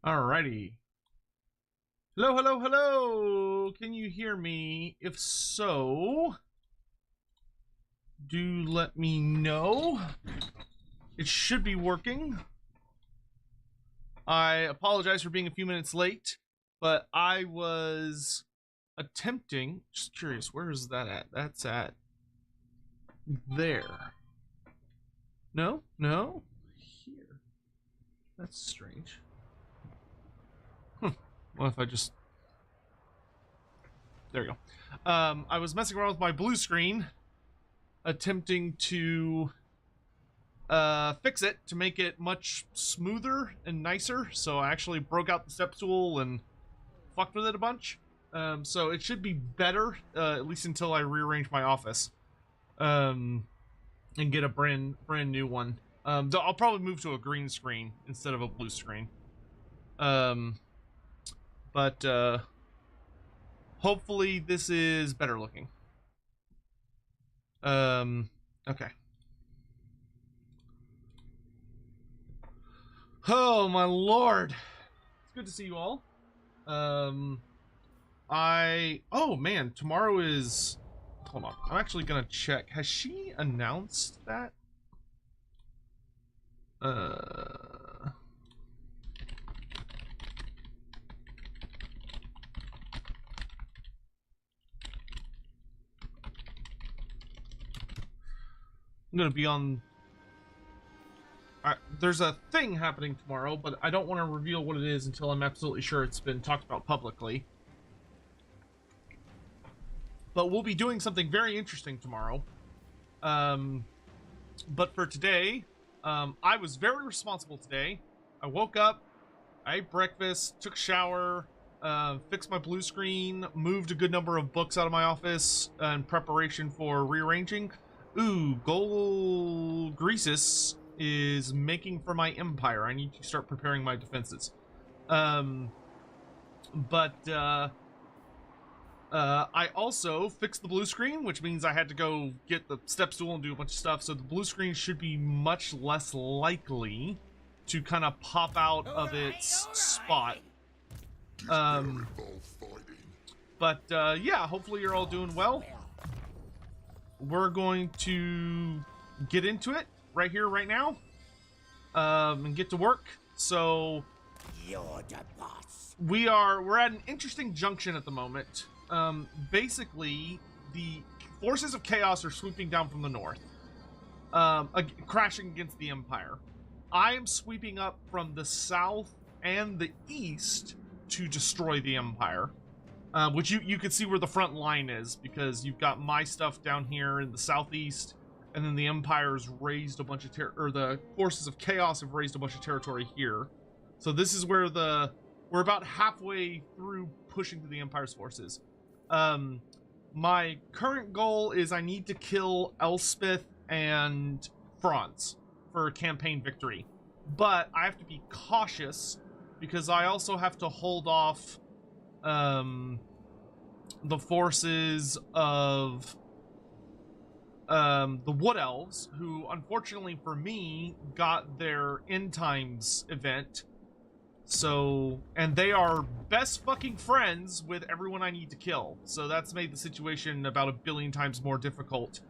Alrighty. Hello, hello, hello! Can you hear me? If so, do let me know. It should be working. I apologize for being a few minutes late, but I was attempting... Just curious, where is that at? That's at... there. No? No? Here. That's strange. What if I just... There we go. I was messing around with my blue screen, attempting to fix it to make it much smoother and nicer. So I actually broke out the step stool and fucked with it a bunch. So it should be better, at least until I rearrange my office and get a brand new one. I'll probably move to a green screen instead of a blue screen. But hopefully this is better looking. Okay. Oh my lord. It's good to see you all. Oh man, tomorrow is... Hold on, I'm actually gonna check. Has she announced that? I'm gonna be on... there's a thing happening tomorrow, but I don't want to reveal what it is until I'm absolutely sure it's been talked about publicly. But we'll be doing something very interesting tomorrow. But for today, I was very responsible today. I woke up, I ate breakfast, took a shower, fixed my blue screen, moved a good number of books out of my office in preparation for rearranging. Ooh, Greenskins is making for my empire. I need to start preparing my defenses. I also fixed the blue screen, which means I had to go get the step stool and do a bunch of stuff, so the blue screen should be much less likely to kind of pop out of its spot. Yeah, hopefully you're all doing well. We're going to get into it right here, right now, and get to work. So you're the boss. We're at an interesting junction at the moment. Basically, the forces of chaos are swooping down from the north, crashing against the Empire. I am sweeping up from the south and the east to destroy the Empire. Which you can see where the front line is, because you've got my stuff down here in the southeast, and then the Empire's raised a bunch of the forces of chaos have raised a bunch of territory here. So this is where we're about halfway through pushing through the Empire's forces. My current goal is I need to kill Elspeth and Franz for a campaign victory, but I have to be cautious because I also have to hold off the forces of the Wood Elves, who unfortunately for me got their end times event. So, and they are best fucking friends with everyone I need to kill. So that's made the situation about 1 billion times more difficult,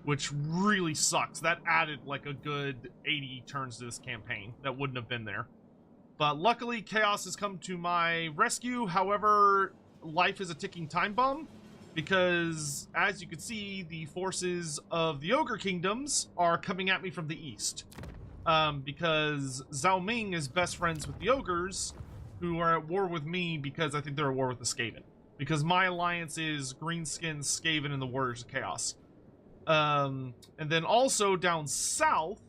which really sucks. That added like a good 80 turns to this campaign that wouldn't have been there. But luckily, chaos has come to my rescue. However, life is a ticking time bomb, because as you can see, the forces of the Ogre Kingdoms are coming at me from the east. Because Zhao Ming is best friends with the Ogres, who are at war with me because I think they're at war with the Skaven. Because my alliance is Greenskins, Skaven, and the Warriors of Chaos. And then also down south,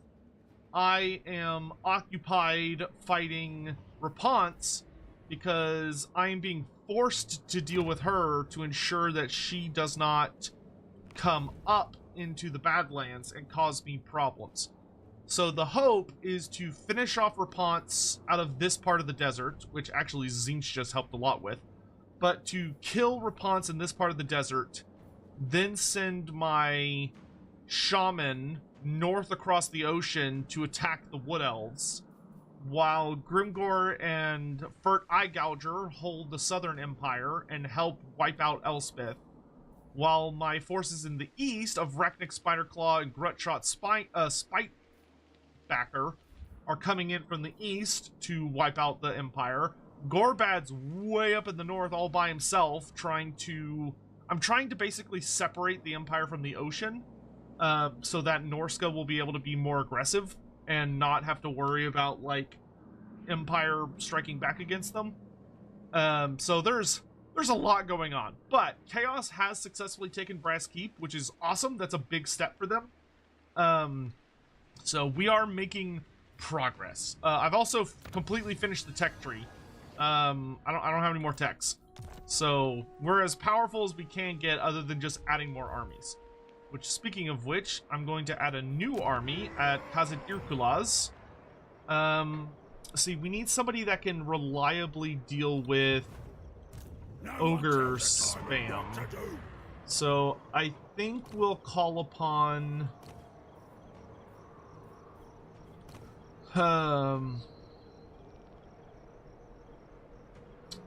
I am occupied fighting Rapunzel because I am being forced to deal with her to ensure that she does not come up into the Badlands and cause me problems. So the hope is to finish off Rapunzel out of this part of the desert, which actually Zinch just helped a lot with, but to kill Rapunzel in this part of the desert, then send my shaman north across the ocean to attack the Wood Elves, while Grimgor and Fert Eyegouger hold the Southern Empire and help wipe out Elspeth, while my forces in the east of Rachnick Spiderclaw and Grutshot Spitebacker are coming in from the east to wipe out the Empire. Gorbad's way up in the north all by himself, I'm trying to basically separate the Empire from the ocean, so that Norska will be able to be more aggressive and not have to worry about, like, Empire striking back against them. So there's a lot going on. But Chaos has successfully taken Brass Keep, which is awesome. That's a big step for them. So we are making progress. I've also completely finished the tech tree. I don't have any more techs. So we're as powerful as we can get, other than just adding more armies. Which, speaking of which, I'm going to add a new army at Kazadirkulaz. See, we need somebody that can reliably deal with Ogre spam. So I think we'll call upon...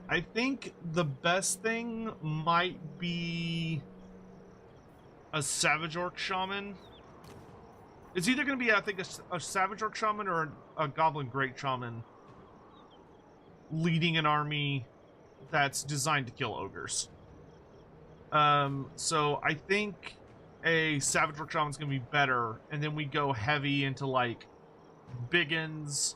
I think the best thing might be a Savage Orc Shaman. It's either going to be, I think, a Savage Orc Shaman or a Goblin Great Shaman leading an army that's designed to kill ogres. So I think a Savage Orc Shaman's going to be better, and then we go heavy into, like, Biggins,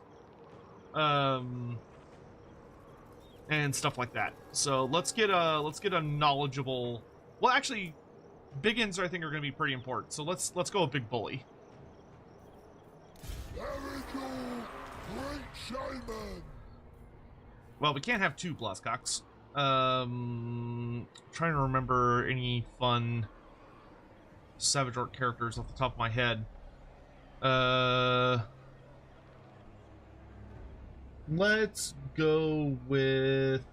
and stuff like that. So let's get a knowledgeable... Well, actually, Biggins I think are going to be pretty important. So let's go with Big Bully. Well, we can't have two Blazcocks. Trying to remember any fun Savage Orc characters off the top of my head. Let's go with...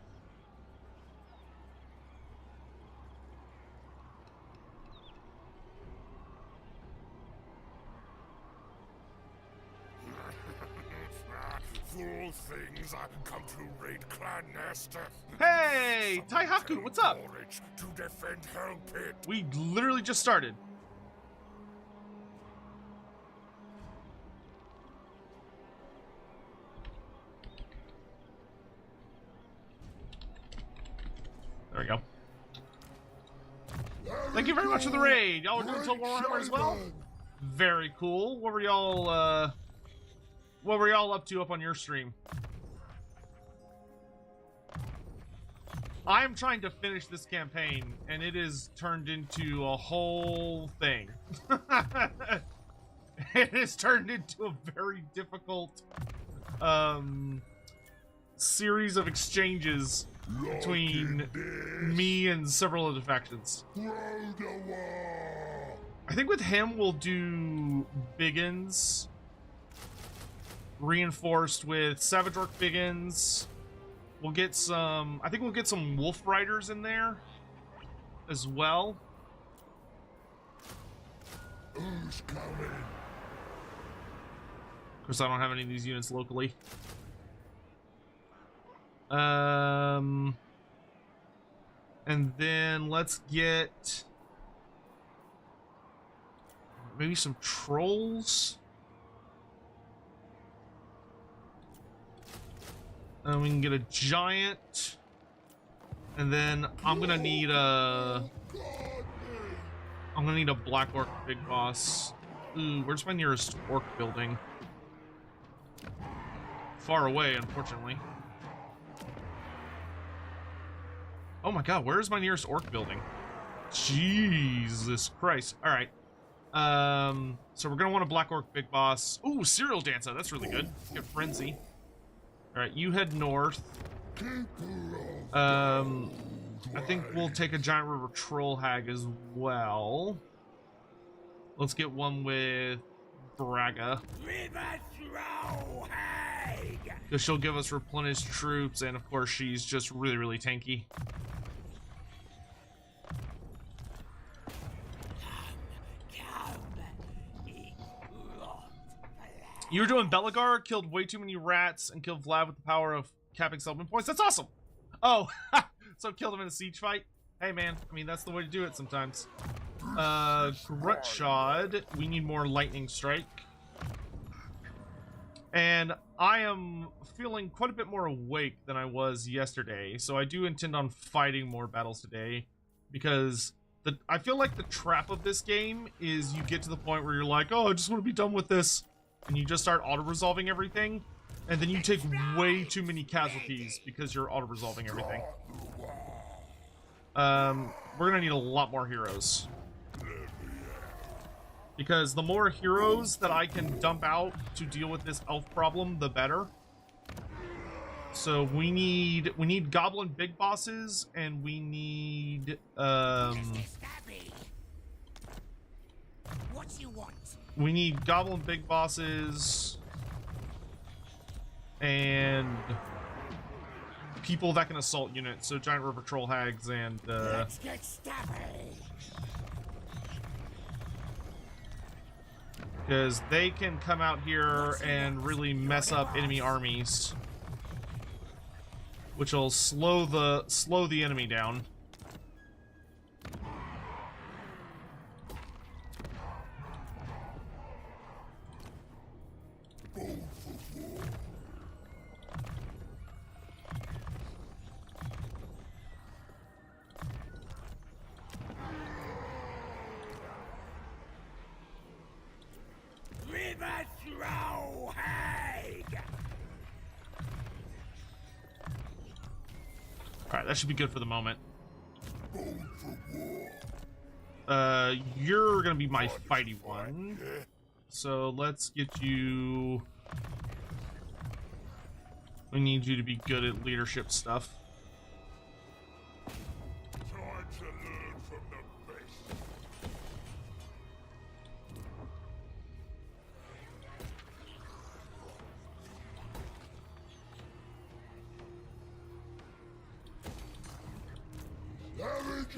Fool things, I've come to raid Clan Nester. Hey, Taihaku, what's up? To defend Hell Pit. We literally just started. There we go. Thank you very much for the raid. Y'all are doing Total Warhammer as well? Very cool. What were y'all up to up on your stream? I'm trying to finish this campaign, and it is turned into a whole thing. It has turned into a very difficult series of exchanges between me and several other factions. I think with him we'll do Biggins reinforced with Savage Orc Biggins. We'll get some... I think we'll get some Wolf Riders in there as well. Who's coming? Of course, I don't have any of these units locally. And then let's get maybe some trolls. And we can get a giant. And then I'm gonna need a black orc big boss. Ooh, where's my nearest orc building? Far away, unfortunately. Oh my god, where is my nearest orc building? Jesus Christ. Alright. So we're gonna want a black orc big boss. Ooh, Serial Dancer, that's really good. Get Frenzy. Alright, you head north. I think we'll take a Giant River Troll Hag as well. Let's get one with Braga. Because she'll give us replenished troops, and of course she's just really, really tanky. You were doing Belagar, killed way too many rats, and killed Vlad with the power of capping settlement points. That's awesome! Oh, so killed him in a siege fight? Hey man, I mean, that's the way to do it sometimes. Grunt Shod. We need more lightning strike. And I am feeling quite a bit more awake than I was yesterday, so I do intend on fighting more battles today, because I feel like the trap of this game is you get to the point where you're like, oh, I just want to be done with this, and you just start auto-resolving everything, and then you take way too many casualties because you're auto-resolving everything. We're gonna need a lot more heroes. Because the more heroes that I can dump out to deal with this elf problem, the better. So we need goblin big bosses, and we need we need goblin big bosses and people that can assault units, so giant river troll hags and because they can come out here and really mess up enemy armies, which will slow the enemy down. Alright, that should be good for the moment. You're gonna be my fighty one. So let's get you... We need you to be good at leadership stuff. Time to learn from the best. Savage,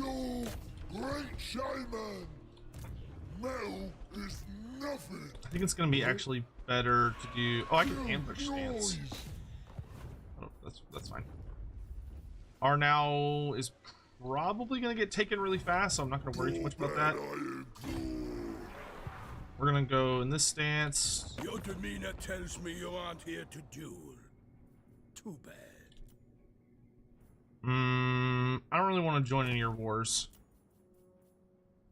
great shaman! Metal is nothing! I think it's gonna be actually better to do... Oh, I can ambush stance. Oh, that's fine. Arnau is probably gonna get taken really fast, so I'm not gonna worry too much about that. We're gonna go in this stance. Your demeanor tells me you aren't here to duel. Too bad. I don't really want to join in your wars,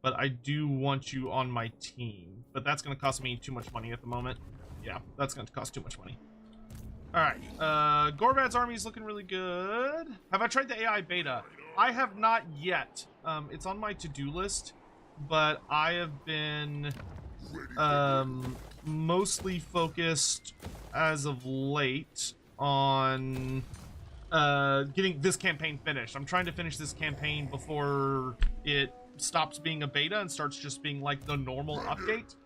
but I do want you on my team. But that's going to cost me too much money at the moment. Yeah, that's going to cost too much money. All right, Gorbad's army is looking really good. Have I tried the AI beta? I have not yet. It's on my to-do list, but I have been mostly focused as of late on getting this campaign finished. I'm trying to finish this campaign before it stops being a beta and starts just being like the normal update.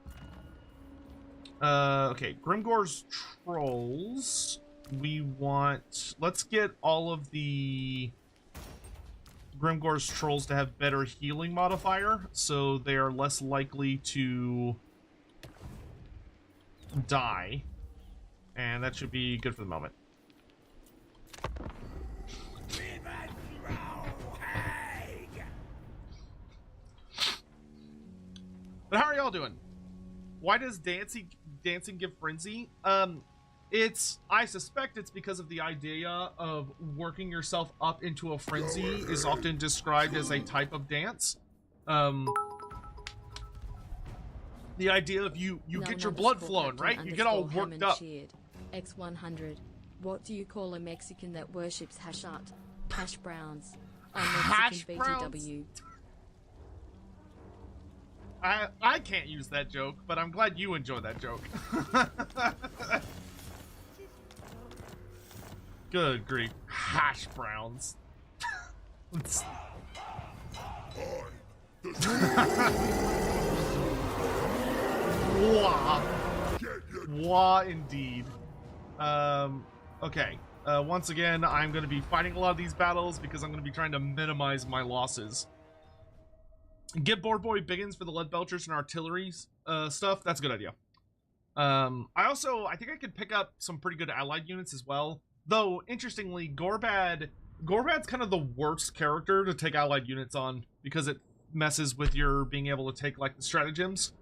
Okay, Grimgor's trolls. Let's get all of the Grimgor's trolls to have better healing modifier, so they are less likely to die. And that should be good for the moment. But how are y'all doing? Why does dancing give frenzy? I suspect it's because of the idea of working yourself up into a frenzy is often described as a type of dance. The idea of you get your blood flowing, right? You get all worked up. X100. What do you call a Mexican that worships hashat? Hash browns. Hash Mexican browns? BTW. I can't use that joke, but I'm glad you enjoy that joke. Good grief. Hash browns. Wah. Wah indeed. Okay. Once again, I'm going to be fighting a lot of these battles because I'm going to be trying to minimize my losses. Get Board Boy Biggins for the lead belchers and artillery stuff. That's a good idea. I think I could pick up some pretty good allied units as well. Though, interestingly, Gorbad's kind of the worst character to take allied units on because it messes with your being able to take, like, the stratagems.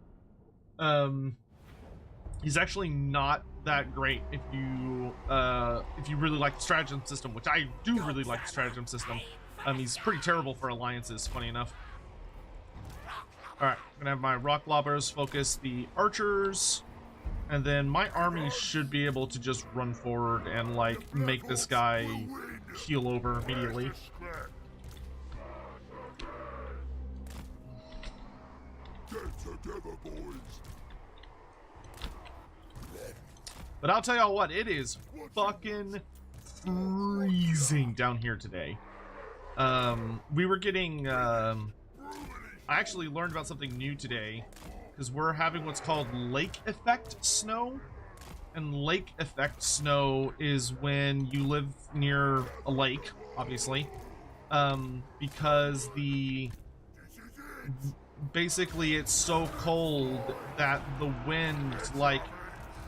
He's actually not that great if you really like the stratagem system, which I do really like the stratagem system. He's pretty terrible for alliances, funny enough. Alright, I'm gonna have my rock lobbers focus the archers, and then my army should be able to just run forward and, like, make this guy heal over immediately. But I'll tell y'all what, it is fucking freezing down here today. We were getting, I actually learned about something new today, because we're having what's called lake effect snow. And lake effect snow is when you live near a lake, obviously, because basically it's so cold that the wind, like,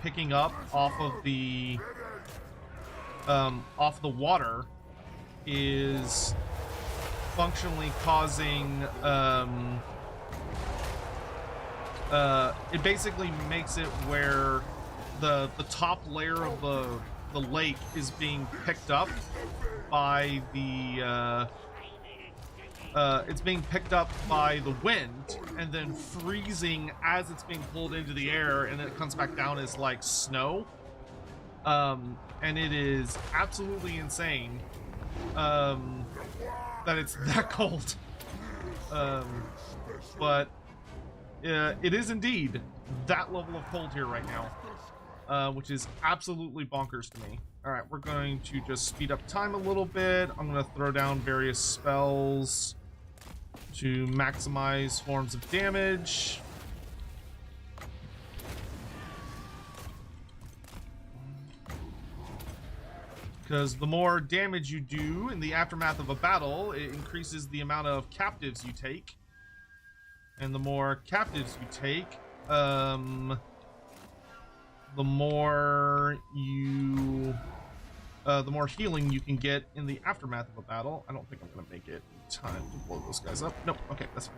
picking up off of the water is functionally causing it basically makes it where the top layer of the lake is being picked up by the it's being picked up by the wind and then freezing as it's being pulled into the air, and then it comes back down as, like, snow. And it is absolutely insane that it's that cold. But it is indeed that level of cold here right now, which is absolutely bonkers to me. Alright, we're going to just speed up time a little bit. I'm going to throw down various spells to maximize forms of damage. Because the more damage you do in the aftermath of a battle, it increases the amount of captives you take. And the more captives you take, the more healing you can get in the aftermath of a battle. I don't think I'm gonna make it time to blow those guys up. Nope. Okay, that's fine.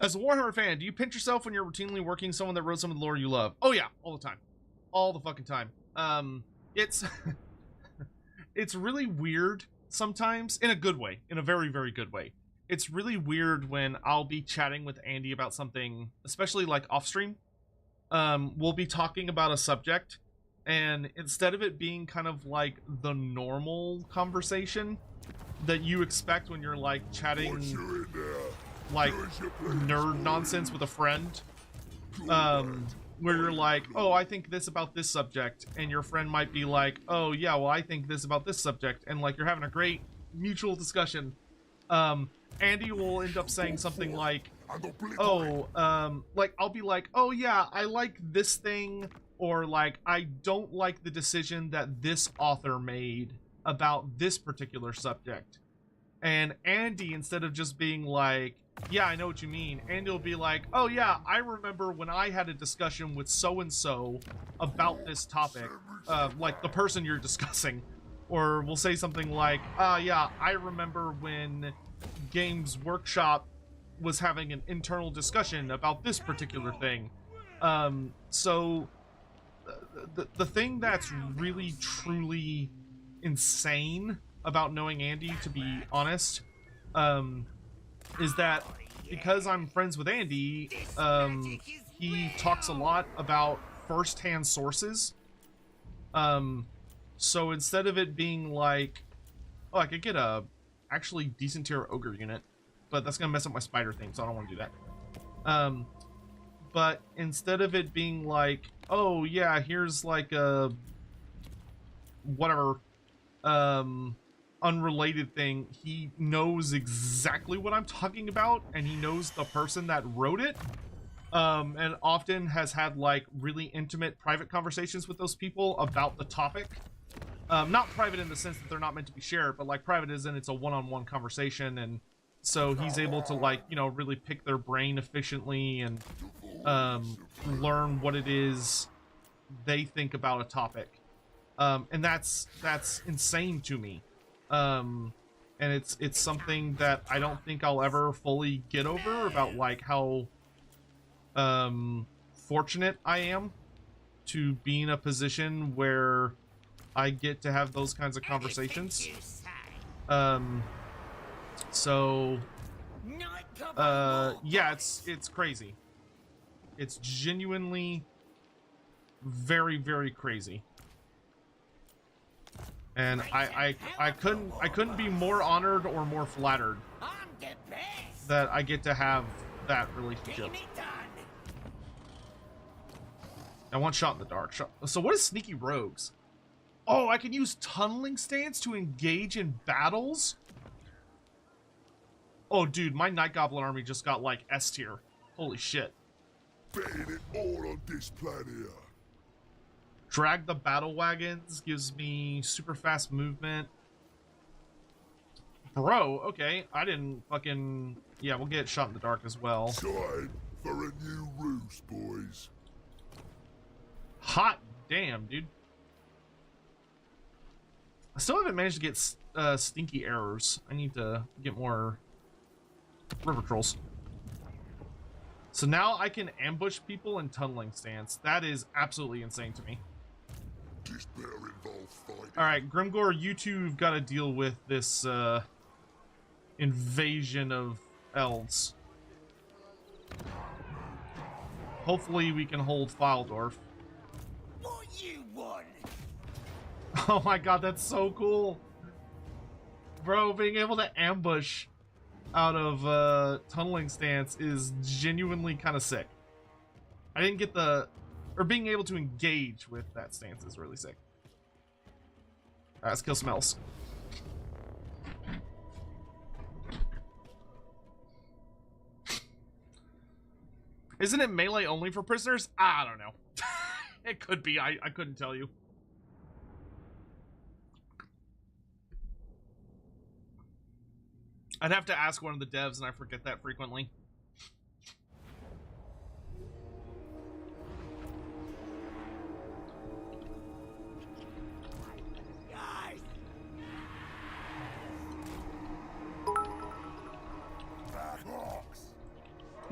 As a Warhammer fan, do you pinch yourself when you're routinely working someone that wrote some of the lore you love? Oh yeah, all the time. All the fucking time. It's it's really weird sometimes, in a good way, in a very, very good way. It's really weird when I'll be chatting with Andy about something, especially like off stream. We'll be talking about a subject, and instead of it being kind of like the normal conversation that you expect when you're, like, chatting like nerd nonsense with a friend, where you're like, oh, I think this about this subject, and your friend might be like, oh yeah, well, I think this about this subject, and, like, you're having a great mutual discussion. Andy will end up saying something like, oh, like, I'll be like, oh yeah, I like this thing, or, like, I don't like the decision that this author made about this particular subject. And Andy, instead of just being like, yeah, I know what you mean, Andy will be like, oh yeah, I remember when I had a discussion with so-and-so about this topic, like the person you're discussing. Or we'll say something like, yeah, I remember when Games Workshop was having an internal discussion about this particular thing. So the thing that's really, truly insane about knowing Andy, to be honest, is that because I'm friends with Andy, he talks a lot about first-hand sources. So instead of it being like, oh, I could get a actually decent tier Ogre unit, but that's gonna mess up my spider thing, so I don't want to do that. But instead of it being like, oh yeah, here's like a whatever unrelated thing, he knows exactly what I'm talking about, and he knows the person that wrote it, and often has had, like, really intimate private conversations with those people about the topic. Not private in the sense that they're not meant to be shared, but, like, private as in it's a one-on-one conversation, and so he's able to, like, you know, really pick their brain efficiently and learn what it is they think about a topic. And that's insane to me. And it's something that I don't think I'll ever fully get over, about like how fortunate I am to be in a position where I get to have those kinds of conversations. So yeah, it's crazy. It's genuinely very, very crazy. And I couldn't be more honored or more flattered that I get to have that relationship. I want shot in the dark. So what is sneaky rogues? Oh, I can use tunneling stance to engage in battles? Oh, dude, my Night Goblin army just got, like, S tier. Holy shit. Betting it all on this plan here. Drag the battle wagons gives me super fast movement. Bro, okay. I didn't fucking... Yeah, we'll get shot in the dark as well. Time for a new ruse, boys. Hot damn, dude. I still haven't managed to get stinky errors. I need to get more river trolls. So now I can ambush people in tunneling stance. That is absolutely insane to me. This better involve fighting. Alright, Grimgor, you two have got to deal with this invasion of elves. Hopefully we can hold Fildorf. What you want? Oh my god, that's so cool. Bro, being able to ambush out of tunneling stance is genuinely kind of sick. I didn't get the... Or being able to engage with that stance is really sick. Alright, let's kill some elves. Isn't it melee only for prisoners? I don't know. It could be. I couldn't tell you. I'd have to ask one of the devs, and I forget that frequently.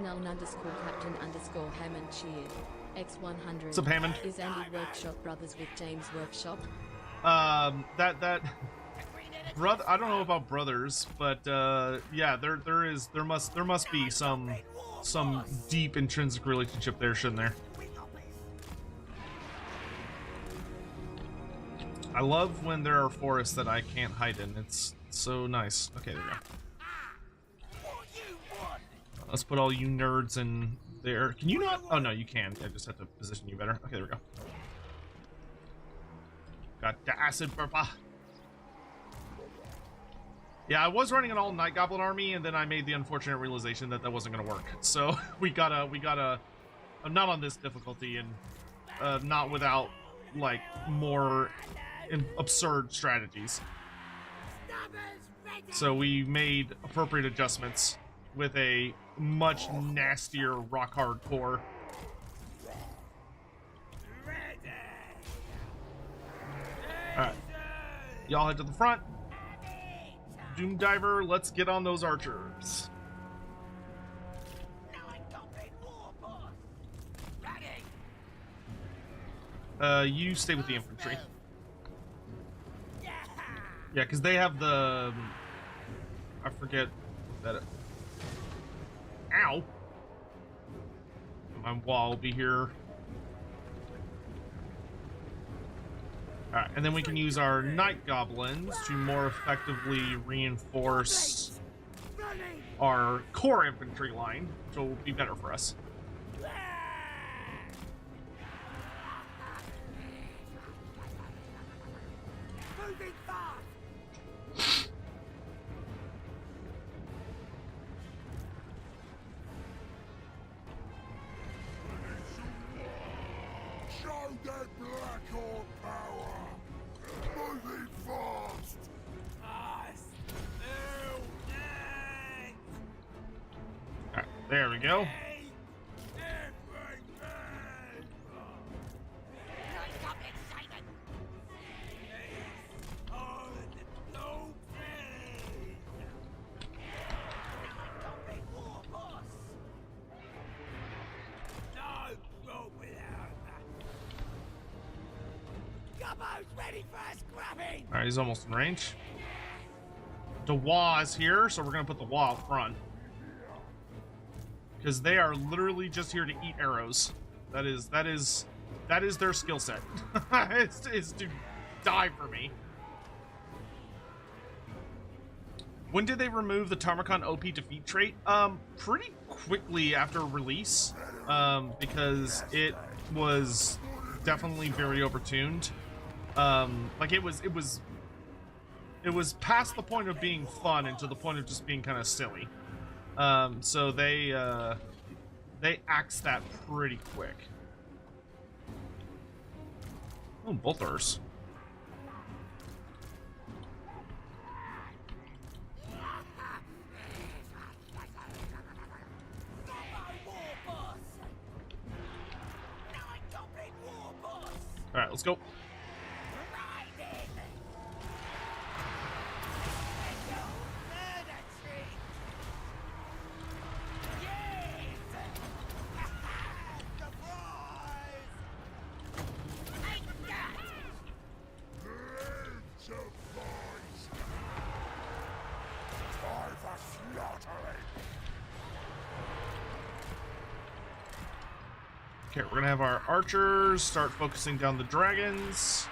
Null _ Captain _ Hammond cheered. X100. What's up, Hammond? Is Andy Workshop brothers with James Workshop? That brother, I don't know about brothers, but yeah, there must be some deep intrinsic relationship there, shouldn't there? I love when there are forests that I can't hide in. It's so nice. Okay, there we go. Let's put all you nerds in there. Can you not? Oh no, you can. I just have to position you better. Okay, there we go. Got the acid purple. Yeah, I was running an all Night Goblin army, and then I made the unfortunate realization that that wasn't gonna work. So we gotta. Not on this difficulty, and not without like more absurd strategies. So we made appropriate adjustments with a much nastier rock hard core. Alright. Y'all head to the front. Doom Diver, let's get on those archers. You stay with the infantry. Yeah, because they have the... I forget that... Ow! My wall will be here. Alright, and then we can use our Night Goblins to more effectively reinforce our core infantry line, which will be better for us. That black hole power! Moving fast! There we go. Alright, He's almost in range. Dewa is here, so we're gonna put the Wa up front. Because they are literally just here to eat arrows. That is their skill set. it's to die for me. When did they remove the Tarmakon OP defeat trait? Pretty quickly after release. Because it was definitely very overtuned. Like it was past the point of being fun and to the point of just being kind of silly. So they axed that pretty quick. Oh, bolters. All right, let's go. Okay, we're gonna have our archers start focusing down the dragons.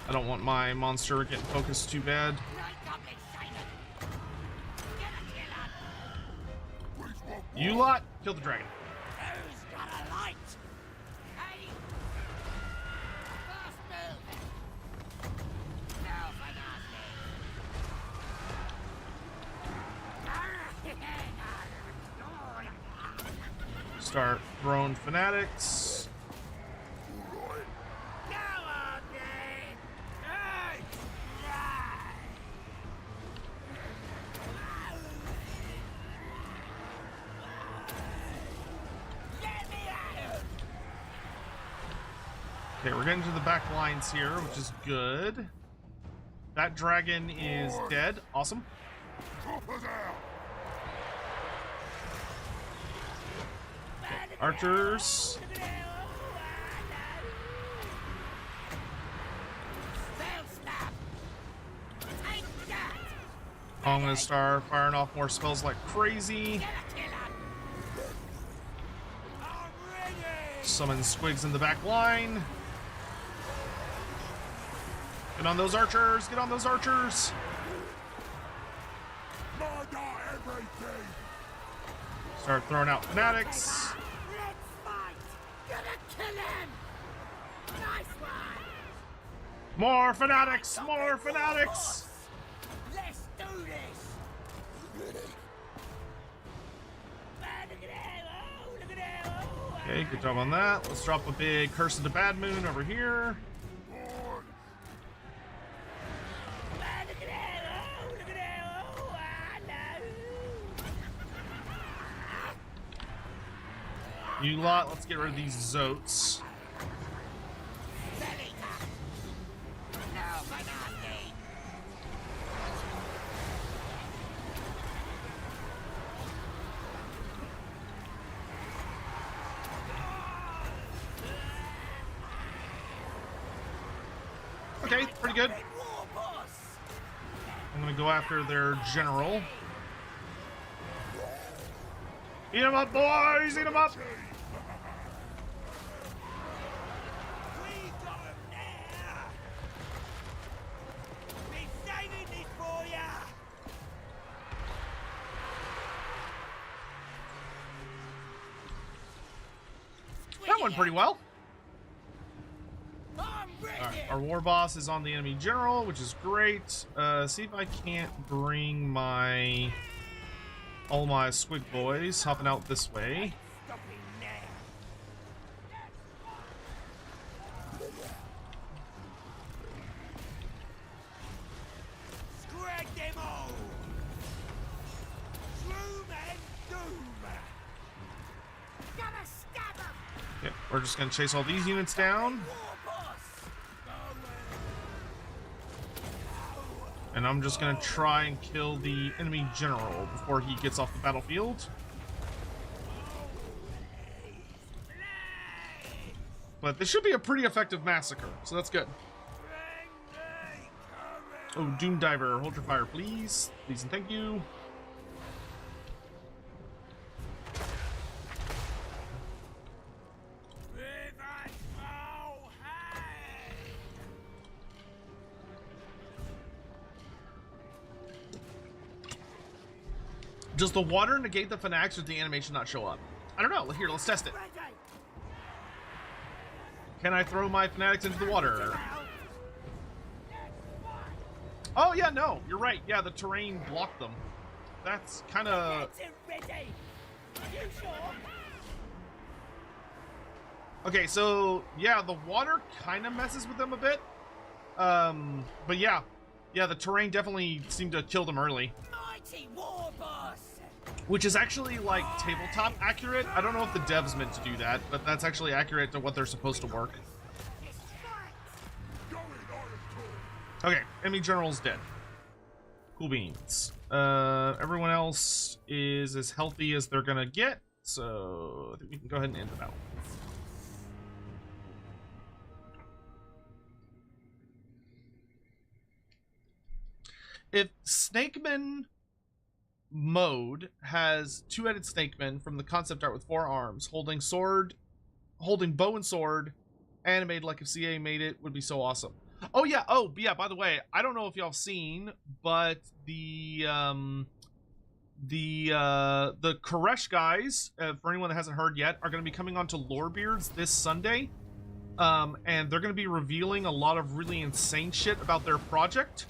I don't want my monster getting focused too bad. You lot, kill the dragon. Start throwing fanatics. Okay, we're getting to the back lines here, which is good. That dragon is dead. Awesome. Archers. I'm gonna start firing off more spells like crazy. Summon squigs in the back line. Get on those archers! Get on those archers! Start throwing out fanatics. More fanatics! More fanatics! Let's do this! Okay, good job on that. Let's drop a big Curse of the Bad Moon over here. You lot, let's get rid of these Zotes. Okay, pretty good. I'm gonna go after their general. Eat them up, boys! Eat them up! That went pretty well. Alright, our war boss is on the enemy general, which is great. See if I can't bring my all my squig boys hopping out this way. Stop him now. Scrag them all. Shroom and doom. Gonna stab him. Yep, we're just gonna chase all these units down. War boss. And I'm just gonna try and kill the enemy general before he gets off the battlefield. But this should be a pretty effective massacre, so that's good. Oh, Doom Diver, hold your fire, please. Please and thank you. Does the water negate the fanatics or does the animation not show up? I don't know. Here, let's test it. Can I throw my fanatics into the water? Oh, yeah, no. You're right. Yeah, the terrain blocked them. That's kind of... Okay, so, yeah, the water kind of messes with them a bit. But yeah. Yeah, the terrain definitely seemed to kill them early. Mighty war boss. Which is actually, like, tabletop accurate. I don't know if the devs meant to do that, but that's actually accurate to what they're supposed to work. Okay, enemy general's dead. Cool beans. Everyone else is as healthy as they're gonna get, so I think we can go ahead and end the battle. If Snakeman mode has two-headed snakemen from the concept art with 4 arms, holding bow and sword, animated like if CA made it, would be so awesome. Oh yeah, by the way, I don't know if y'all have seen, but the Koresh guys, for anyone that hasn't heard yet, are going to be coming onto Lorebeards this Sunday. And they're going to be revealing a lot of really insane shit about their project.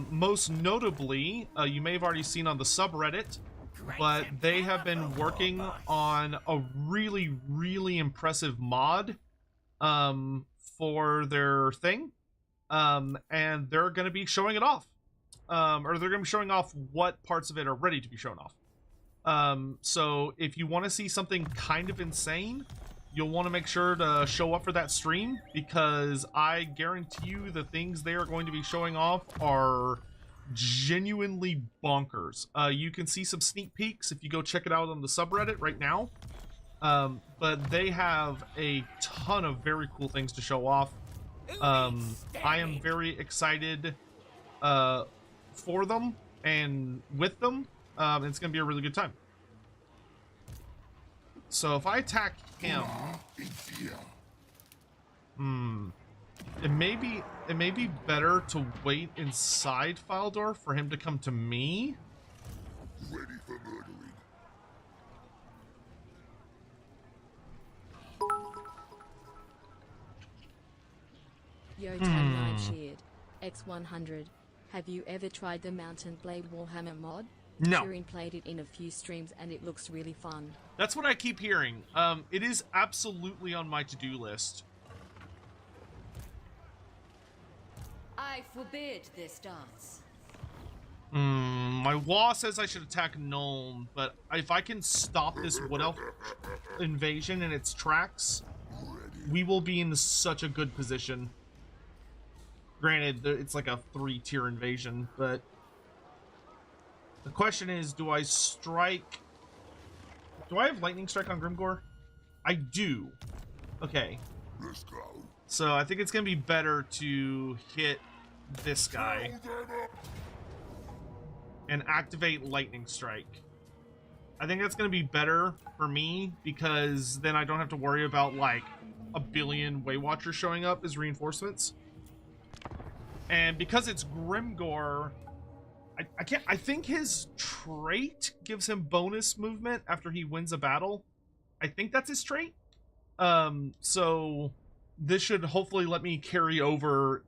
Most notably, you may have already seen on the subreddit, but they have been working on a really, really impressive mod for their thing. And they're going to be showing it off. Or they're going to be showing off what parts of it are ready to be shown off. So if you want to see something kind of insane, you'll want to make sure to show up for that stream, because I guarantee you the things they are going to be showing off are genuinely bonkers. You can see some sneak peeks if you go check it out on the subreddit right now. But they have a ton of very cool things to show off. I am very excited for them and with them. It's going to be a really good time. So if I attack him, it may be better to wait inside Fildor for him to come to me. Ready for murdering. Yo, 10 cheered. X100. Have you ever tried the Mountain Blade Warhammer mod? No. Turin played it in a few streams and it looks really fun. That's what I keep hearing. It is absolutely on my to-do list. I forbid this dance. My wall says I should attack Nuln, but if I can stop this Wood Elf invasion in its tracks, we will be in such a good position. Granted, it's like a 3-tier invasion, but the question is, do I strike... Do I have Lightning Strike on Grimgore? I do. Okay. Let's go. So I think it's going to be better to hit this guy and activate Lightning Strike. I think that's going to be better for me, because then I don't have to worry about, like, a billion Waywatchers showing up as reinforcements. And because it's Grimgore... I think his trait gives him bonus movement after he wins a battle. I think that's his trait. So this should hopefully let me carry over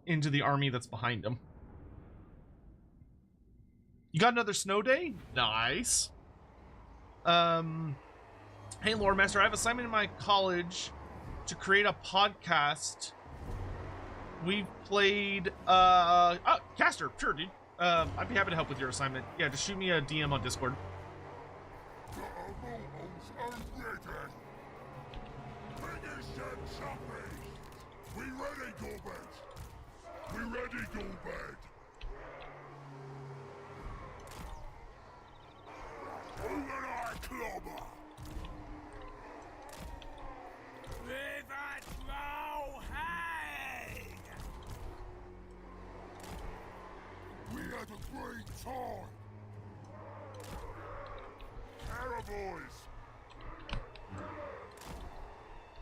into the army that's behind him. You got another snow day? Nice. Hey, Loremaster, I have assignment in my college to create a podcast. We've played, Caster, sure, dude. I'd be happy to help with your assignment. Yeah, just shoot me a DM on Discord. The immortals are ready. Finish and choppy. We ready, Gorbad? We ready, Gorbad? Who and I clobber? Rivet low hang! We had a great time. Arrow boys.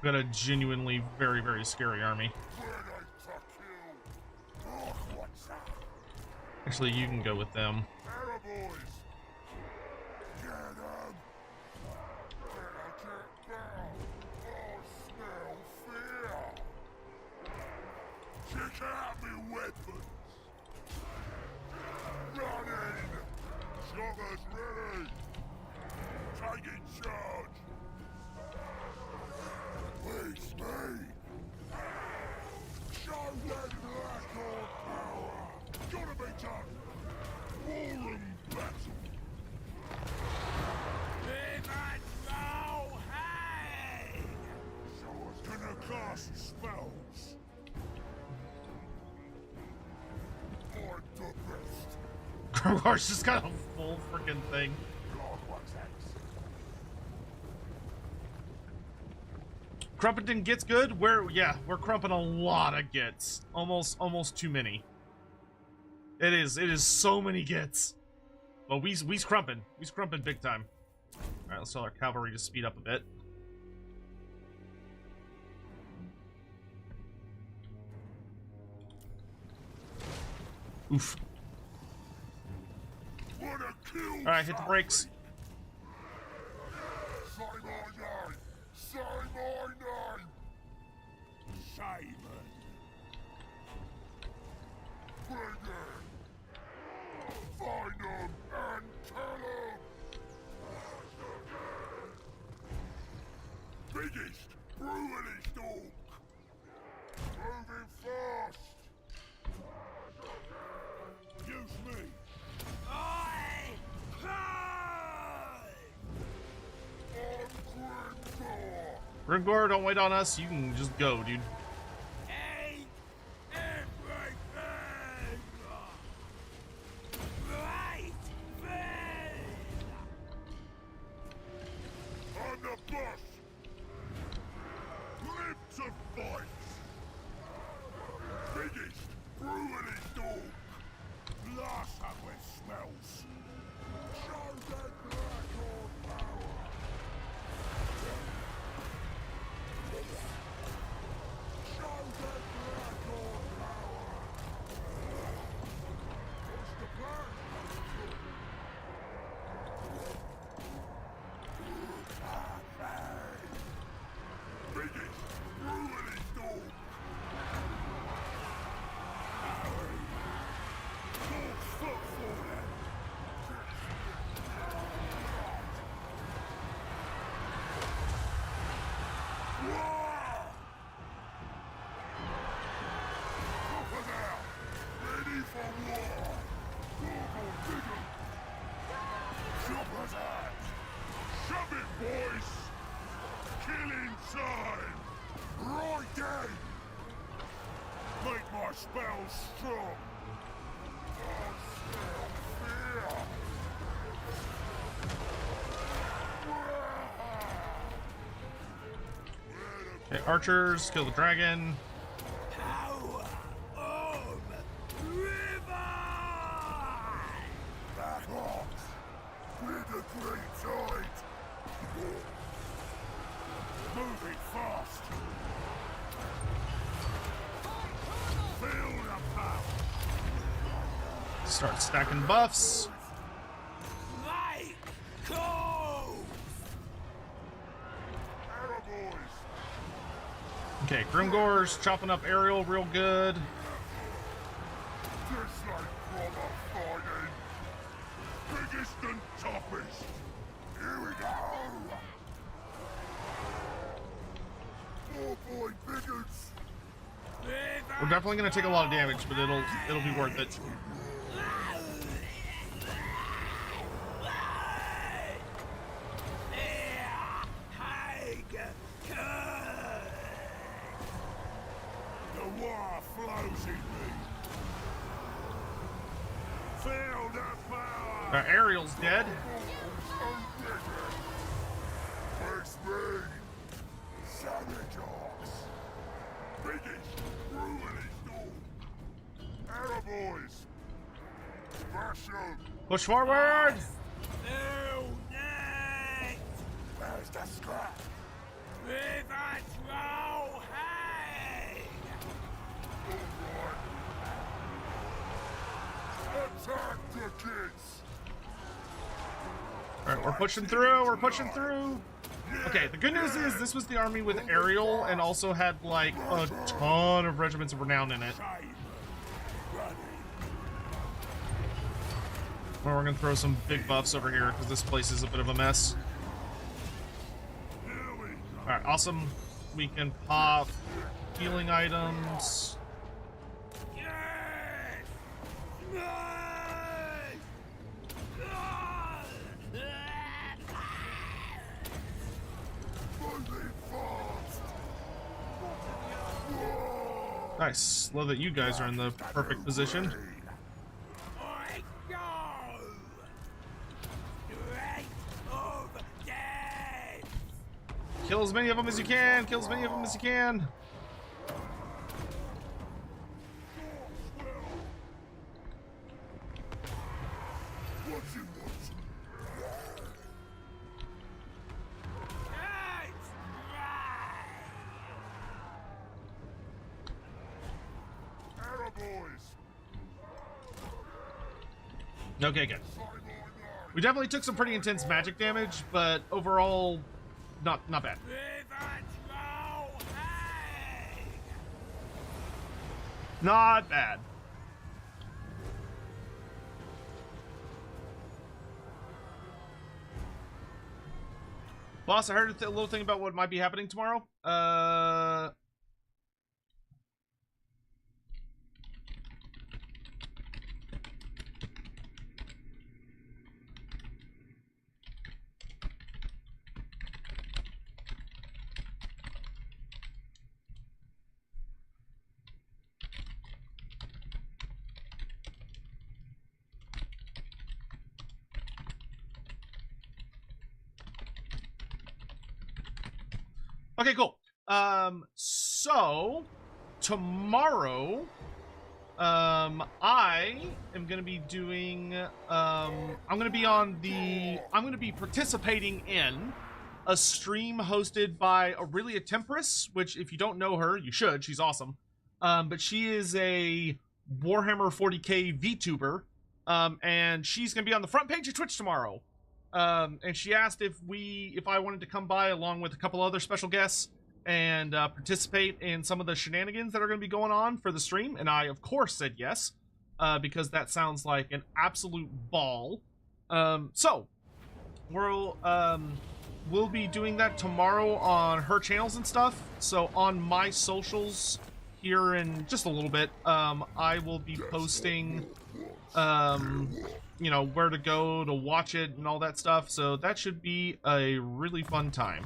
Got a genuinely very, very scary army. Ready to kill. Oh, what's that? Actually, you can go with them. Arrow boys. Get 'em. Get down. Oh, smell fear. Check out me weapons. Running. Joggers ready. Taking charge. Please me. Show them black or power. Gotta be done. War and battle. Rivet low hang! So I was gonna cast spells. I'm the best. Grimoire's just got a full freaking thing. God, what's that? Crumpeting gets good? We're crumping a lot of gets. Almost too many. It is so many gets. Well, we's crumping. We's crumping big time. Alright, let's tell our cavalry to speed up a bit. Oof. Wanna kill Alright, hit the brakes. Say my name. Say my name. Simon. Bring them. Find them and tell them. Biggest, brutalist dog. Moving fast. Use me. I cry! I'm Grimgor. Grimgor, don't wait on us. You can just go, dude. Ain't everything! Right thing! I'm the boss. Live to fight. Biggest, brutalist dog. Blast her with smells. Show them black or power. Show them black or power. What's the plan? Biggest, brutalist dog. Shove it, boys! Killing time! Right then! Make my spells strong! I smell fear! Okay, archers, kill the dragon. Power of River! Back off! With the great tide! Moving fast! Feel the power! Start stacking buffs. Like coal! Arrow boys! Okay, Grimgor's chopping up Ariel real good. Just like proper fighting! distant toughest. Here we go. 4-point figures. We're definitely gonna take a lot of damage, but it'll be worth it. The war flows in me. Feel the power. Ariel's dead. Face me. Savage ox. Biggest ruin is done. Arrow boys. Smash 'em. Push forward. No, next! Where's the scrap? River troll, hey! Attack the kids. All right, we're pushing through. We're pushing through. Okay, the good news is this was the army with Ariel and also had like a ton of regiments of renown in it. Well, we're gonna throw some big buffs over here because this place is a bit of a mess. All right, awesome. We can pop healing items. Yes! Nice! Ah! Moving fast. Nice. Love that you guys are in the perfect position. I go! Straight of death! Kill as many of them as you can. Kill as many of them as you can. What's in what? That's right! Arrow boys. Okay, good. We definitely took some pretty intense magic damage, but overall, not bad. River troll, hey! Not bad. Boss, I heard a little thing about what might be happening tomorrow. Okay, cool. So tomorrow, I am gonna be doing, I'm gonna be participating in a stream hosted by Aurelia Temperance, which if you don't know her, you should. She's awesome. But she is a Warhammer 40k VTuber, and she's gonna be on the front page of Twitch tomorrow. And she asked if I wanted to come by along with a couple other special guests and participate in some of the shenanigans that are going to be going on for the stream. And I, of course, said yes, because that sounds like an absolute ball. So we'll be doing that tomorrow on her channels and stuff. So on my socials here in just a little bit, I will be posting you know, where to go to watch it and all that stuff, so that should be a really fun time.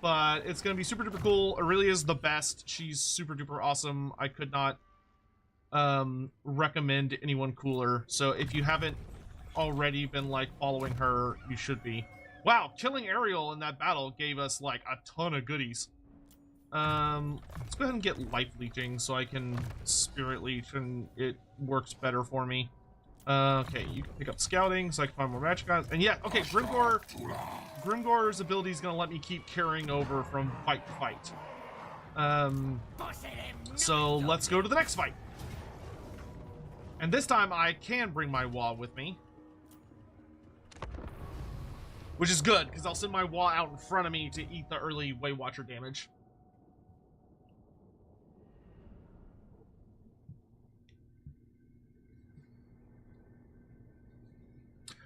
But it's gonna be super duper cool. Aurelia's the best. She's super duper awesome. I could not recommend anyone cooler. So if you haven't already been like following her, you should be. Wow, killing Ariel in that battle gave us like a ton of goodies. Let's go ahead and get life leeching so I can spirit leech and it works better for me. Okay, you can pick up scouting so I can find more magic guys. And yeah, okay, Grimgor's ability is gonna let me keep carrying over from fight to fight. So let's go to the next fight. And this time I can bring my wall with me. Which is good, because I'll send my wall out in front of me to eat the early Way Watcher damage.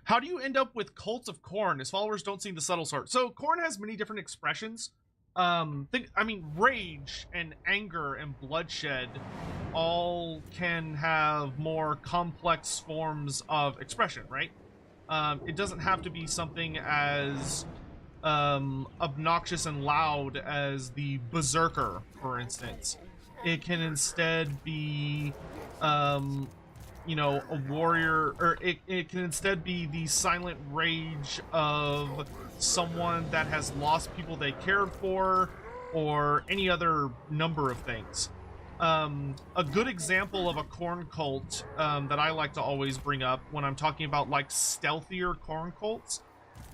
How do you end up with cults of Khorne? His followers don't seem the subtle sort. So Khorne has many different expressions. Rage and anger and bloodshed all can have more complex forms of expression, right? It doesn't have to be something as obnoxious and loud as the Berserker, for instance. It can instead be, you know, a warrior, or it can instead be the silent rage of someone that has lost people they cared for, or any other number of things. A good example of a Khorne cult that I like to always bring up when I'm talking about like stealthier Khorne cults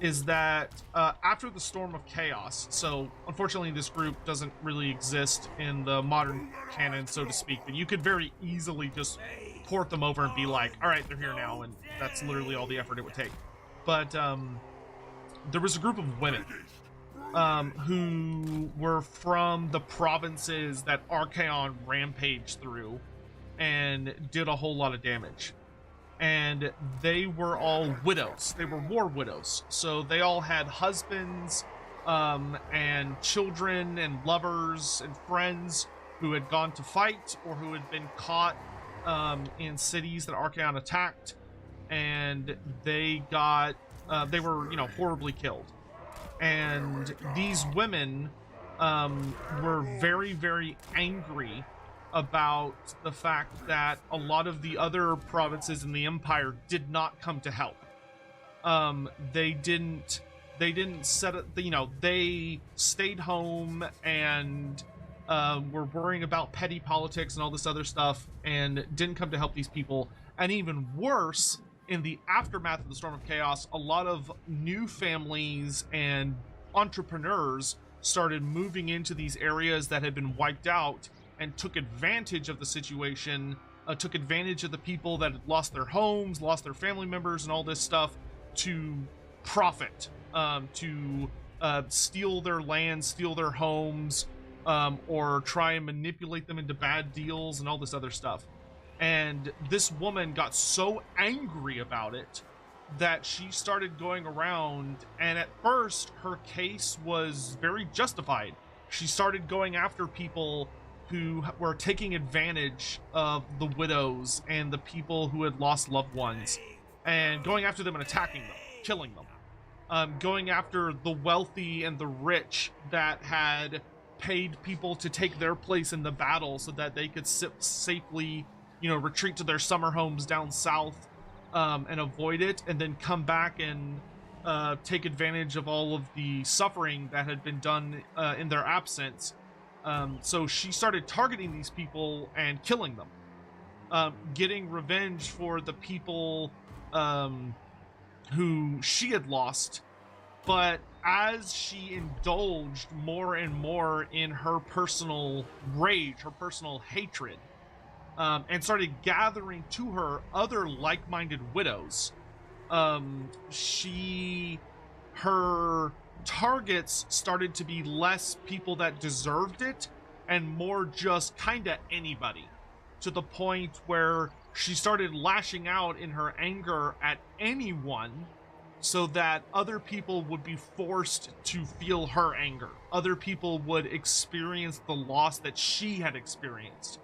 is that after the Storm of Chaos, so unfortunately this group doesn't really exist in the modern canon, so to speak, but you could very easily just port them over and be like, all right, they're here now, and that's literally all the effort it would take. But there was a group of women who were from the provinces that Archaon rampaged through and did a whole lot of damage. And they were all widows. They were war widows. So they all had husbands and children and lovers and friends who had gone to fight or who had been caught in cities that Archaon attacked, and they were, you know, horribly killed. And these women were very, very angry about the fact that a lot of the other provinces in the Empire did not come to help. They didn't set it, you know, they stayed home and were worrying about petty politics and all this other stuff and didn't come to help these people. And even worse, in the aftermath of the Storm of Chaos, a lot of new families and entrepreneurs started moving into these areas that had been wiped out and took advantage of the situation, took advantage of the people that had lost their homes, lost their family members, and all this stuff to profit, to steal their land, steal their homes, or try and manipulate them into bad deals and all this other stuff. And this woman got so angry about it that she started going around, and at first her case was very justified. She started going after people who were taking advantage of the widows and the people who had lost loved ones, and going after them and attacking them, killing them. Going after the wealthy and the rich that had paid people to take their place in the battle so that they could safely, you know, retreat to their summer homes down south and avoid it, and then come back and take advantage of all of the suffering that had been done in their absence. So she started targeting these people and killing them, getting revenge for the people who she had lost. But as she indulged more and more in her personal rage, her personal hatred, and started gathering to her other like-minded widows, her targets started to be less people that deserved it and more just kind of anybody, to the point where she started lashing out in her anger at anyone so that other people would be forced to feel her anger. Other people would experience the loss that she had experienced.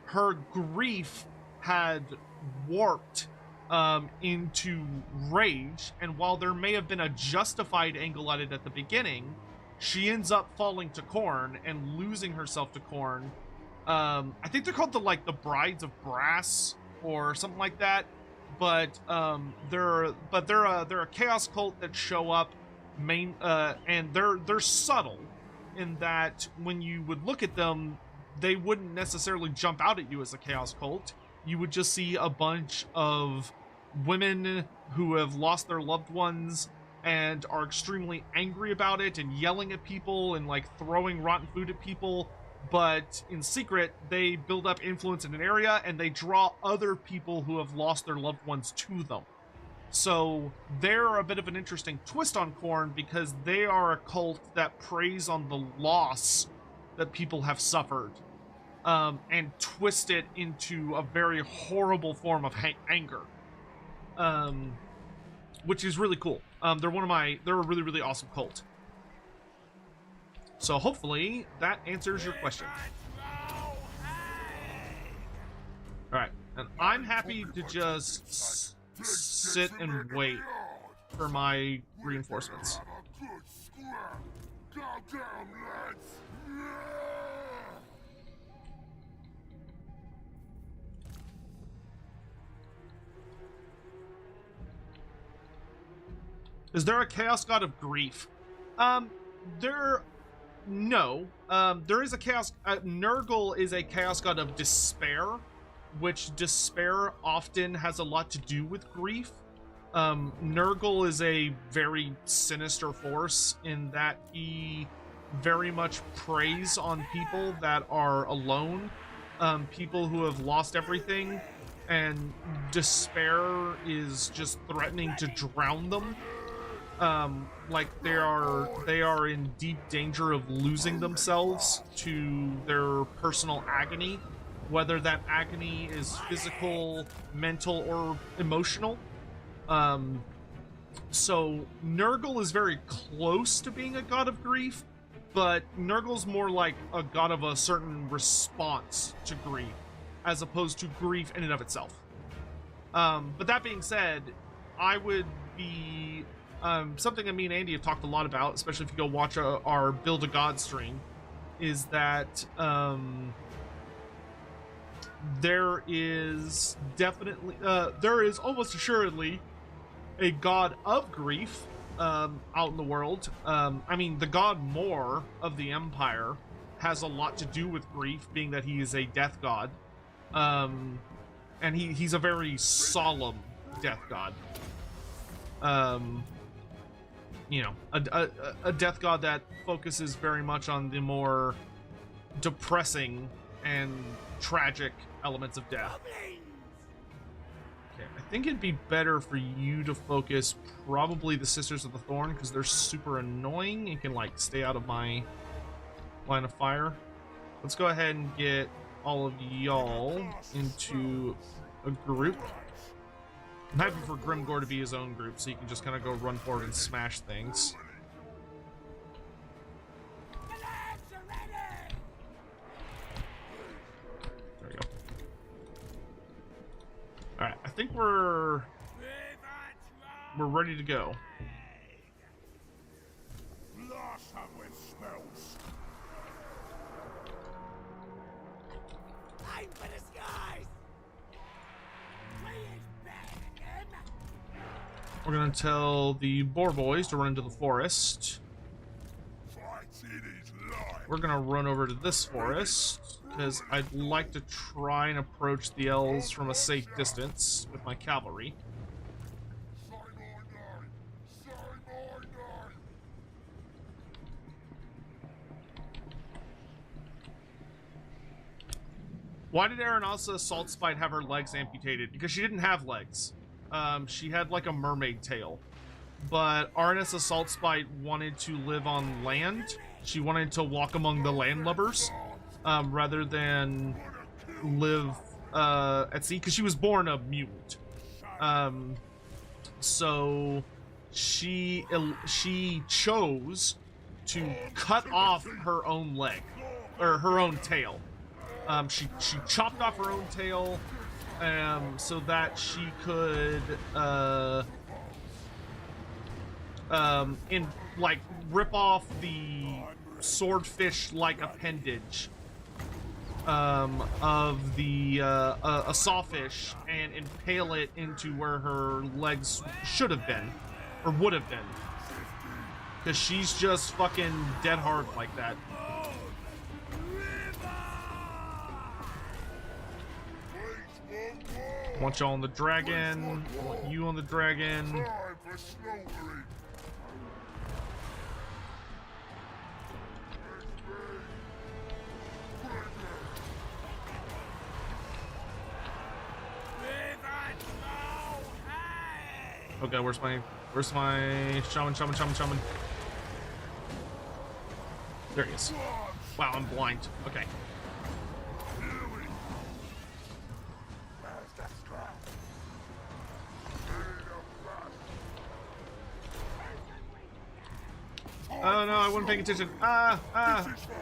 Her grief had warped into rage, and while there may have been a justified angle at it at the beginning, she ends up falling to Khorne and losing herself to Khorne. I think they're called the Brides of Brass or something like that, but they're a chaos cult that show up and they're subtle in that when you would look at them, they wouldn't necessarily jump out at you as a chaos cult. You would just see a bunch of women who have lost their loved ones and are extremely angry about it and yelling at people and like throwing rotten food at people, but in secret they build up influence in an area and they draw other people who have lost their loved ones to them. So they're a bit of an interesting twist on Khorne because they are a cult that preys on the loss that people have suffered, and twist it into a very horrible form of anger. which is really cool. They're a really, really awesome cult. So hopefully that answers your question. Alright, and I'm happy to just sit and wait for my reinforcements. Have a good scrap. Go down, lads. Is there a chaos god of grief? No. There is a chaos... Nurgle is a chaos god of despair, which despair often has a lot to do with grief. Nurgle is a very sinister force in that he very much preys on people that are alone, people who have lost everything, and despair is just threatening to drown them. Like they are in deep danger of losing themselves to their personal agony, whether that agony is physical, mental, or emotional. So Nurgle is very close to being a god of grief, but Nurgle's more like a god of a certain response to grief, as opposed to grief in and of itself. But that being said, I would be... something that me and Andy have talked a lot about, especially if you go watch our Build a God stream, is that there is definitely, there is almost assuredly a god of grief out in the world. I mean, the god Mor of the Empire has a lot to do with grief, being that he is a death god. And he's a very solemn death god. You know, a death god that focuses very much on the more depressing and tragic elements of death. Okay, I think it'd be better for you to focus probably the Sisters of the Thorn, because they're super annoying and can, like, stay out of my line of fire. Let's go ahead and get all of y'all into a group. I'm happy for Grimgor to be his own group, so he can just kind of go run forward and smash things. There we go. Alright, I think we're ready to go. Blast them with spells. Aim for the skies! We're gonna tell the Boar Boys to run into the forest. Fights in his life. We're gonna run over to this forest, because I'd like to try and approach the elves from a safe distance with my cavalry. Say my name. Say my name. Why did Aranasa Saltspite have her legs amputated? Because she didn't have legs. She had like a mermaid tail. But Aranasa Saltspite wanted to live on land. She wanted to walk among the landlubbers, rather than live at sea, because she was born a mutant. So she chose to cut off her own leg, or her own tail. She chopped off her own tail, so that she could rip off the swordfish-like appendage of the a sawfish and impale it into where her legs should have been, or would have been, because she's just fucking dead hard like that. I want y'all on the dragon. I want you on the dragon. Time for slaughtering. Okay, where's my shaman? There he is. Wow, I'm blind. Okay. Oh no, I wasn't paying attention. This is for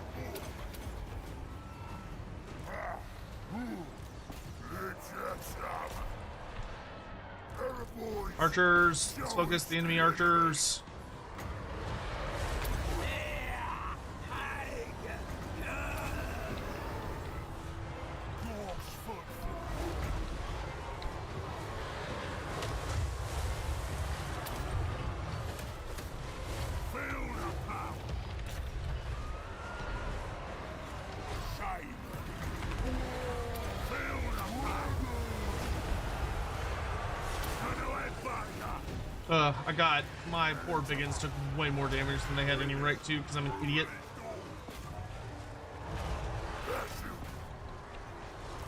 Let's have some. Boys. Archers, let's focus the enemy archers. Dog's foot. Feel the power. Shame. Feel the power. Gonna headbutt ya. I got my poor biggins took way more damage than they had any right to because I'm an idiot. That's you.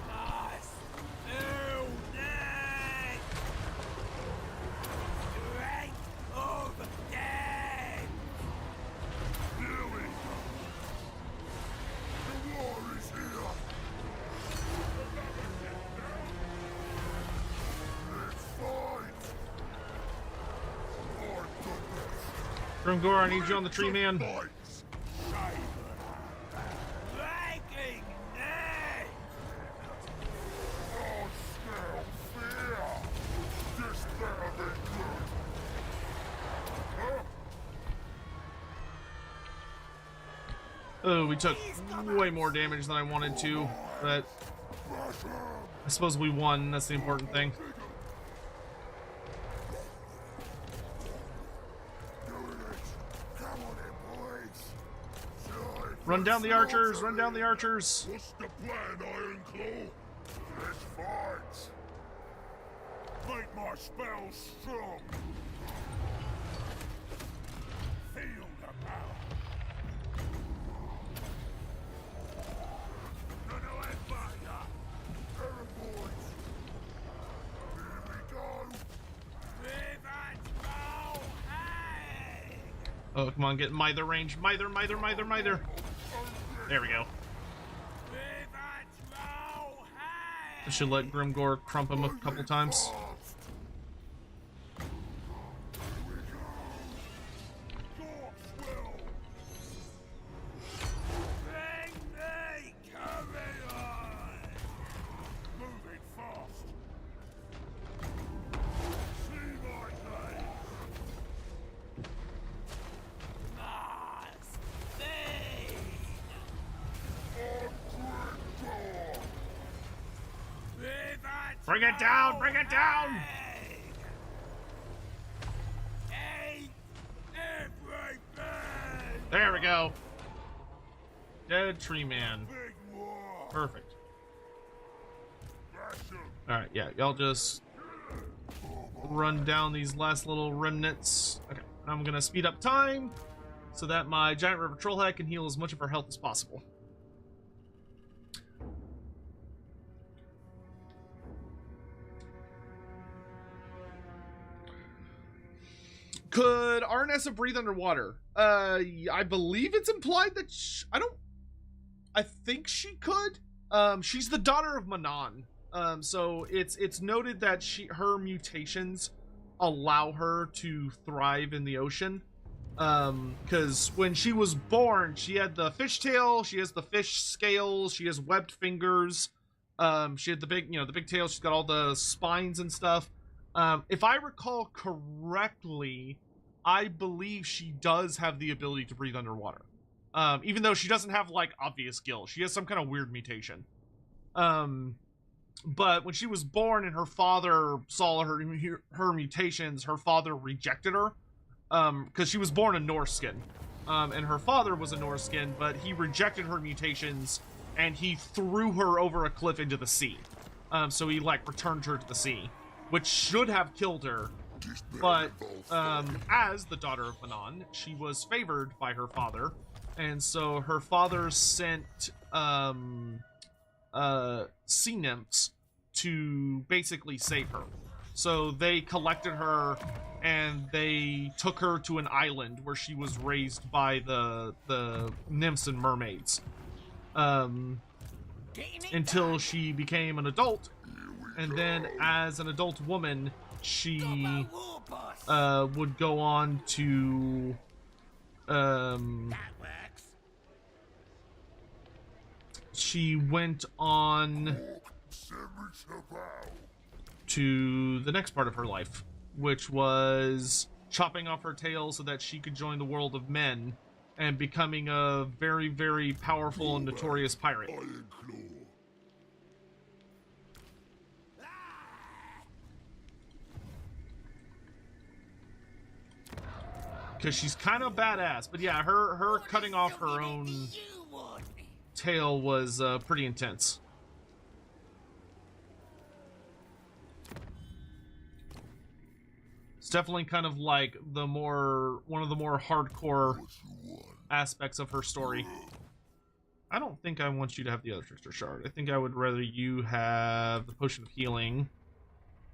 Nice. Oh, nice. Strength of death. Here we go. The war is here. Let's fight. For goodness. Grimgor, I need you on the tree, man. Fights. Breaking neck. Oh, smell fear. This better than good. Huh? Oh, we took way more damage than I wanted to, but Rush 'em. I suppose we won. That's the important thing. Doing it. Come on in, boys. Time Run for down the archers! slaughter. Run down the archers! What's the plan, Ironclaw? Let's fight. Make my spell strong. Feel the power. Gonna headbutt ya. Errand boys. Here we go. Revenge roll. Hey. Oh, come on, get Mither range. Mither. There we go. Revenge roll. I Hey. should let Grimgor crump him a couple times. Fast. Here we go. Dorks will. Bring me carrion. Moving fast. See my name. Nice. Thing. On Greenskins. Revenge Bring it down! Bring it down! Eat everything. There we go. Dead tree man. Big war. Perfect. Bash 'em. Alright, yeah, y'all just run down these last little remnants. Okay, I'm gonna speed up time so that my giant river trollhead can heal as much of her health as possible. Could Arnessa breathe underwater? I believe it's implied that I think she could. She's the daughter of Manon. So it's noted that her mutations allow her to thrive in the ocean. Because when she was born, she had the fishtail, she has the fish scales, she has webbed fingers. She had the big tail. She's got all the spines and stuff. If I recall correctly, I believe she does have the ability to breathe underwater. Even though she doesn't have, like, obvious gills. She has some kind of weird mutation. But when she was born and her father saw her mutations, her father rejected her. Because she was born a Norskin. And her father was a Norskin, but he rejected her mutations, and he threw her over a cliff into the sea. So he, like, returned her to the sea, which should have killed her. But as the daughter of Manon, she was favored by her father, and so her father sent sea nymphs to basically save her. So they collected her and they took her to an island where she was raised by the nymphs and mermaids until she became an adult. And then as an adult woman, she would go on to That works. she went on to the next part of her life, which was chopping off her tail so that she could join the world of men and becoming a very, very powerful and notorious pirate. Because she's kind of badass. But yeah, her cutting off her own tail was pretty intense. It's definitely kind of like one of the more hardcore aspects of her story. I don't think I want you to have the other trickster shard. I think I would rather you have the potion of healing.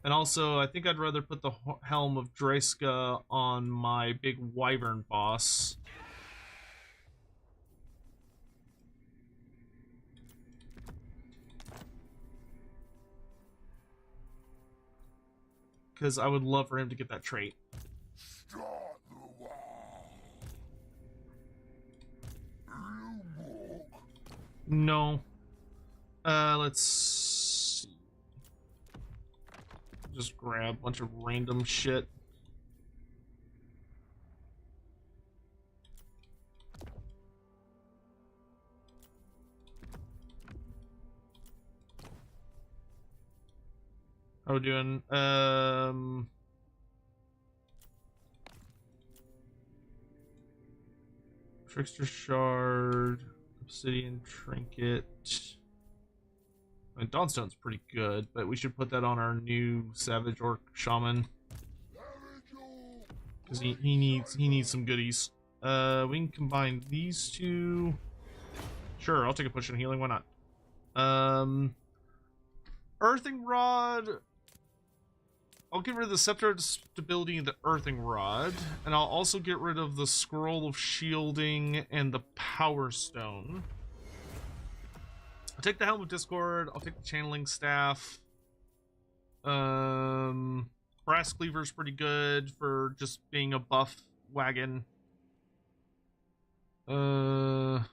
And also, I think I'd rather put the helm of Dreska on my big wyvern boss. Because I would love for him to get that trait. No. Let's see. Just grab a bunch of random shit. How are we doing? Trickster shard, obsidian trinket. I mean, Dawnstone's pretty good, but we should put that on our new Savage Orc Shaman. Because he needs some goodies. We can combine these two. Sure, I'll take a potion of healing, why not? Earthing Rod. I'll get rid of the Scepter of Stability and the Earthing Rod. And I'll also get rid of the Scroll of Shielding and the Power Stone. I'll take the Helm of Discord. I'll take the Channeling Staff. Brass Cleaver's pretty good for just being a buff wagon. I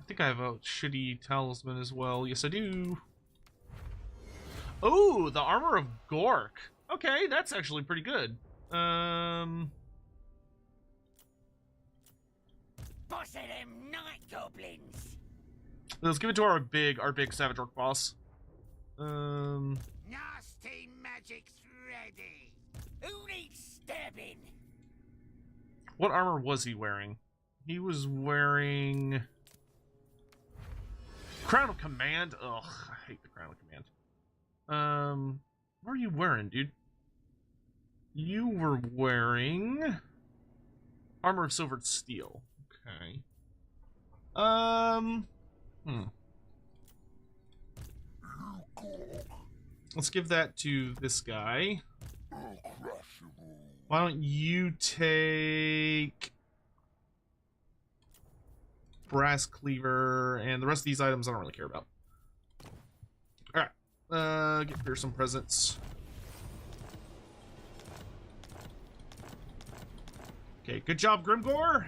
think I have a shitty talisman as well. Yes, I do. Oh, the Armor of Gork. Okay, that's actually pretty good. Boss of them night goblins. Let's give it to our big Savage Orc boss. Nasty magic's ready. Who needs stabbing? What armor was he wearing? He was wearing Crown of Command. Ugh, I hate the Crown of Command. What are you wearing, dude? You were wearing Armor of Silvered Steel. Okay. Let's give that to this guy. Why don't you take Brass Cleaver, and the rest of these items I don't really care about. Alright, get here some presents. Okay, good job, Grimgore.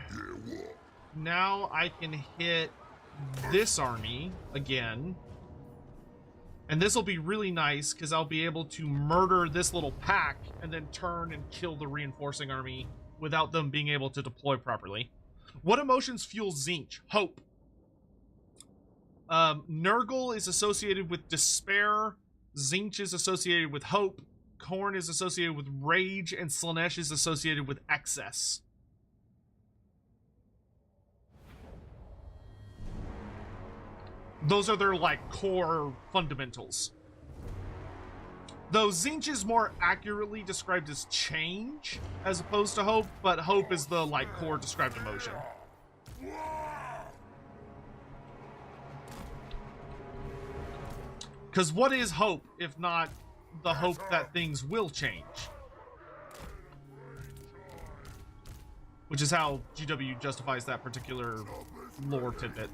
Now I can hit this army again. And this will be really nice, because I'll be able to murder this little pack and then turn and kill the reinforcing army without them being able to deploy properly. What emotions fuel Tzeentch? Hope. Nurgle is associated with despair. Tzeentch is associated with hope. Khorne is associated with rage. And Slaanesh is associated with excess. Those are their, like, core fundamentals. Though Tzeentch is more accurately described as change, as opposed to hope, but hope is the, like, core described emotion. Because what is hope, if not the hope that things will change? Which is how GW justifies that particular lore tidbit.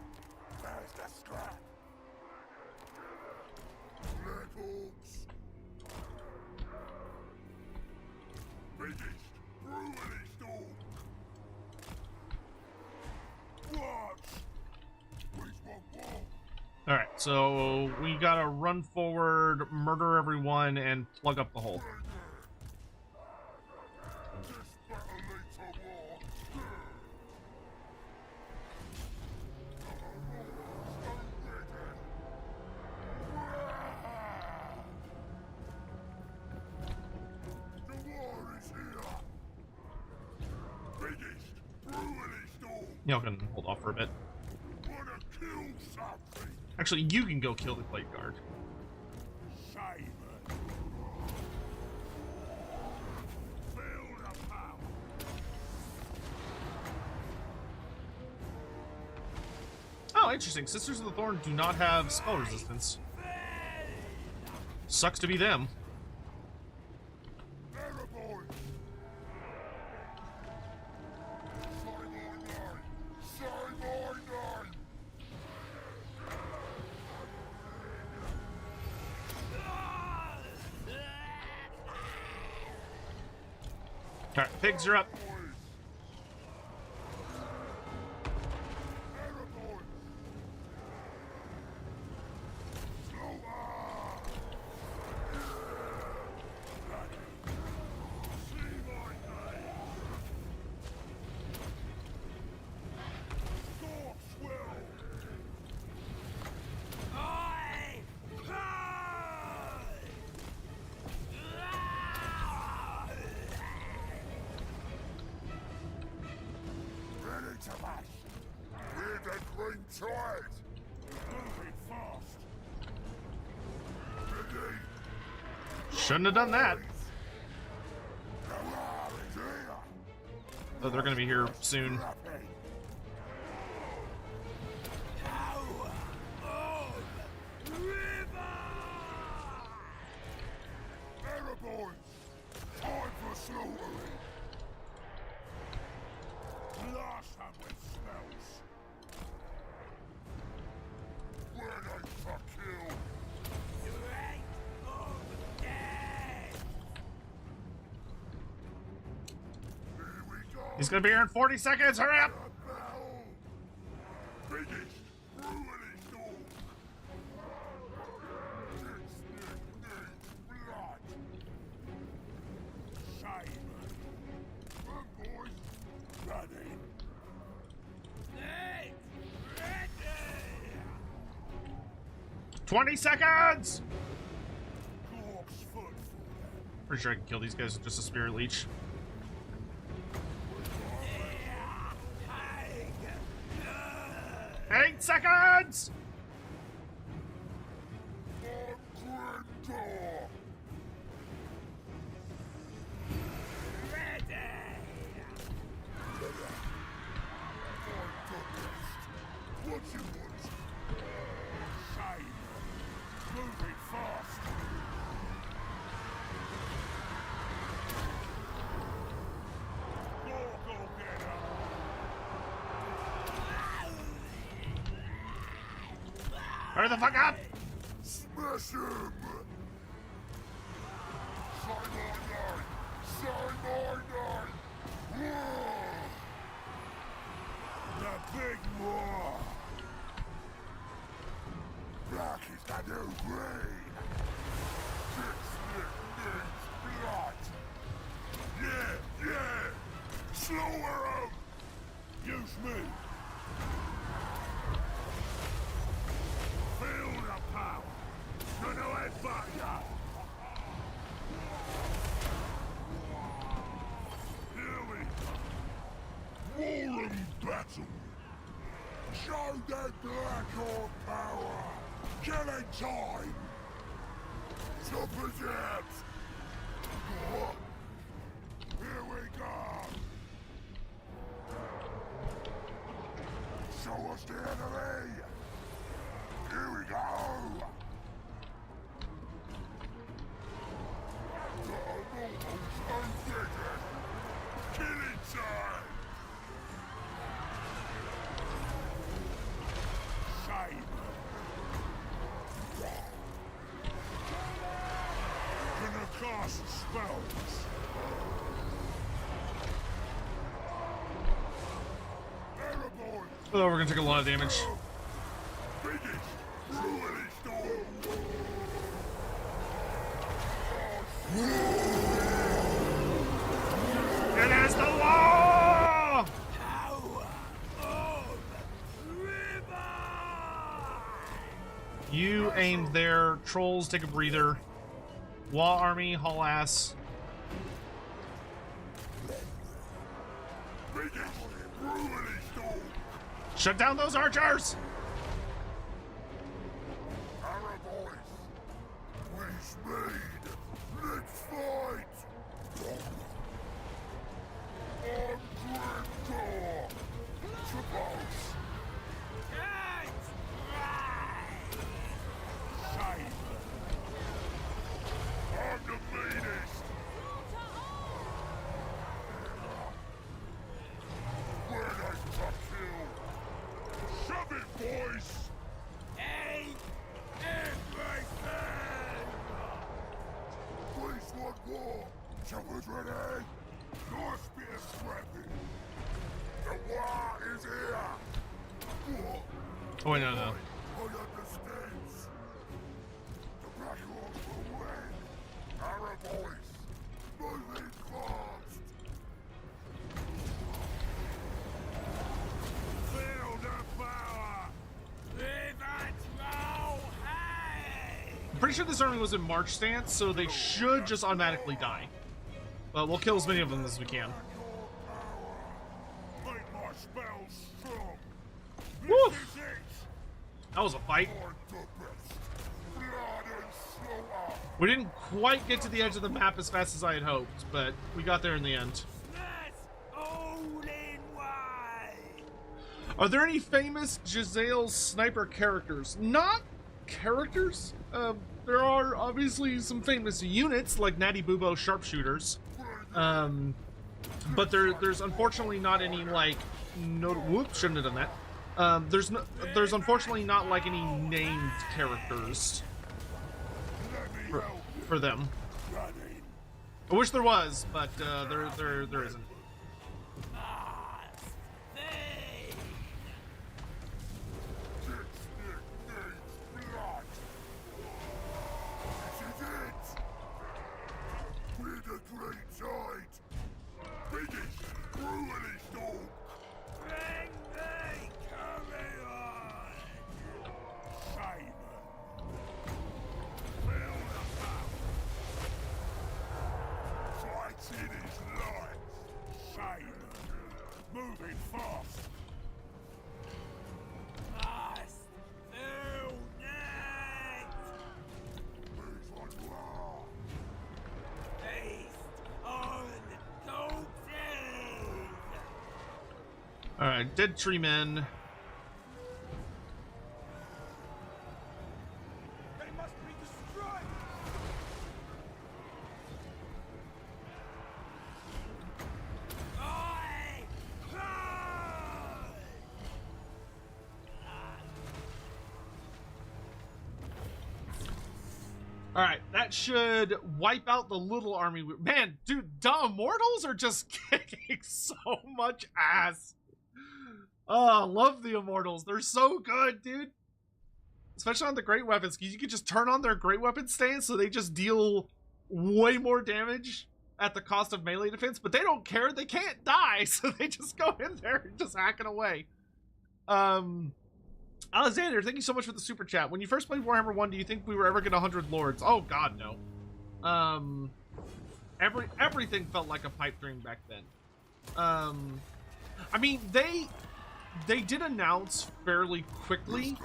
Biggest, brutalist orc. What? Which one more? All right, so we gotta run forward, murder everyone, and plug up the hole. This battle leads to war. The war is here. Biggest, brutalist orc. Y'all can hold off for a bit. Wanna kill something? Actually, you can go kill the plate guard. Simon. Feel the power. Oh, interesting. Sisters of the Thorn do not have spell resistance. Sucks to be them. Terrible. Simon. All right, pigs, you're up. To us. We're the green tide. Moving fast. Ready. Shouldn't have done that. The war is here. Oh, they're gonna be here soon. Rapid. Terrible. Time for slaughtering. Blast them with spells. We're going for kill. Straight of death. Here we go. He's gonna be here in 40 seconds. Hurry up! The battle. Biggest, brutalist orc. This needs blood. Simon. Come, boys. Ready. Snake ready. 20 seconds! Corpse foot for them. Pretty sure I can kill these guys with just a spirit leech. 8 seconds! Grimdor. Ready. What you want? Simon. Moving fast. Go get him. Hurry the fuck up! Smash him! Simon! The big war! Black is the new green! This needs blood! Yeah! Slaughter him! Use me! Feel the power! Gonna headbutt ya! Here we go! War and battle! Show that black orc power! Killing time! Super jabs! Here we go! Show us the enemy! Here we go! The immortals unfitted! Killing time! Simon! Gonna cast spells! Oh, we're gonna take a lot of damage. It is the law! Power of river! You aimed there. Trolls, take a breather. Wall army, haul ass. Shut down those archers! Oh, wait, no. I'm pretty sure this army was in march stance, so they should just automatically die. But we'll kill as many of them as we can. Woo! That was a fight. We didn't quite get to the edge of the map as fast as I had hoped, but we got there in the end. Are there any famous Giselle sniper characters? Not characters. There are obviously some famous units like Natty Bubo sharpshooters. But there's unfortunately not any like whoops, shouldn't have done that. There's unfortunately not like any named characters for them. I wish there was, but there isn't. Moving fast. Alright, dead tree men. They must be destroyed. Alright, that should wipe out the little army. Man, dude, the Immortals are just kicking so much ass. Oh, I love the Immortals. They're so good, dude. Especially on the great weapons, because you can just turn on their great weapon stance so they just deal way more damage at the cost of melee defense, but they don't care. They can't die, so they just go in there and just hack it away. Alexander, thank you so much for the super chat. When you first played Warhammer 1, do you think we were ever going to 100 lords? Oh, God, no. Everything felt like a pipe dream back then. I mean, they did announce fairly quickly,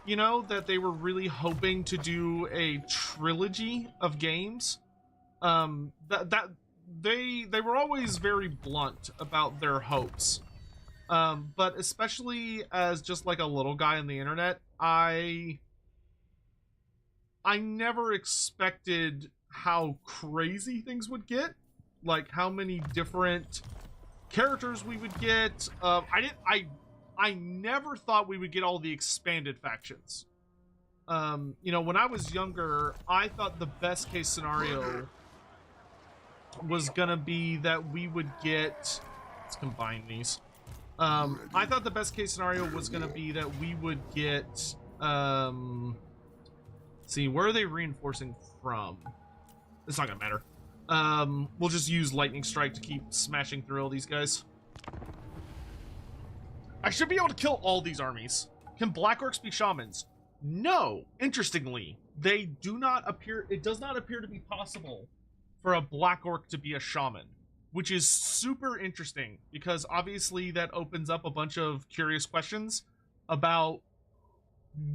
you know, that they were really hoping to do a trilogy of games. They were always very blunt about their hopes. But especially as just like a little guy on the internet, I never expected how crazy things would get, like how many different characters we would get. I never thought we would get all the expanded factions. You know, when I was younger, I thought the best case scenario was gonna be that we would get, let's combine these. I thought the best case scenario was going to be that we would get, see, where are they reinforcing from? It's not going to matter. We'll just use lightning strike to keep smashing through all these guys. I should be able to kill all these armies. Can Black Orcs be shamans? No. Interestingly, they do not appear, it does not appear to be possible for a Black Orc to be a shaman, which is super interesting because obviously that opens up a bunch of curious questions about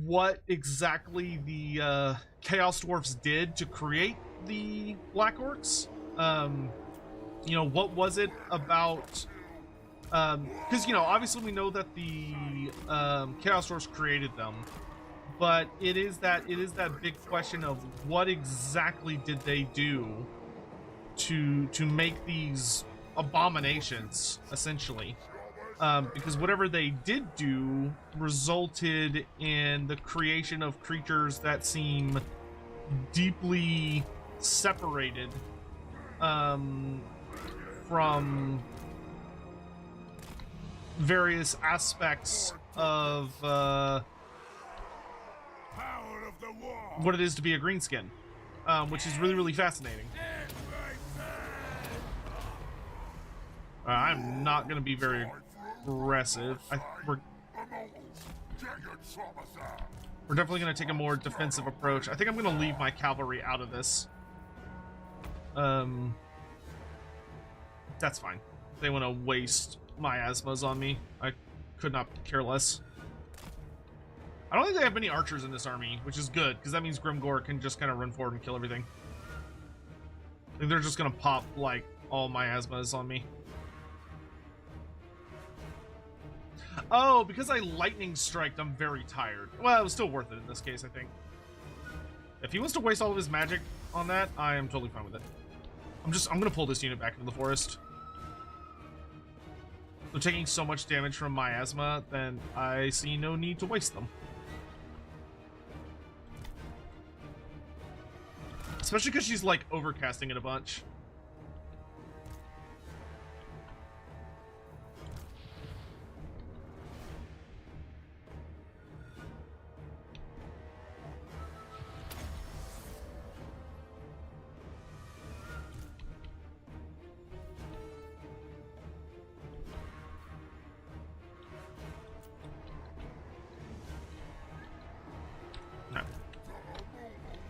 what exactly the Chaos Dwarfs did to create the Black Orcs. You know, what was it about? Because, you know, obviously we know that the Chaos Dwarfs created them, but it is that big question of what exactly did they do to make these abominations, essentially. Because whatever they did do resulted in the creation of creatures that seem deeply separated from various aspects of what it is to be a greenskin, which is really, really fascinating. I'm not going to be very aggressive. We're definitely going to take a more defensive approach. I think I'm going to leave my cavalry out of this. That's fine. If they want to waste miasmas on me, I could not care less. I don't think they have many archers in this army, which is good, because that means Grimgor can just kind of run forward and kill everything. I think they're just going to pop, like, all miasmas on me. Oh, because I lightning striked, I'm very tired. Well, it was still worth it in this case, I think. If he wants to waste all of his magic on that, I am totally fine with it. I'm gonna pull this unit back into the forest. They're taking so much damage from miasma, then I see no need to waste them. Especially because she's, like, overcasting it a bunch.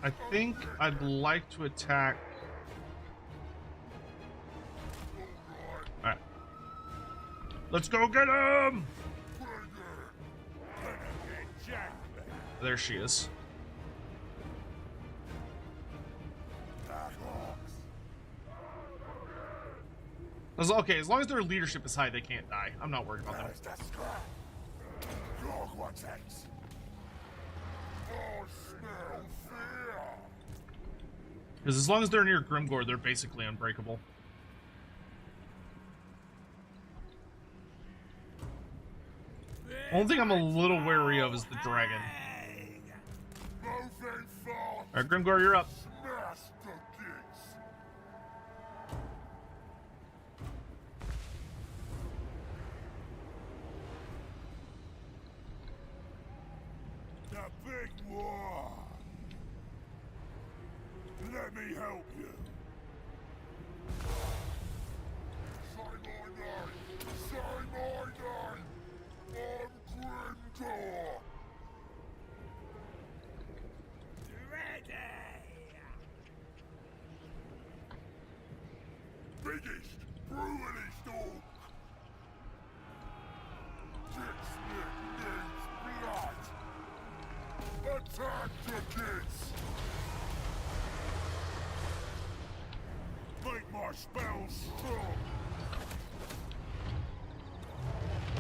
I think I'd like to attack. Alright. Let's go get him! There she is. Okay, as long as their leadership is high, they can't die. I'm not worried about them. Because as long as they're near Grimgor, they're basically unbreakable. Only thing I'm a little wary of is the dragon. Alright, Grimgor, you're up. The big war. Let me help you. Say my name. Say my name. I'm Grimgor. Ready. Biggest, brutalist orc. This needs blood. Attack the kids. Make my spells strong.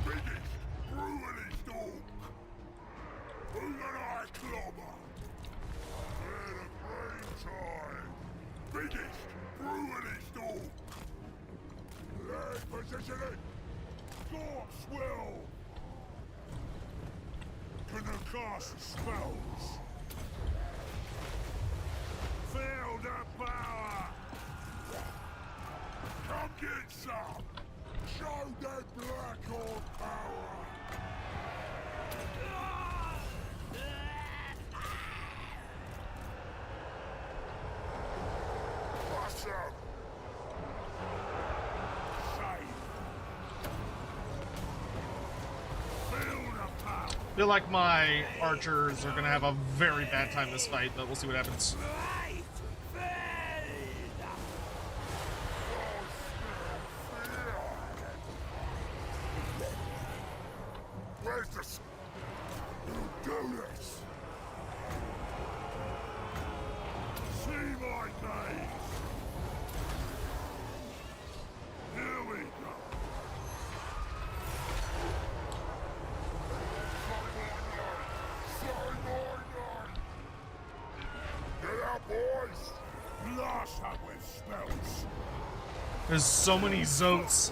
Biggest, brutalist orc. Who can I clobber? In a green time. Biggest, brutalist orc. Leg positioning. Gorps will. Can I cast spells? Feel the power. Come get some! Show that black or power! Awesome! I feel like my archers are gonna have a very bad time this fight, but we'll see what happens. Where's this? You do this! See my gaze! Here we go! Get out, boys! Blast up with spells! There's so many Zotes.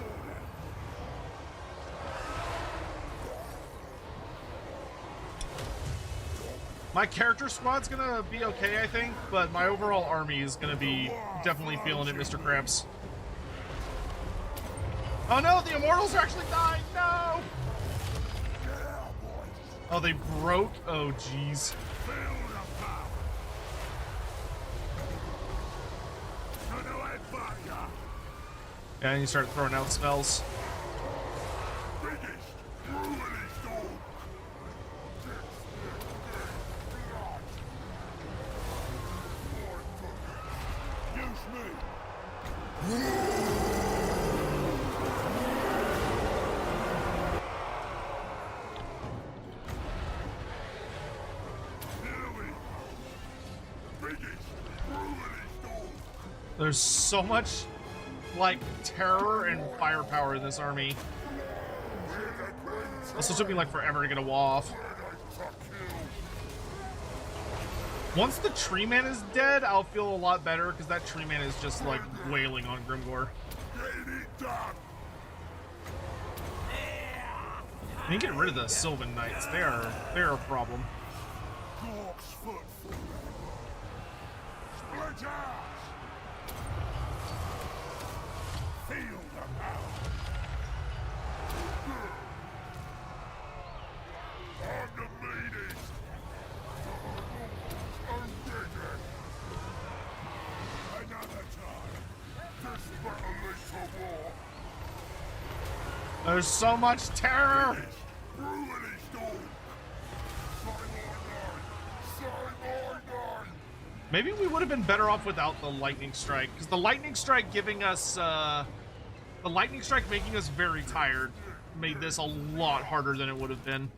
My character squad's gonna be okay, I think, but my overall army is gonna be definitely feeling it, Mr. Krabs. Oh no, the Immortals are actually dying! No! Oh, they broke? Oh, jeez. Yeah, and you start throwing out spells. There's so much, like, terror and firepower in this army. Also took me, like, forever to get a wall off. Once the tree man is dead, I'll feel a lot better, because that tree man is just, like, wailing on Grimgor. You get rid of the Sylvan Knights. They're a problem. There's so much terror! Maybe we would have been better off without the lightning strike, because the lightning strike giving us, the lightning strike making us very tired made this a lot harder than it would have been.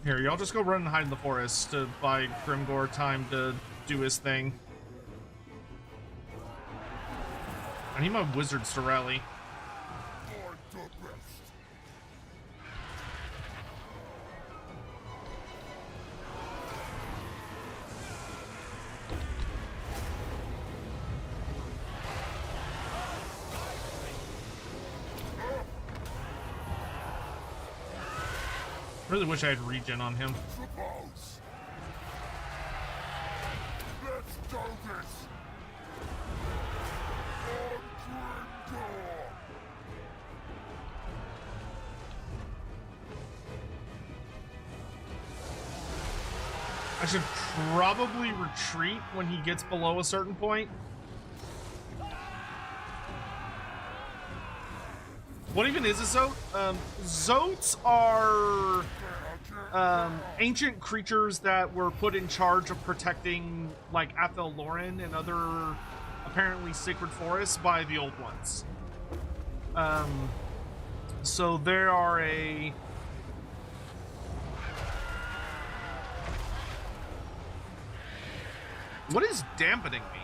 Here, y'all just go run and hide in the forest to buy Grimgor time to do his thing. I need my wizards to rally. Really wish I had regen on him. Let's do this. I should probably retreat when he gets below a certain point. What even is a Zote? Zotes are ancient creatures that were put in charge of protecting, like, Athel Loren and other apparently sacred forests by the Old Ones. So there are a... What is dampening me?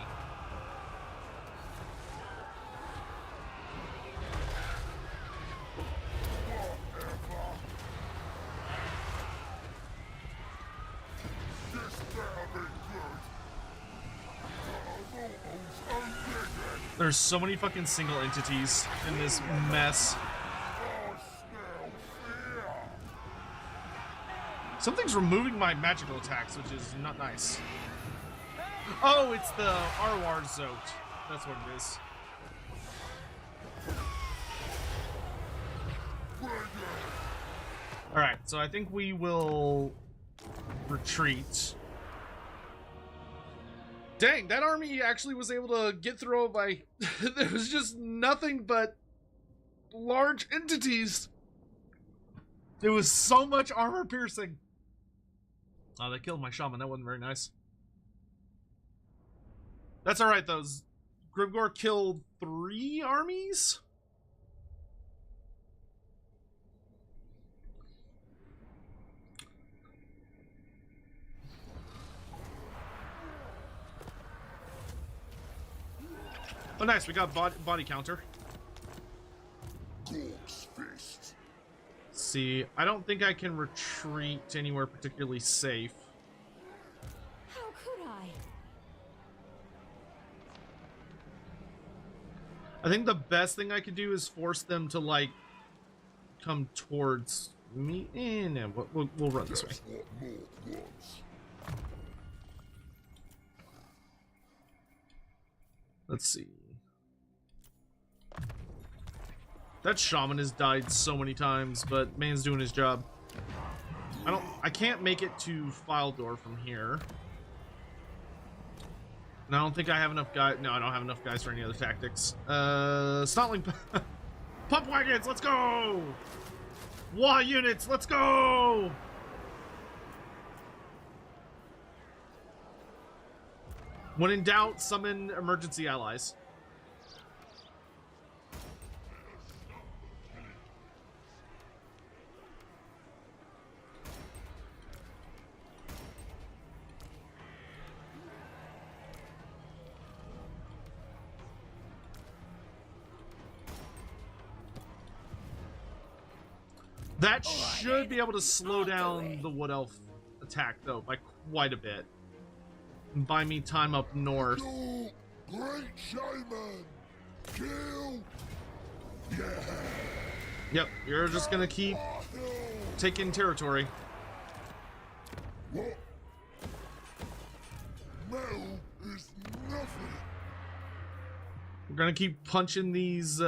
There's so many fucking single entities in this mess. Something's removing my magical attacks, which is not nice. Oh, it's the Arwar Zote. That's what it is. so I think we will retreat. Dang, that army actually was able to get through by... there was just nothing but large entities. There was so much armor piercing. Oh, they killed my shaman. That wasn't very nice. That's alright, though. Grimgor killed 3 armies? Oh, nice. We got body counter. Gork's fist. See, I don't think I can retreat anywhere particularly safe. How could I? I think the best thing I could do is force them to, like, come towards me. No, we'll run this way. That's what Mork wants. Let's see. That shaman has died so many times, but man's doing his job. I can't make it to file door from here. And I don't think I have enough guys. No, I don't have enough guys for any other tactics. Snotling pump wagons, let's go! Wah units, let's go! When in doubt, summon emergency allies. That should be able to slow down the Wood Elf attack, though, by quite a bit. And buy me time up north. Kill! Great shaman! Kill! Yeah! Yep, you're just gonna keep taking territory. What? Metal is nothing! We're gonna keep punching these,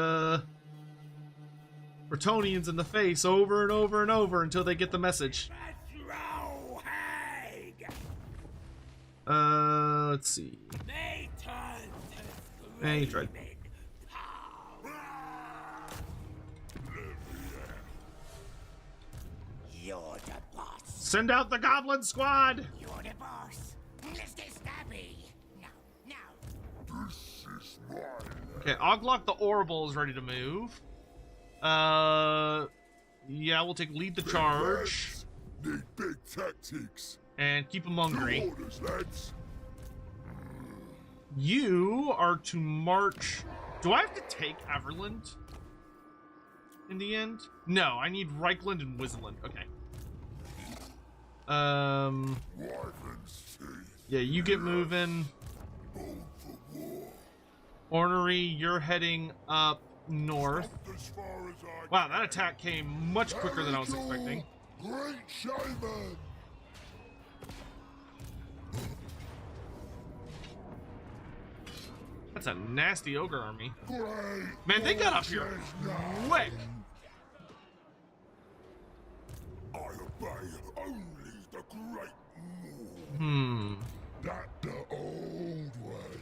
Bretonians in the face over and over and over until they get the message. Let's see. Hey, he tried. You're the boss. Send out the goblin squad! You're the boss. Let's get snappy. Now. This is mine! Okay, Oglock the Orrible is ready to move. Yeah, we'll take lead the charge. Need big tactics. And keep them hungry. To orders, lads. You are to march... Do I have to take Everland? In the end? No, I need Reichland and Wisland. Okay. Wyvern's teeth. Yeah, you get moving. Bold for war. Ornery, you're heading up north. As far as I Wow, that attack came much quicker than I was expecting. Great shaman! That's a nasty ogre army. Great! Man, they got up here quick. I obey only the great Moor. That the old ways.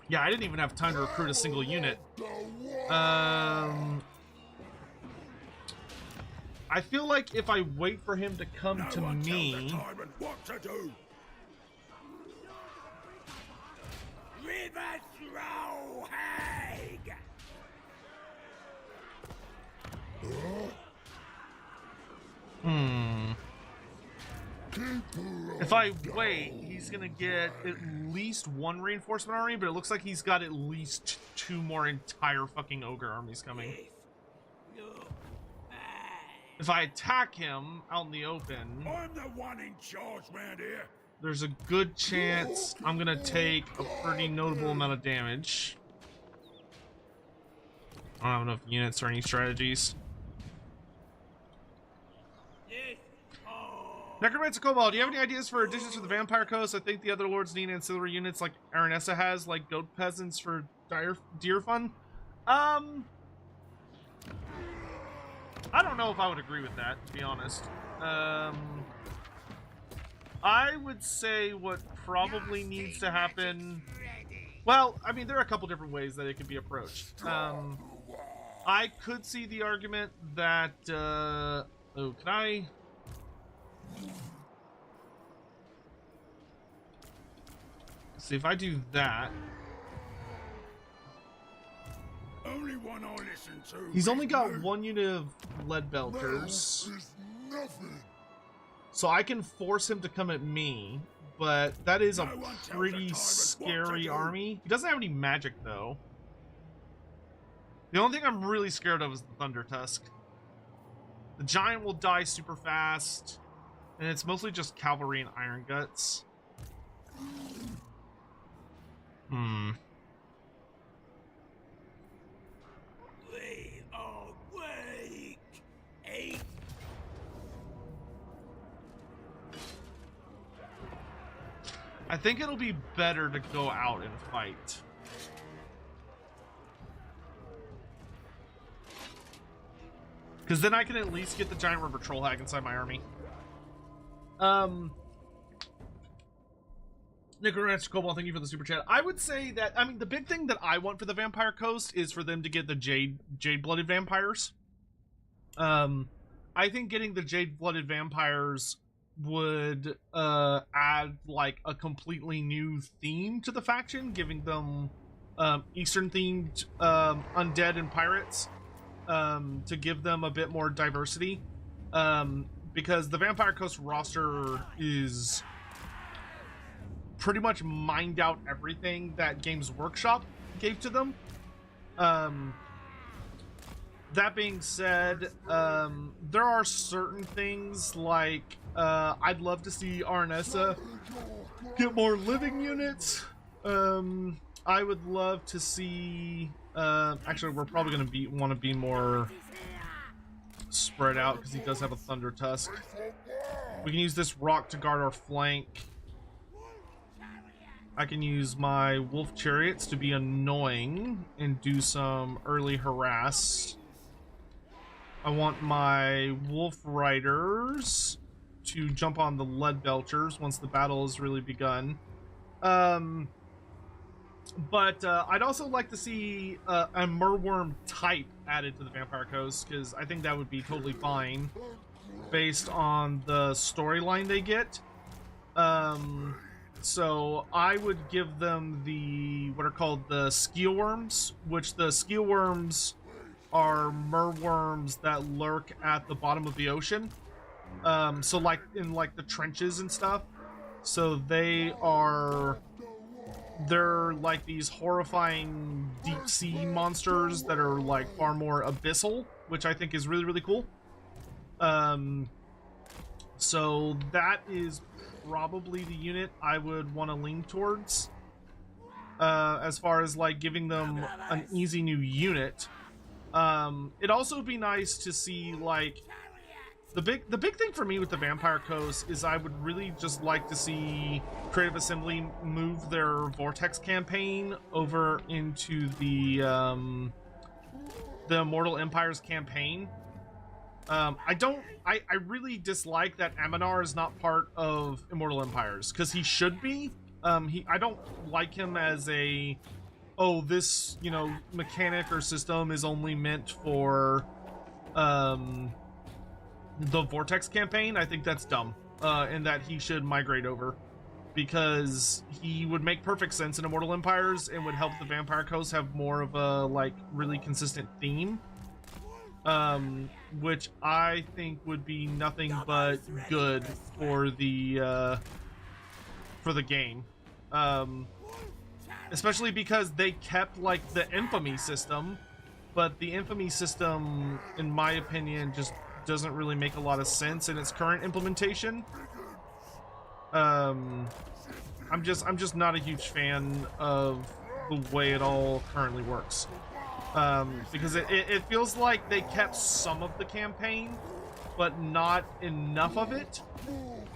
Yeah, I didn't even have time to recruit a single unit. The one. I feel like if I wait for him to come to Tell the me... time and what to do. River throw hag. If I wait, he's gonna get at least 1 reinforcement army, but it looks like he's got at least 2 more entire fucking ogre armies coming. If I attack him out in the open, I'm the one in charge round here. there's a good chance I'm gonna take a pretty notable amount of damage. I don't have enough units or any strategies. Necromancer Cobalt, do you have any ideas for additions to the Vampire Coast? I think the other lords need ancillary units like Aranessa has, like goat peasants for deer fun. I don't don't know if I would agree with that, to be honest. I would say what probably needs to happen... Well, I mean, there are a couple different ways that it could be approached. I could see the argument that... oh, can I... See, if I do that... Only one I listen to. He's only got one unit of lead belters. Is nothing. So I can force him to come at me, but that is a No one tells the pretty tyrant what to scary do. army. He doesn't have any magic, though. The only thing I'm really scared of is the Thunder Tusk. The Giant will die super fast, and it's mostly just Cavalry and Iron Guts. We are weak. Eight. I think it'll be better to go out and fight. Because then I can at least get the Giant River Troll Hag inside my army. Nicholas Cobalt, thank you for the super chat. I would say that, I mean, the big thing that I want for the Vampire Coast is for them to get the Jade-Blooded Vampires. I think getting the Jade-Blooded Vampires would add, like, a completely new theme to the faction, giving them Eastern-themed undead and pirates to give them a bit more diversity. Because the Vampire Coast roster is pretty much mined out everything that Games Workshop gave to them. That being said, there are certain things like I'd love to see Arnessa get more living units. I would love to see. Actually, we're probably going to want to be more spread out because he does have a Thunder Tusk. We can use this rock to guard our flank. I can use my Wolf Chariots to be annoying and do some early harass. I want my Wolf Riders to jump on the Lead Belchers once the battle has really begun. But I'd also like to see a Merworm type added to the Vampire Coast, because I think that would be totally fine based on the storyline they get. So I would give them the, what are called the Skeelworms, which the Skeelworms are merworms that lurk at the bottom of the ocean. So like in like the trenches and stuff. So they're like these horrifying deep sea monsters that are like far more abyssal, which I think is really, really cool. So that is probably the unit I would want to lean towards. As far as like giving them an easy new unit. It'd also be nice to see like the big thing for me with the Vampire Coast is I would really just like to see Creative Assembly move their Vortex campaign over into the Immortal Empires campaign. I really dislike that Aminar is not part of Immortal Empires, because he should be. I don't like him as a, oh, this, you know, mechanic or system is only meant for the Vortex campaign. I think that's dumb, and that he should migrate over, because he would make perfect sense in Immortal Empires and would help the Vampire Coast have more of a like really consistent theme, which I think would be nothing but good for the game, especially because they kept like the infamy system, but the infamy system, in my opinion, just doesn't really make a lot of sense in its current implementation. I'm just not a huge fan of the way it all currently works, because it feels like they kept some of the campaign but not enough of it,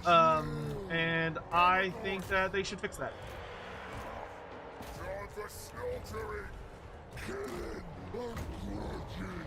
and I think that they should fix that. Time for slaughtering, killing, and grudging.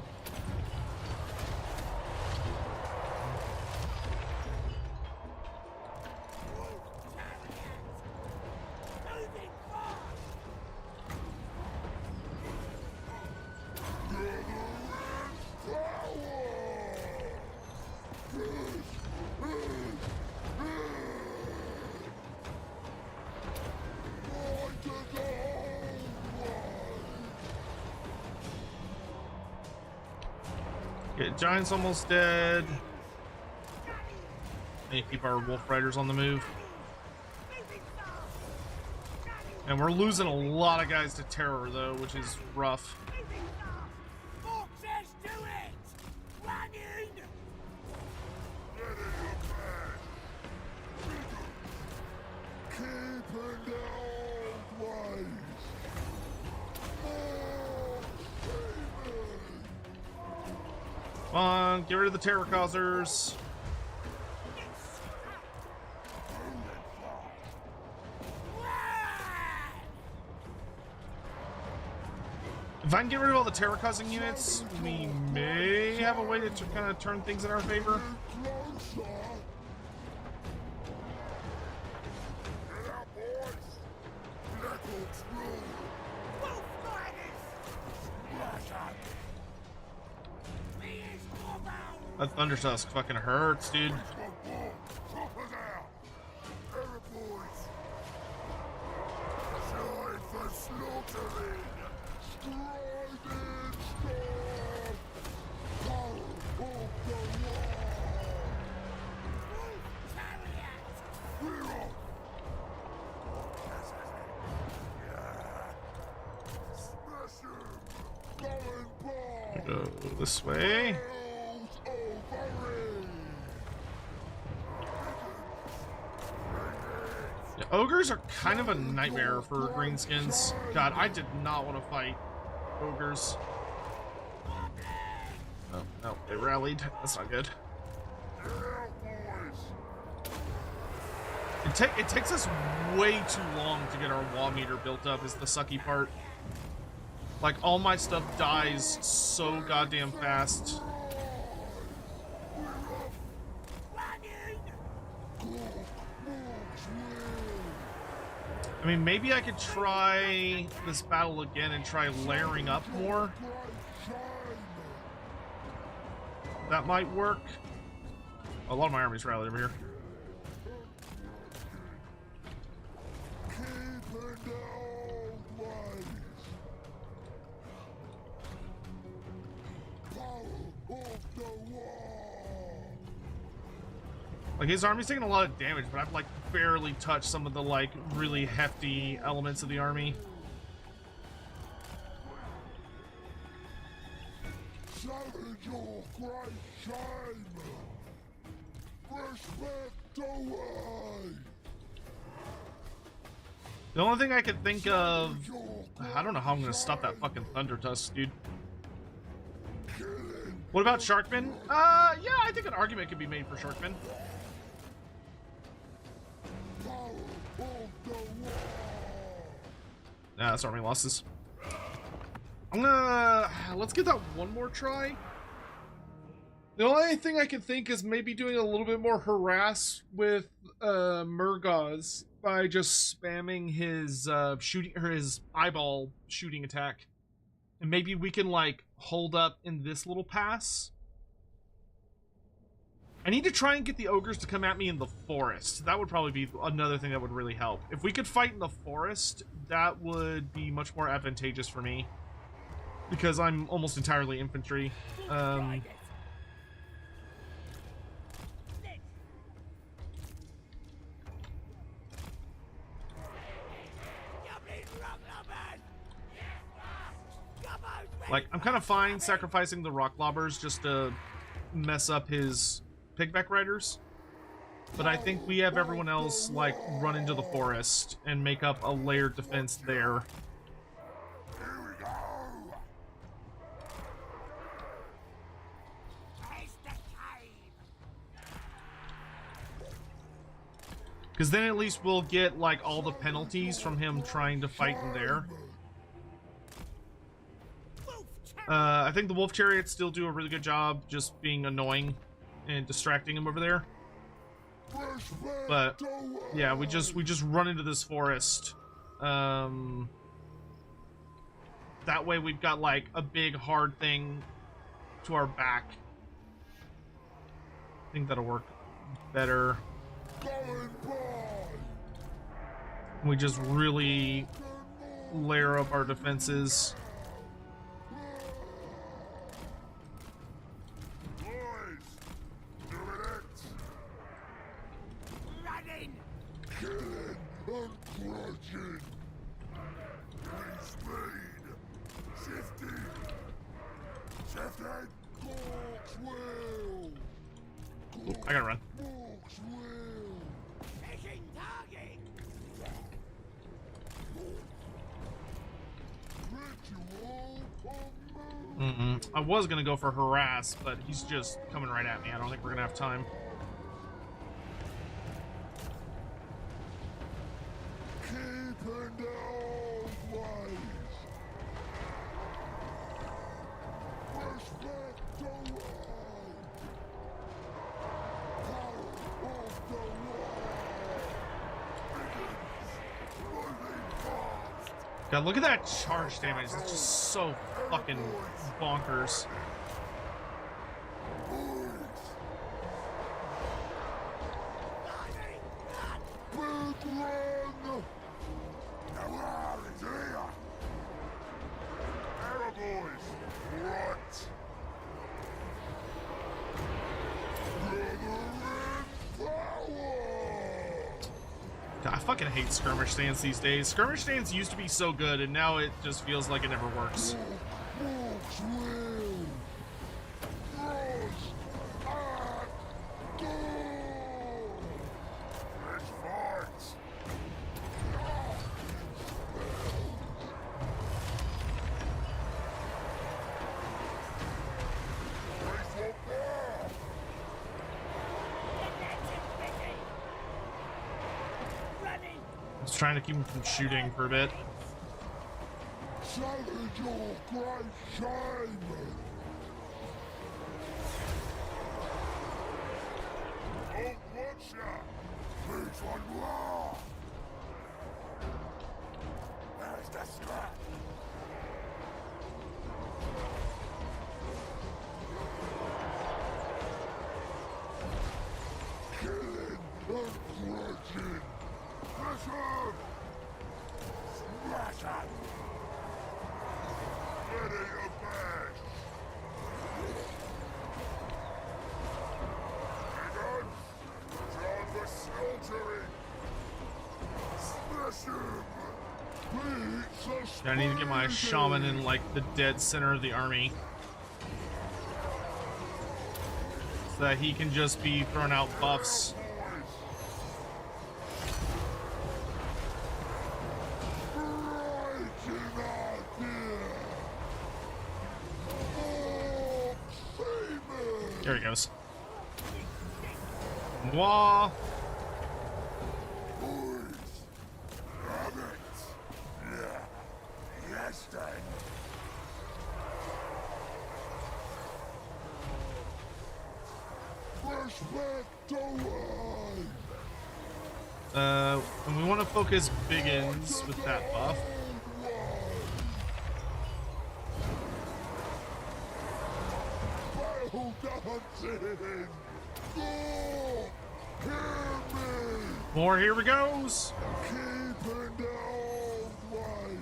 Okay, Giant's almost dead. And keep our wolf riders on the move. And we're losing a lot of guys to terror though, which is rough. Foxes do it! Running! Keeping the old ways. Come on, get rid of the terror causers. If I can get rid of all the terror causing units, we may have a way to kind of turn things in our favor. Closer. Get out, boys. Level's through. Wolf riders! Splash on! Me is Gorbad! That Thunder Tusk fucking hurts, dude. Choppers out. Error, boys. Time for slaughtering. Striding storm. Power of the wall. Wolf chariot! We're off. Smash him. Going by. Go this way. Hell's ovary. Yeah, ogres are kind of a nightmare for greenskins. God, I did not want to fight ogres. Oh, no, they rallied. That's not good. Get out, boys. It takes us way too long to get our wall meter built up is the sucky part. Like, all my stuff dies so goddamn fast. I mean, maybe I could try this battle again and try layering up more. That might work. A lot of my army's rallied over here. Keeping the old ways. Power of the wall. Like, his army's taking a lot of damage, but I've, like, barely touched some of the, like, really hefty elements of the army. Savage your great shame. Respect away. The only thing I could think of... I don't know how I'm gonna stop that fucking Thunder Tusk, dude. What about Sharkman? Yeah, I think an argument could be made for Sharkman. Nah, that's army losses. Let's get that one more try. The only thing I can think is maybe doing a little bit more harass with Murgaz by just spamming his shooting or his eyeball shooting attack. And maybe we can like hold up in this little pass. I need to try and get the ogres to come at me in the forest. That would probably be another thing that would really help. If we could fight in the forest, that would be much more advantageous for me. Because I'm almost entirely infantry. Like, I'm kind of fine sacrificing the rock lobbers just to mess up his pigback riders. But I think we have everyone else, like, run into the forest and make up a layered defense there. Here we go. Taste the cave! Because then at least we'll get, like, all the penalties from him trying to fight in there. I think the wolf chariots still do a really good job just being annoying and distracting him over there. But yeah, we just run into this forest. That way we've got like a big hard thing to our back. I think that'll work better. We just really layer up our defenses. Left-hand Cork's will. Oop, I gotta run. Cork's will. Taking target. Ritual command. I was gonna go for harass, but he's just coming right at me. I don't think we're gonna have time. Keeping the old ways. Respect the right. Power of the law. Moving fast. God, look at that charge damage. It's just so fucking bonkers. Big run! Now where is here? Arrow boys! Right! God, I fucking hate skirmish stands these days. Skirmish stands used to be so good, and now it just feels like it never works. Walks will! Rush at door! Let's fight! I was trying to keep him from shooting for a bit. Challenge your great shame! Oh, watch ya! Please one more! There's the scrap! Killing and grudging! Listen! Smash it! Ready to bash! Hang on! Time for slaughtering! Smash him! I need to get my shaman in like the dead center of the army, so that he can just be throwing out buffs. There he goes. Wah! Yes, then. Respect away. And we want to focus Biggins with that buff. Battle dancing. Go. Hear me. More, here we goes. Keeping the old way.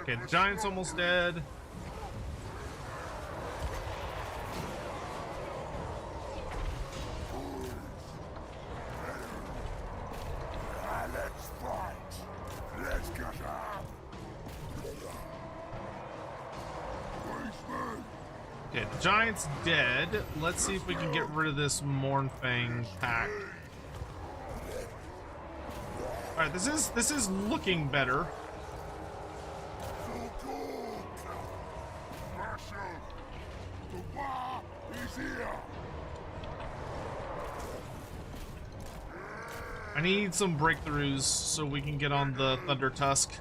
Okay, the giant's almost dead. Let's fight. Let's get up. Okay, the giant's dead. Let's see if we can get rid of this Mournfang pack. All right, this is looking better. The war is here. I need some breakthroughs so we can get on the Thunder Tusk.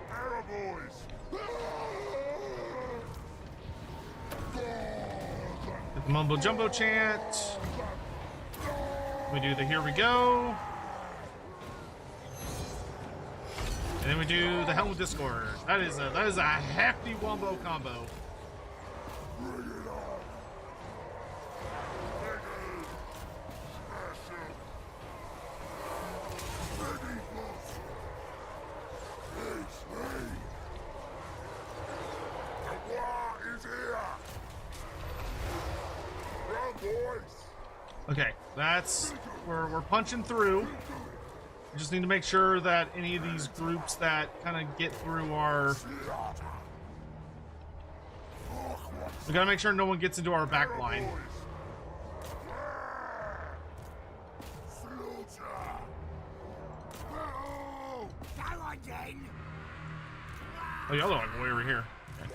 Arrow boys. Get the Mumbo Jumbo chant. We do the Here We Go. And then we do the Helm of Discord. That is a hefty wombo combo. Bring it on. Smash him. Ready, boss. It's me. The war is here. Run, boys. Okay, that's we're punching through. We just need to make sure that any of these groups that kind of get through our... We gotta make sure no one gets into our back line. Oh, the other one way over here. Okay.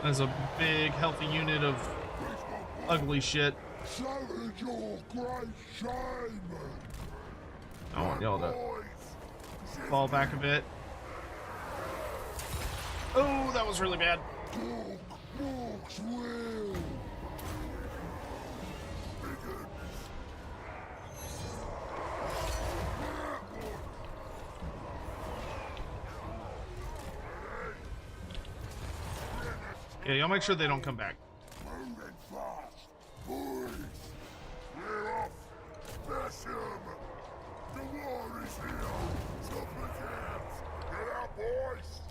That's a big, healthy unit of ugly shit. I want y'all to fall back a bit. Oh, that was really bad. Yeah, y'all make sure they don't come back. Moving fast, boys. We're off. Bash him. The war is here. Stop the camps. Get out, boys.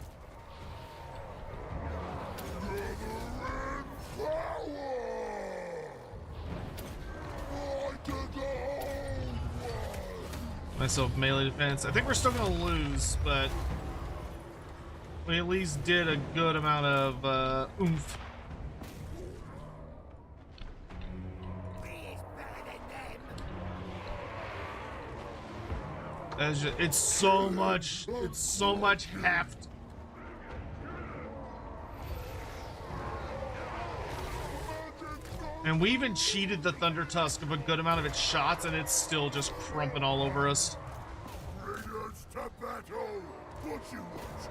Gathering power. Fight to the whole way. Myself melee defense. I think we're still gonna lose, but we at least did a good amount of oomph. It's so much heft. And we even cheated the Thunder Tusk of a good amount of its shots, and it's still just crumping all over us. Radiance to battle. What you want?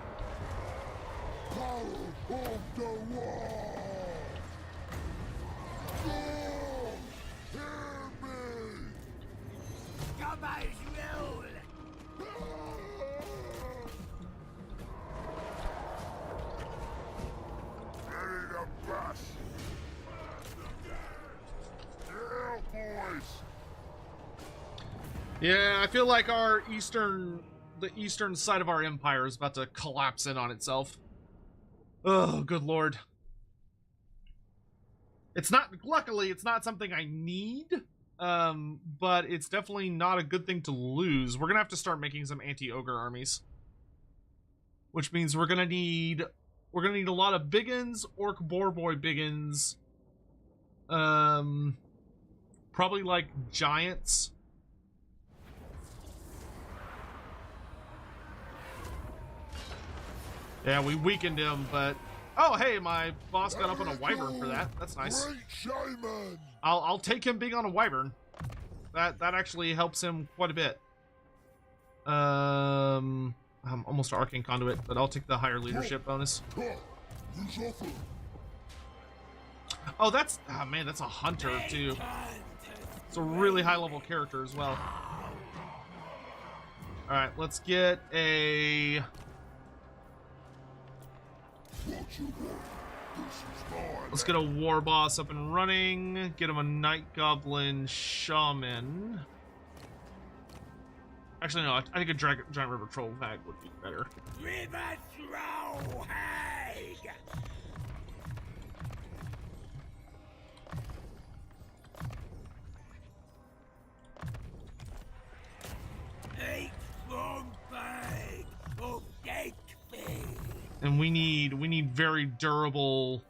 Power of the wall! Go! Hear me! Gobbo's rule! Ready to bash! Yeah, boys! Yeah, I feel like the eastern side of our empire is about to collapse in on itself. Oh, good lord. Luckily, it's not something I need, but it's definitely not a good thing to lose. We're gonna have to start making some anti-ogre armies. Which means we're gonna need a lot of biggins, orc boar boy biggins. Probably like giants. Yeah, we weakened him, but oh hey, my boss got up on a wyvern for that. That's nice. Great shaman! I'll take him being on a wyvern. That actually helps him quite a bit. I'm almost arcane conduit, but I'll take the higher leadership bonus. Oh, man, that's a hunter too. It's a really high level character as well. All right, let's get a. Let's get a war boss up and running. Get him a night goblin shaman. Actually, no. I think a giant river troll hag would be better. River Troll Hag! Eight strong bag of dead fish. And we need very durable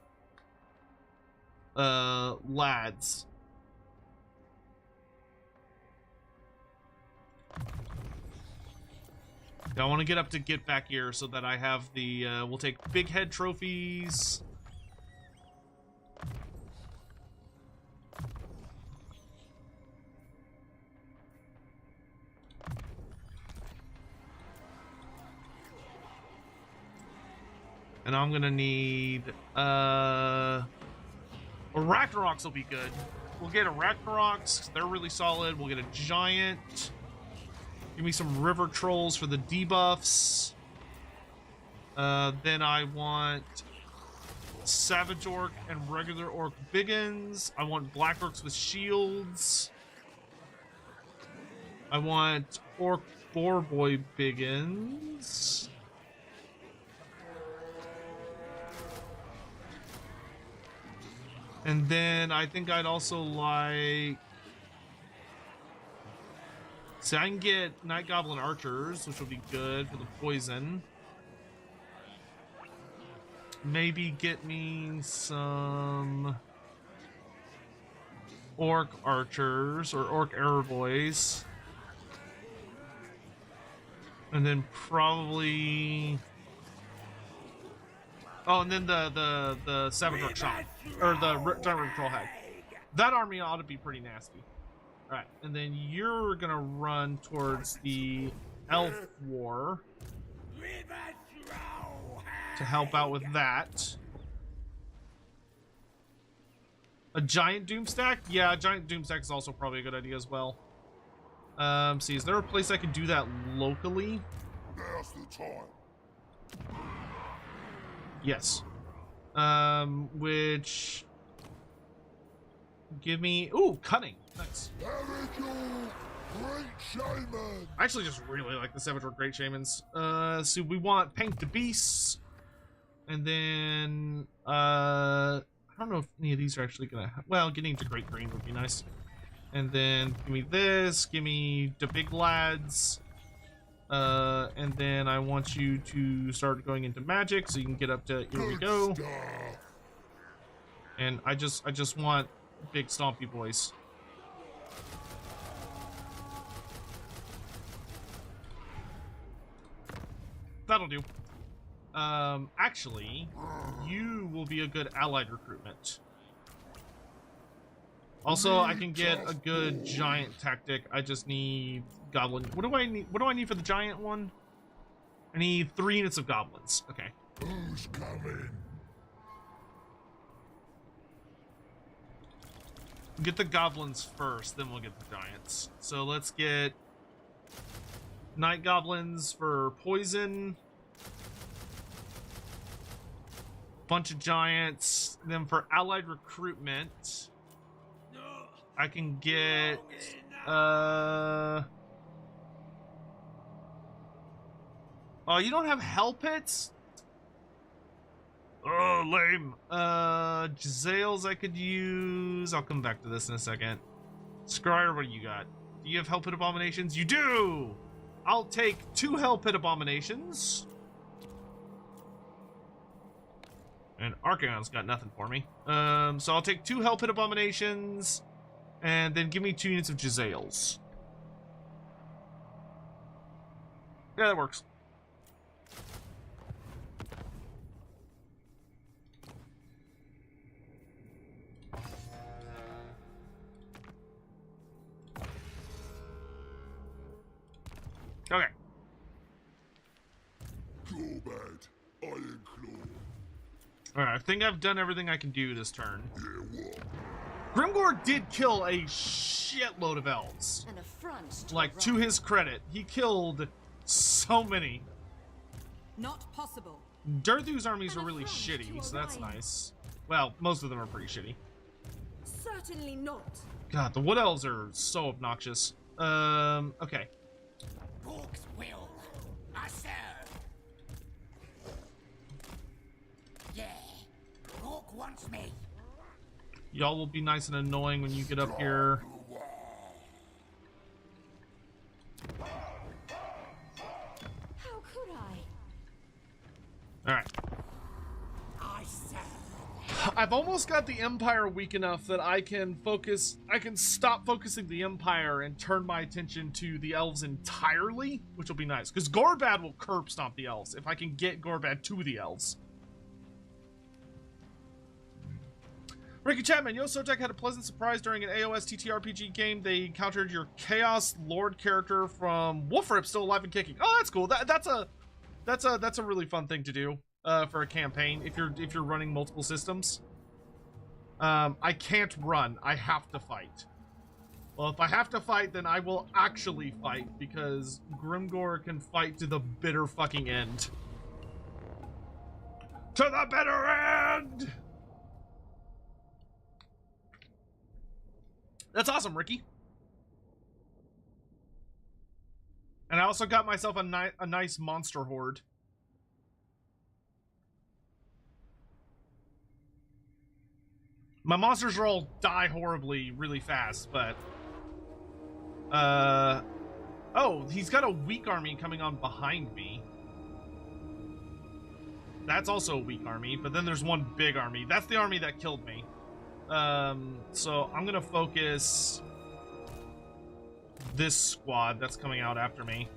lads. Now I want to get up to get back here so that I have the we'll take big head trophies. And I'm gonna need Arachnaroks will be good. We'll get Arachnaroks, they're really solid. We'll get a giant. Give me some river trolls for the debuffs. Then I want savage orc and regular orc biggins. I want black orcs with shields. I want orc boar boy biggins. And then I think I'd also like... See, I can get Night Goblin Archers, which will be good for the poison. Maybe get me some Orc Archers or Orc Arrow Boys. And then probably... Oh, and then the Savage Orc Shaman. Or the Giant River Troll Hag. That army ought to be pretty nasty. Alright, and then you're gonna run towards the Elf War to help out with that. A Giant Doomstack? Yeah, a Giant Doomstack is also probably a good idea as well. See, is there a place I can do that locally? Now's the time. Yes. Which... Give me... Ooh, Cunning. Nice. Great Shaman! I actually just really like the Savage Orc Great Shamans. So we want Paint the Beasts. And then... I don't know if any of these are actually gonna... Well, getting to Great Green would be nice. And then give me this. Give me the Big Lads. And then I want you to start going into magic so you can get up to... Here we go. And I just want big stompy boys. That'll do. Actually, you will be a good allied recruitment. Also, I can get a good giant tactic. I just need goblin. What do I need? What do I need for the giant one? I need 3 units of goblins. Okay. Who's coming? Get the goblins first, then we'll get the giants. So let's get night goblins for poison. Bunch of giants. Then for allied recruitment, I can get oh, you don't have hell pits? Oh, lame. Jezzails I could use. I'll come back to this in a second. Scryer, what do you got? Do you have Hell Pit Abominations? You do! I'll take 2 Hell Pit Abominations. And Archaon's got nothing for me. So I'll take 2 Hell Pit Abominations, and then give me 2 units of Jezzails. Yeah, that works. Okay. Gorbad, Iron Claw. Alright, I think I've done everything I can do this turn. Yeah, what? Grimgor did kill a shitload of elves. An affront to Like, to his credit, he killed so many. Not possible. Durthu's armies An are really affront shitty, to so that's Orion. nice. Well, most of them are pretty shitty. Certainly not. God, the Wood Elves are so obnoxious. Okay. Orcs will. I serve. Yeah. Orc wants me. Y'all will be nice and annoying when you get up here. How could I? Alright. I serve. I've almost got the Empire weak enough that I can stop focusing the Empire and turn my attention to the Elves entirely, which will be nice. Because Gorbad will curb stomp the Elves, if I can get Gorbad to the Elves. Ricky Chapman, Yo Sotek had a pleasant surprise during an AOS TTRPG game. They encountered your Chaos Lord character from Wolfrip still alive and kicking. Oh, that's cool. That's a really fun thing to do for a campaign if you're running multiple systems. I can't run. I have to fight. Well, if I have to fight, then I will actually fight because Grimgor can fight to the bitter fucking end. To the bitter end! That's awesome, Ricky. And I also got myself a nice monster horde. My monsters are all die horribly really fast, but oh, he's got a weak army coming on behind me. That's also a weak army, but then there's one big army. That's the army that killed me. So I'm gonna focus this squad that's coming out after me.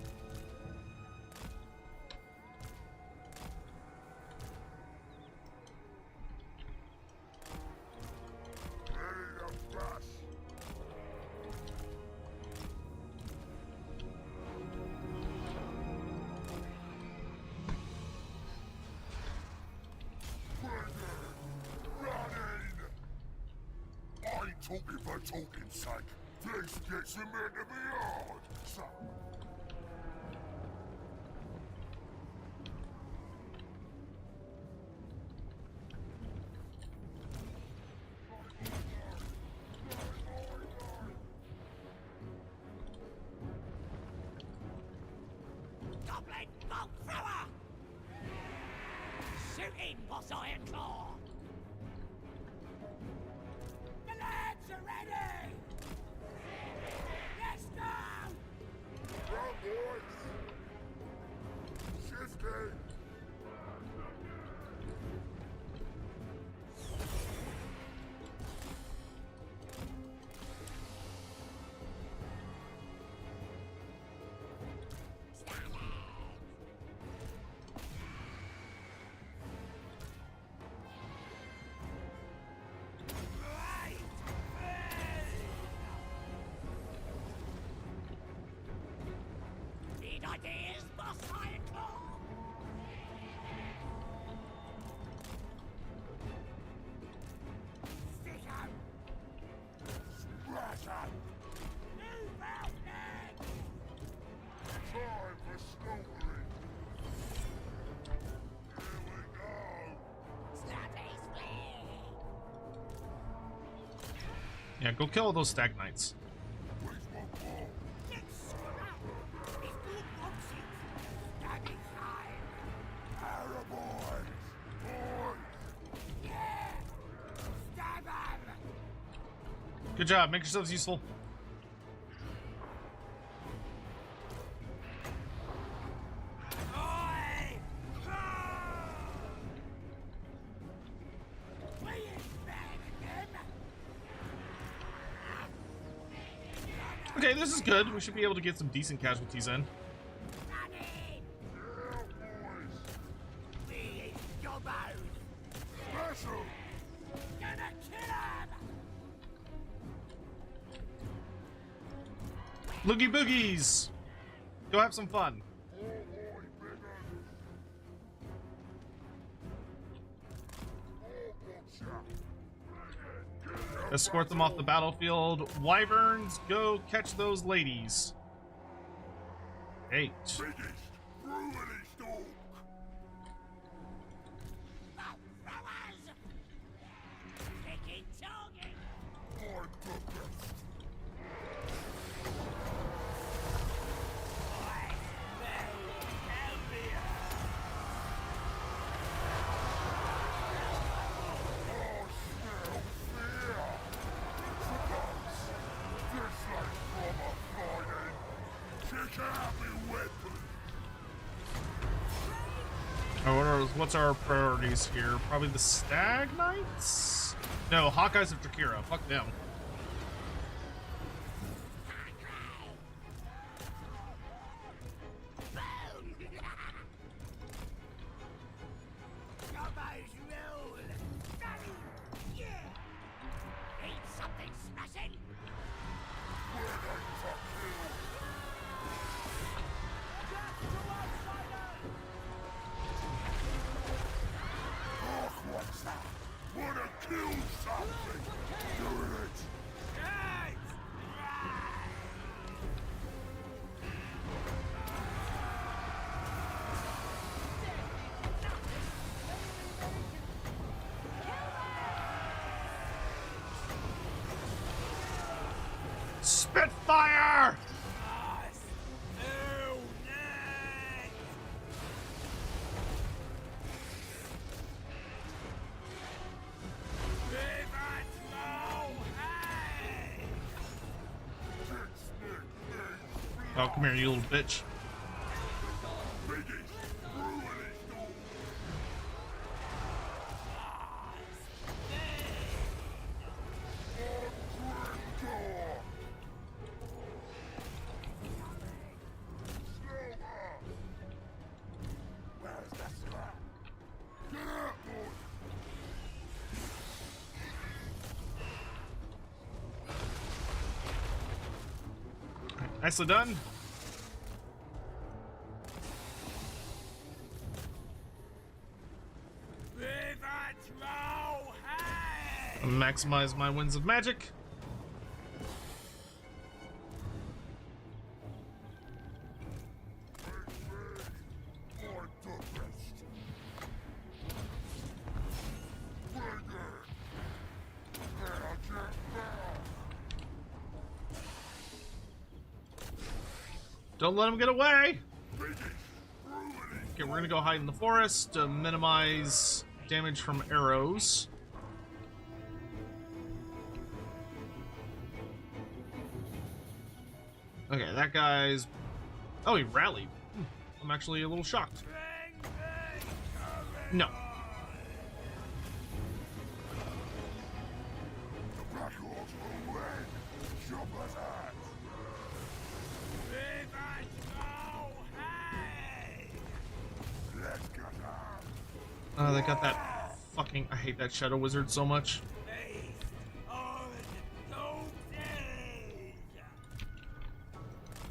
Talking for talking's sake. This gets him into the yard. So. Goblin bolt thrower! Shooting, boss Iron Claw! The lads are ready! Let's go! Run, boys! Shifty! Need ideas, boss Iron Claw? Stick 'em! Splash 'em! Move out, men! Time for slaughtering! Here we go! Slutty split! Yeah, go kill all those stag knights. Where's my ball? Let's screw up! If good wants it, stabby time! Arrow boys! Boys! Yeah! Stab 'em! Good job. Make yourselves useful. Oi! We ain't bad at them! Okay, this is good. We should be able to get some decent casualties in. Running! Yeah, boys! We is Gorbad! Smash 'em! Gonna kill 'em! Loogie boogies! Go have some fun. Oh, boy, bigger! Oh, gotcha! Escort them off the battlefield. Wyverns, go catch those ladies. 8. Biggest, brutally dog! Bolt throwers! Picking target! I'm the best! Oh, smell fear! Suppose this like proper fighting! Check out me weapon! What's our priorities here? Probably the Stag Knights? No, Hawkeyes of Drakira. Fuck them. Gorbad's roll! Yeah! Need something smashing? Wanna kill something? Doing it! Spitfire! Oh, come here, you little bitch. Nicely done. Maximize my winds of magic. Don't let him get away! Okay, we're gonna go hide in the forest to minimize damage from arrows. Okay, that guy's... Oh, he rallied. I'm actually a little shocked. No. They got that fucking... I hate that Shadow Wizard so much.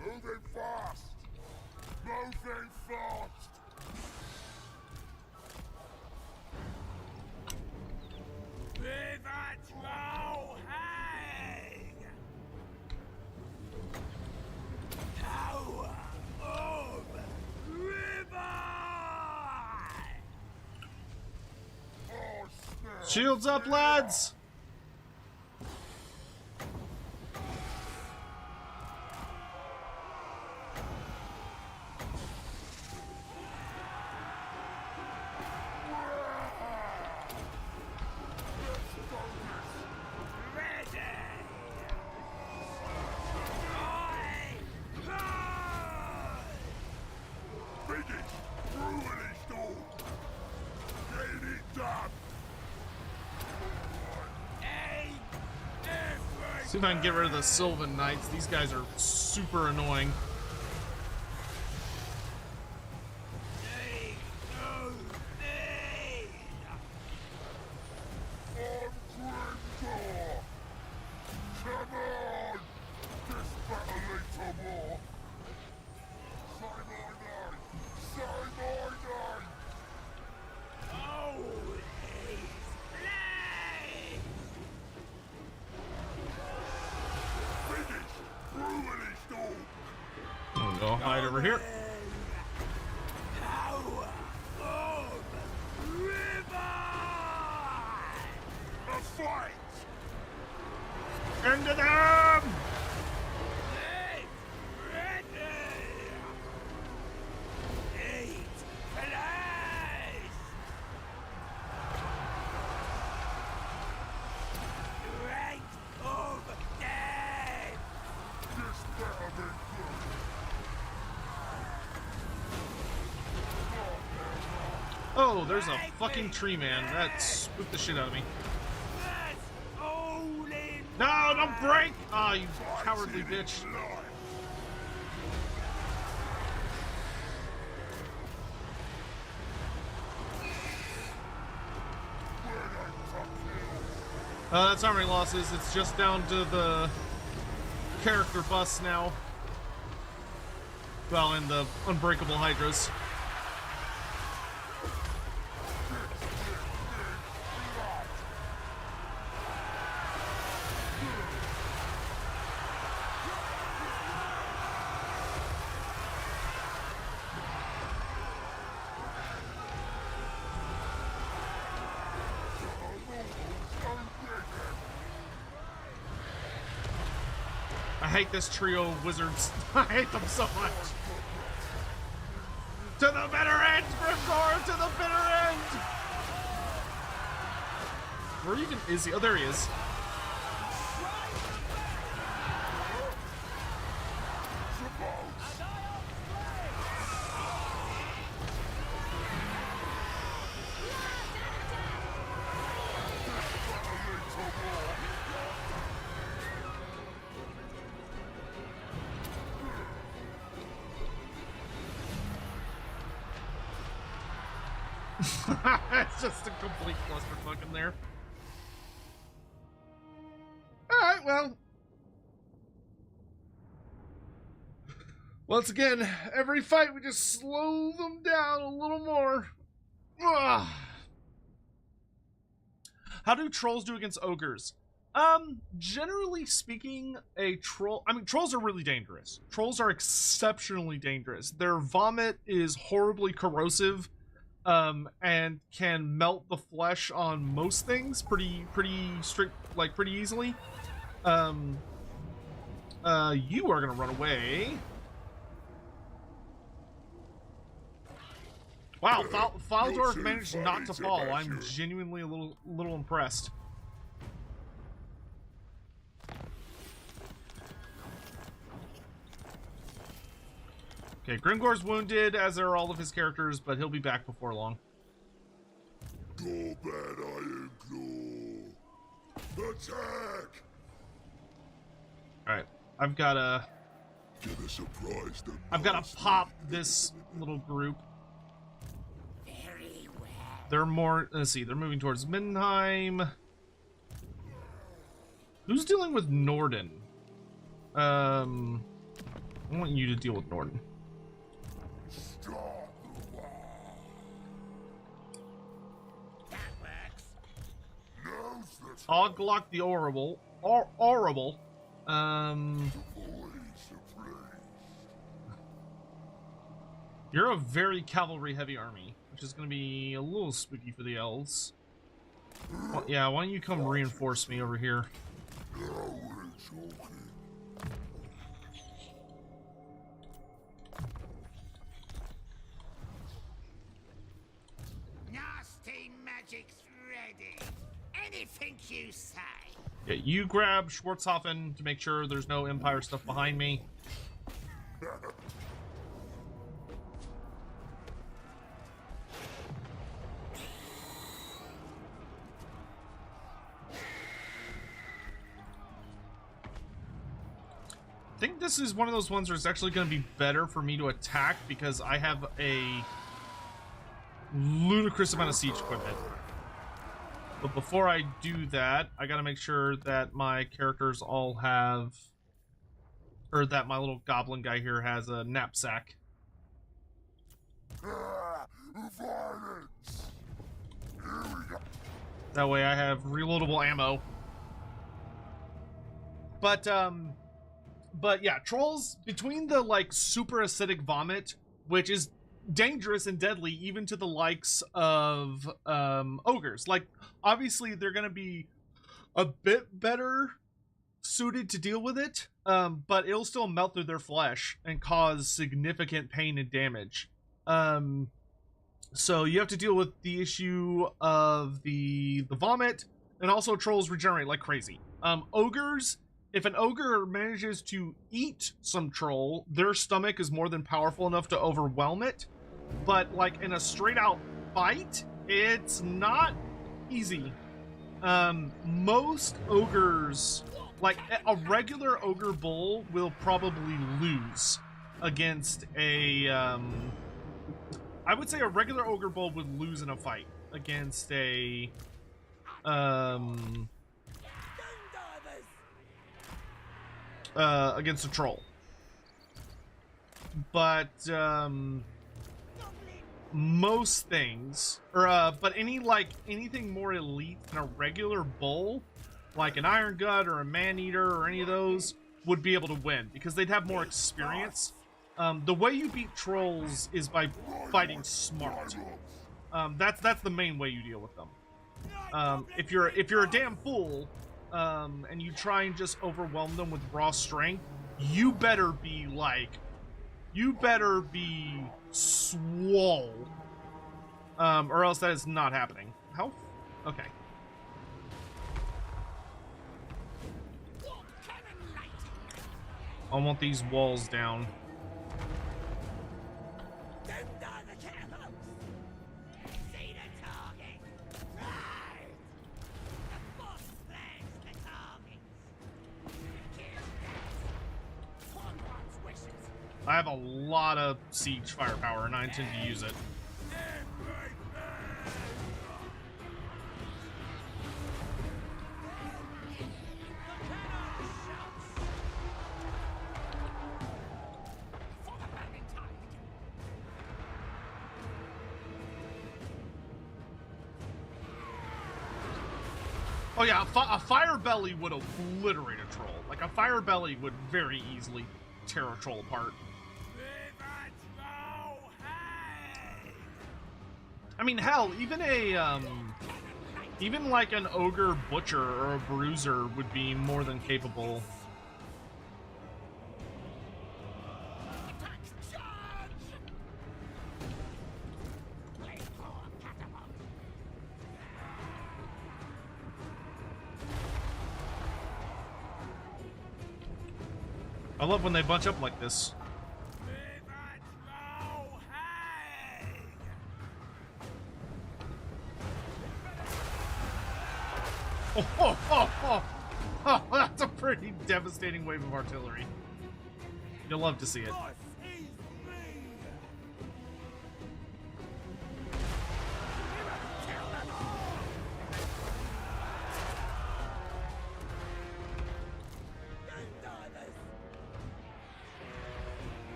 Moving fast! Moving fast! Shields up, lads! See if I can get rid of the Sylvan Knights. These guys are super annoying. Go hide over here. Into them! Oh, there's a fucking tree man. That spooked the shit out of me. No, don't break! Ah, oh, you cowardly bitch. That's how many losses. It's just down to the character bus now. Well, and the unbreakable hydras. I hate this trio of wizards. I hate them so much. To the bitter end, Grimgor! To the bitter end! Where even is he? Oh, there he is. Suppose It's just a complete clusterfuck in there. Alright, well. Once again, every fight we just slow them down a little more. Ugh. How do trolls do against ogres? Generally speaking, trolls are really dangerous. Trolls are exceptionally dangerous. Their vomit is horribly corrosive, and can melt the flesh on most things pretty easily. You are gonna run away. Wow, Faldorf managed not to fall. I'm genuinely a little impressed. Okay, Grimgor's wounded, as are all of his characters, but he'll be back before long. Gorbad Iron Claw. Attack! Alright, I've gotta pop this little group. Very well. They're more, let's see, they're moving towards Mindenheim. Who's dealing with Norden? I want you to deal with Norden. That works. Oglock the Horrible. You're a very cavalry heavy army, which is going to be a little spooky for the elves. Well, yeah, why don't you come reinforce me over here? Nasty magic's ready. Anything you say. Yeah, you grab Schwarzhofen to make sure there's no Empire stuff behind me. I think this is one of those ones where it's actually going to be better for me to attack because I have a ludicrous amount of siege equipment. But before I do that, I gotta make sure that my characters all have, or that my little goblin guy here has a knapsack. That way I have reloadable ammo. But yeah, trolls, between the like super acidic vomit, which is dangerous and deadly even to the likes of ogres, like obviously they're gonna be a bit better suited to deal with it, but it'll still melt through their flesh and cause significant pain and damage. So you have to deal with the issue of the vomit, and also trolls regenerate like crazy. Ogres, if an ogre manages to eat some troll, their stomach is more than powerful enough to overwhelm it. But like in a straight out fight, it's not easy. Most ogres, like a regular ogre bull will probably lose against a, I would say a regular ogre bull would lose in a fight against a, against a troll. But, most things, or but anything more elite than a regular bull, like an Iron Gut or a Man-Eater or any of those, would be able to win because they'd have more experience. The way you beat trolls is by fighting smart. That's the main way you deal with them. If you're a damn fool, and you try and just overwhelm them with raw strength, you better be swole, or else that is not happening. How? Okay. I want these walls down. I have a lot of siege firepower, and I intend to use it. Oh yeah, a fire belly would obliterate a troll. Like a fire belly would very easily tear a troll apart. I mean, hell, even even like an ogre butcher or a bruiser would be more than capable. I love when they bunch up like this. Oh, that's a pretty devastating wave of artillery. You'll love to see it.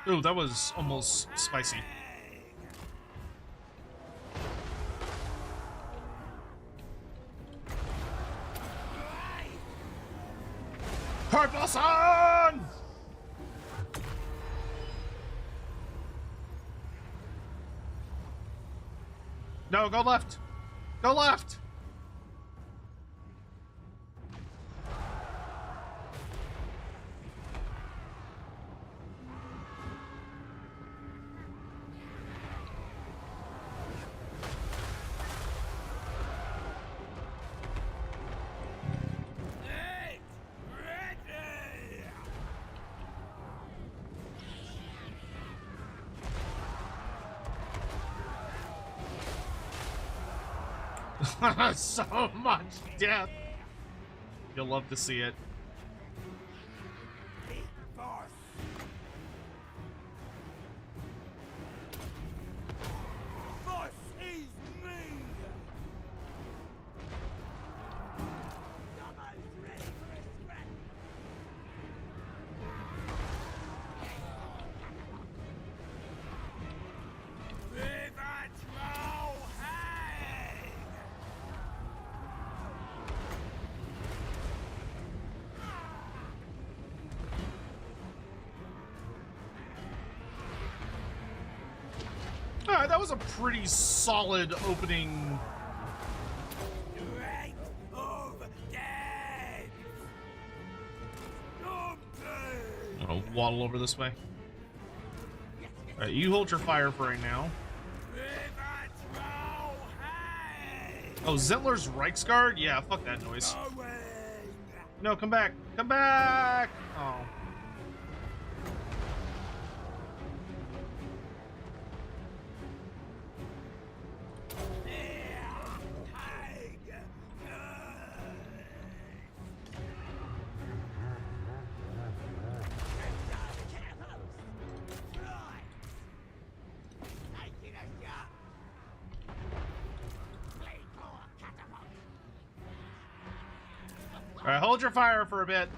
Ooh, that was almost spicy. Purple Sun! No, go left. Go left. So much death. You'll love to see it. Alright, that was a pretty solid opening. I'll waddle over this way. Alright, you hold your fire for right now. Oh, Zentler's Reichsguard? Yeah, fuck that noise. No, come back. Come back! Oh. Alright, hold your fire for a bit.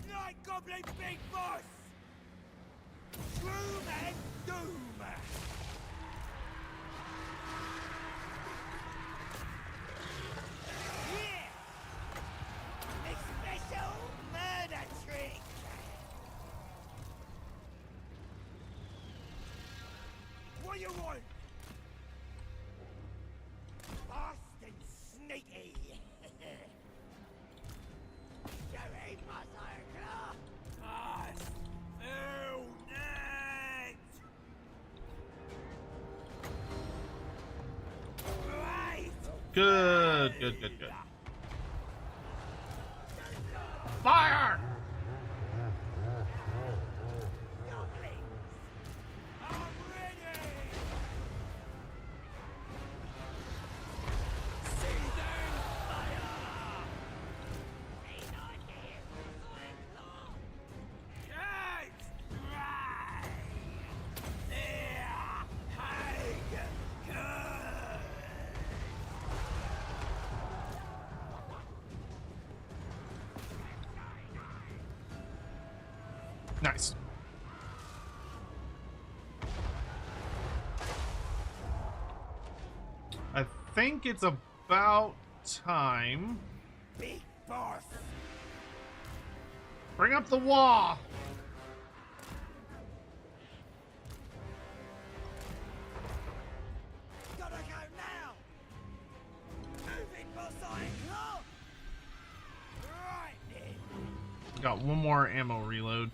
Night Goblin Big Boss! Doom and Doom! Yeah! What you want? Fast and sneaky. Jerry, Messiah Claw. Fast. Oh, net. Right. Good. Fire! I'm ready. Nice. I think it's about time. Big boss. Bring up the wall. Gotta go now. Move it, Messiah Claw. Right then. Got one more ammo reload.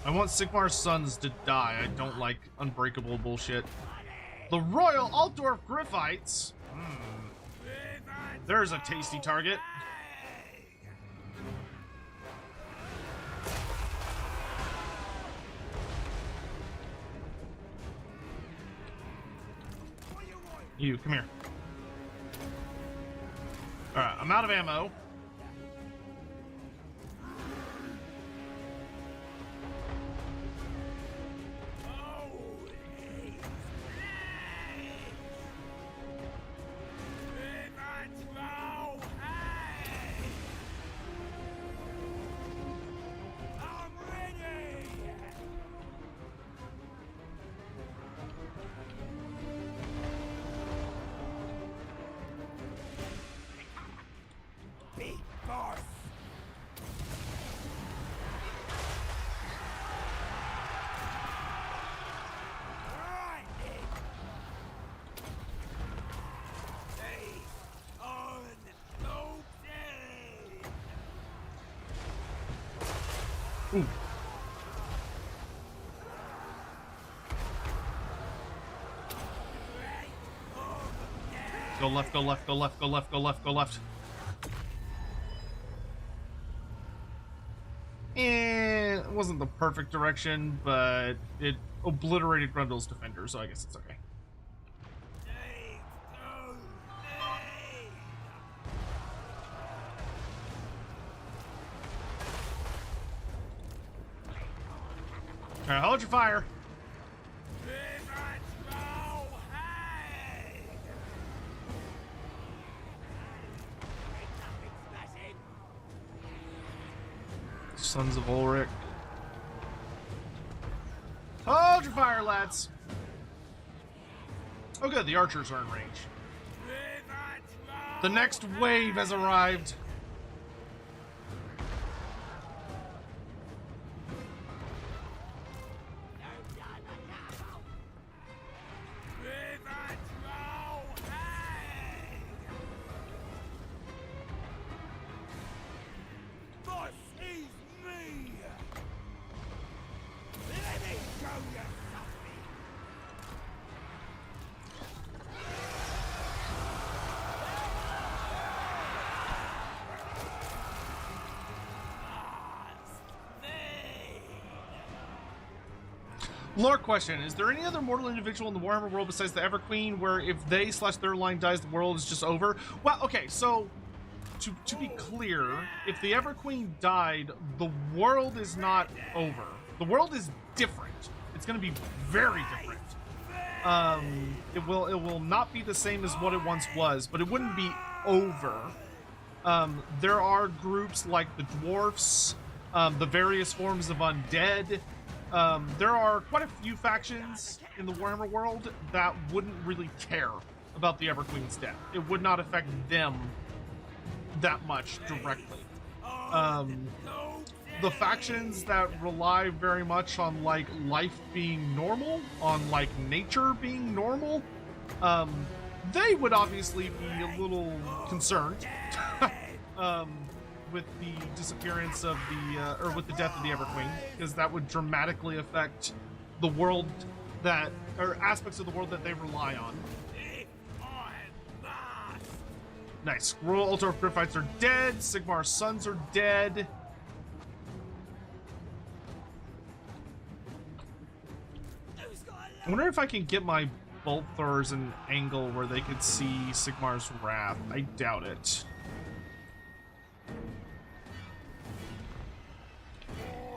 I want Sigmar's sons to die. I don't like unbreakable bullshit. The Royal Altdorf Griffites. There's a tasty target. You, come here. Alright, I'm out of ammo. Big boss. Right then. Stay on no day. Ooh. Go left, go left, go left, go left, go left, go left. It wasn't the perfect direction, but it obliterated Grundle's defender, so I guess it's okay. Alright, hold your fire. Sons of Ulrich. Hold your fire, lads. Oh good, the archers are in range. The next wave has arrived. Lore question, is there any other mortal individual in the Warhammer world besides the Everqueen where if they / their line dies, the world is just over? Well, okay, so to be clear, if the Everqueen died, the world is not over. The world is different. It's going to be very different. It will not be the same as what it once was, but it wouldn't be over. There are groups like the dwarfs, the various forms of undead. There are quite a few factions in the Warhammer world that wouldn't really care about the Everqueen's death. It would not affect them that much directly. the factions that rely very much on like life being normal, on like nature being normal, they would obviously be a little concerned with the disappearance of the or with the death of the Everqueen, because that would dramatically affect the world that, or aspects of the world that they rely on. Nice. Royal Altar of Purifieds are dead. Sigmar's sons are dead. I wonder if I can get my bolt throwers an angle where they could see Sigmar's wrath. I doubt it.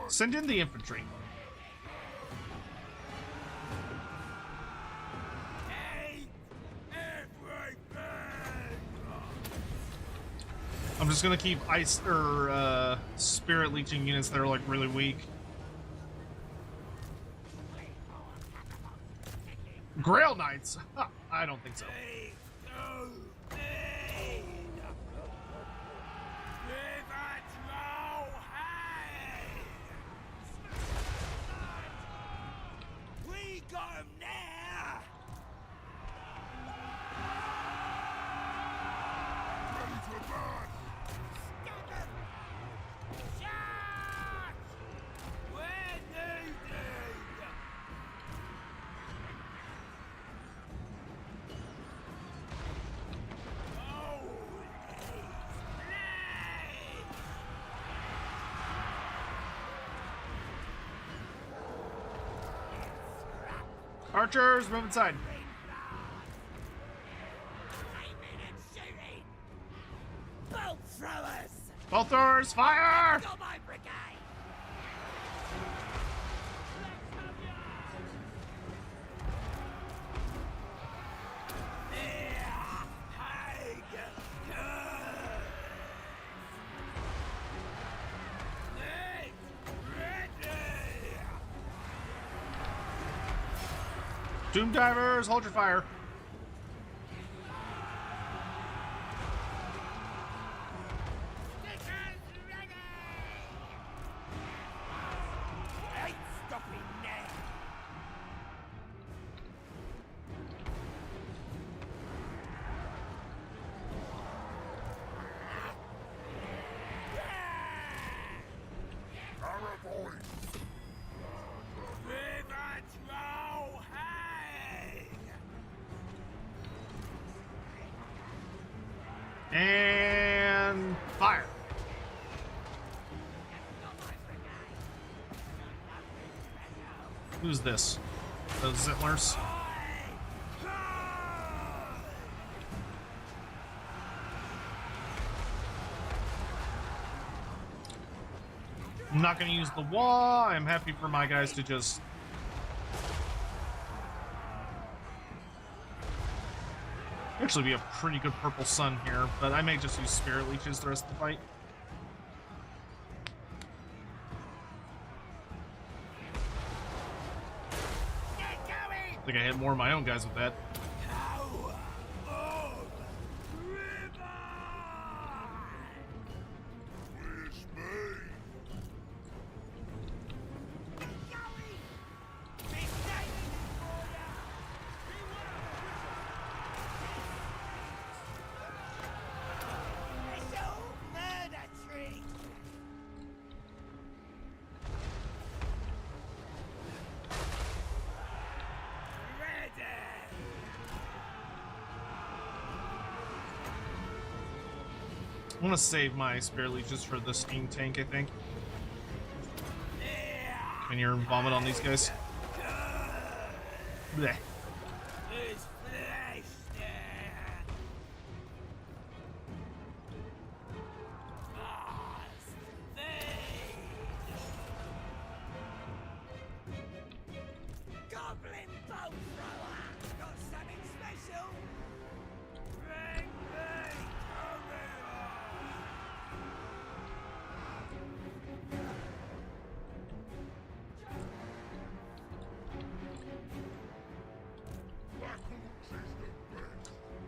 Send in the infantry. I'm just gonna keep ice or spirit leeching units that are like really weak. Grail Knights? Huh, I don't think so. We got him now! Ready to advance! Archers, move inside. Bolt throwers! Bolt throwers, fire! Go my brigade! Doom divers, hold your fire. Ain't stopping now! Arrow voice! And fire. Who's this? Those Zittlers? I'm not going to use the wall. I'm happy for my guys to just... actually be a pretty good purple sun here, but I may just use Spirit Leeches the rest of the fight. I think I hit more of my own guys with that. I want to save my Spirit Leeches for the steam tank, I think. Can you vomit on these guys? Blech. Goblin bolt thrower! Got something special? Bring me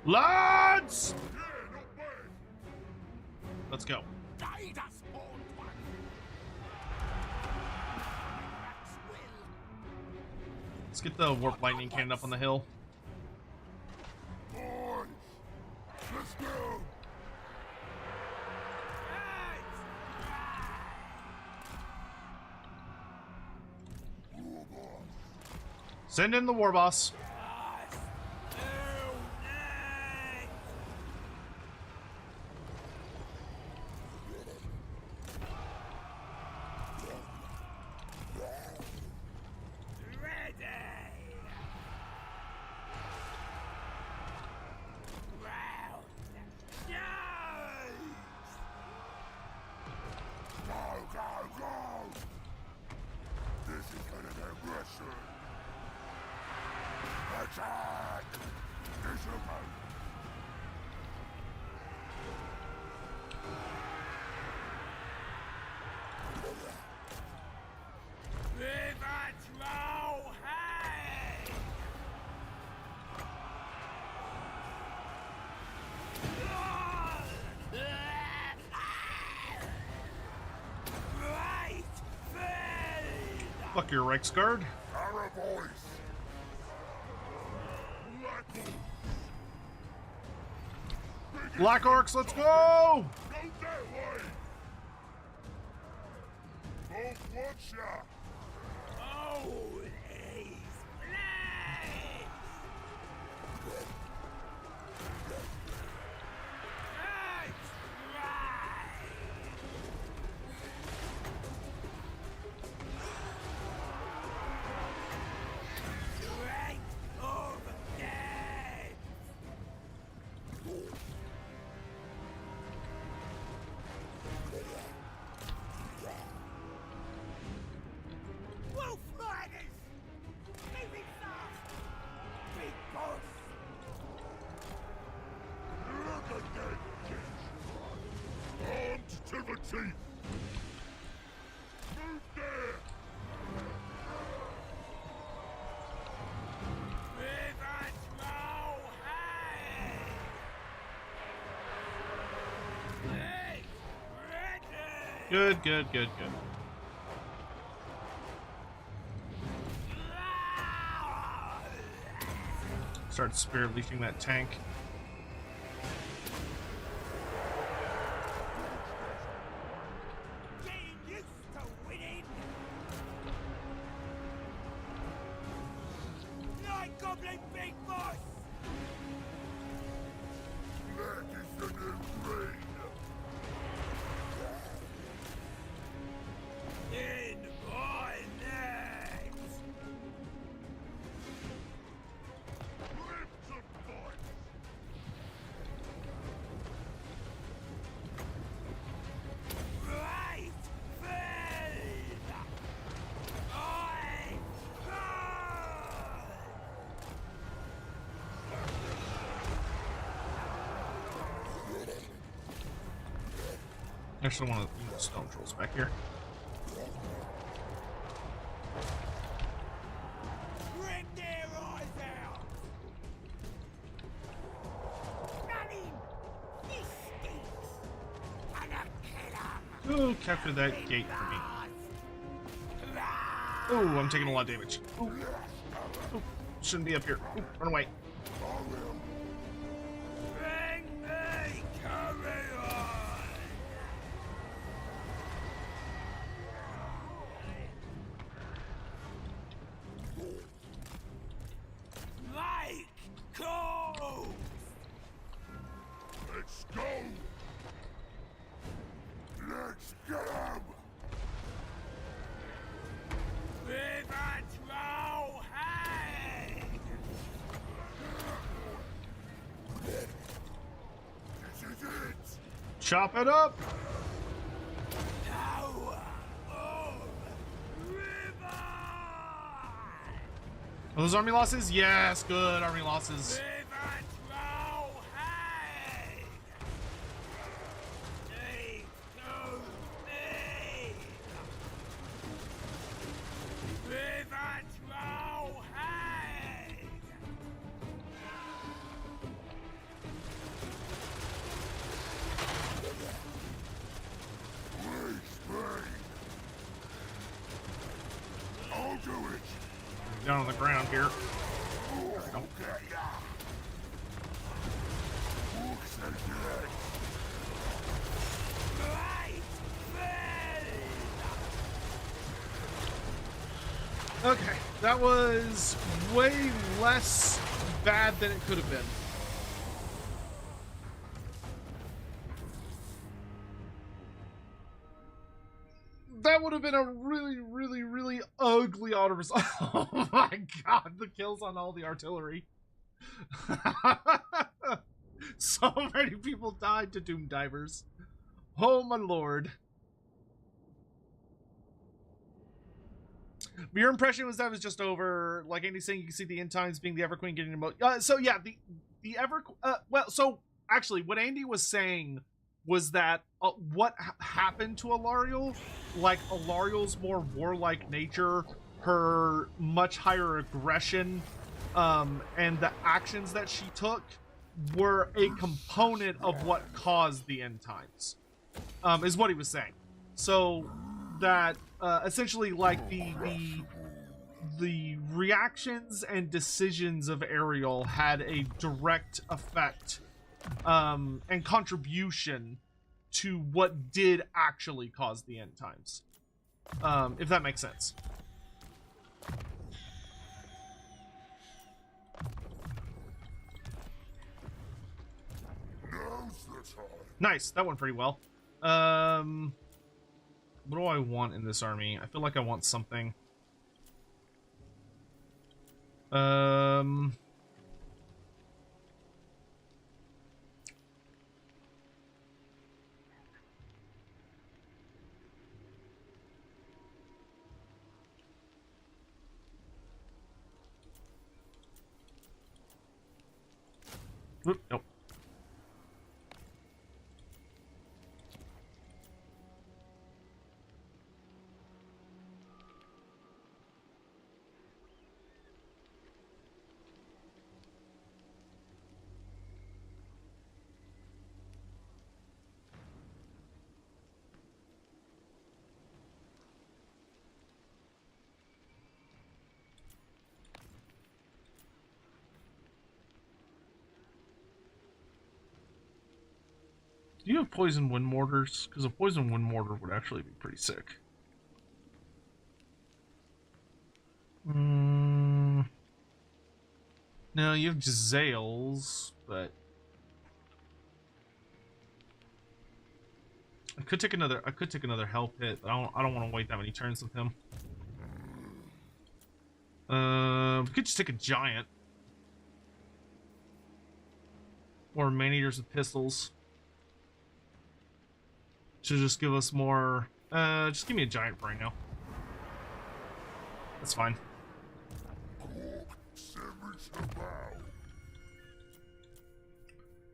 Lads! Yeah, not bad! Let's go. Guide us, old one! Let's get the warp lightning cannon up on the hill. Boys, let's go. Send in the war boss. Attack! Disappoint! Fuck your Reichsguard. Our voice! Black Orcs, let's go! Go that way! Both one shot! To the teeth! Move there! Good, good, good, good. Start spirit leafing that tank. That is the new rain! Lips of fight! Actually, one of the stone trolls back here. Ooh, capture that gate for me. Ooh, I'm taking a lot of damage. Ooh. Ooh, shouldn't be up here. Ooh, run away. Let's go! Let's get him! This is it! Chop it up! Are those army losses? Yes, good army losses. I'll do it! down on the ground here. Okay, that was way less bad than it could have been. That would have been a really, really, really ugly auto result. Oh my god, the kills on all the artillery. So many people died to Doom Divers. Oh my lord. Your impression was that was just over. Like Andy's saying, you can see the end times being the Everqueen getting emote. So yeah, the well, so actually, what Andy was saying was that what happened to Alariel, like Alariel's more warlike nature, her much higher aggression, and the actions that she took were a component of what caused the end times, is what he was saying. So that essentially, like the reactions and decisions of Ariel had a direct effect and contribution to what did actually cause the end times, if that makes sense. Nice, that went pretty well. What do I want in this army? I feel like I want something. Whoop, nope. Do you have poison wind mortars? Because a poison wind mortar would actually be pretty sick. No, you have Jezzails, but I could take another hell pit, but I don't want to wait that many turns with him. We could just take a giant. Or man-eaters with pistols. Should just give us more. Just give me a giant for right now. That's fine.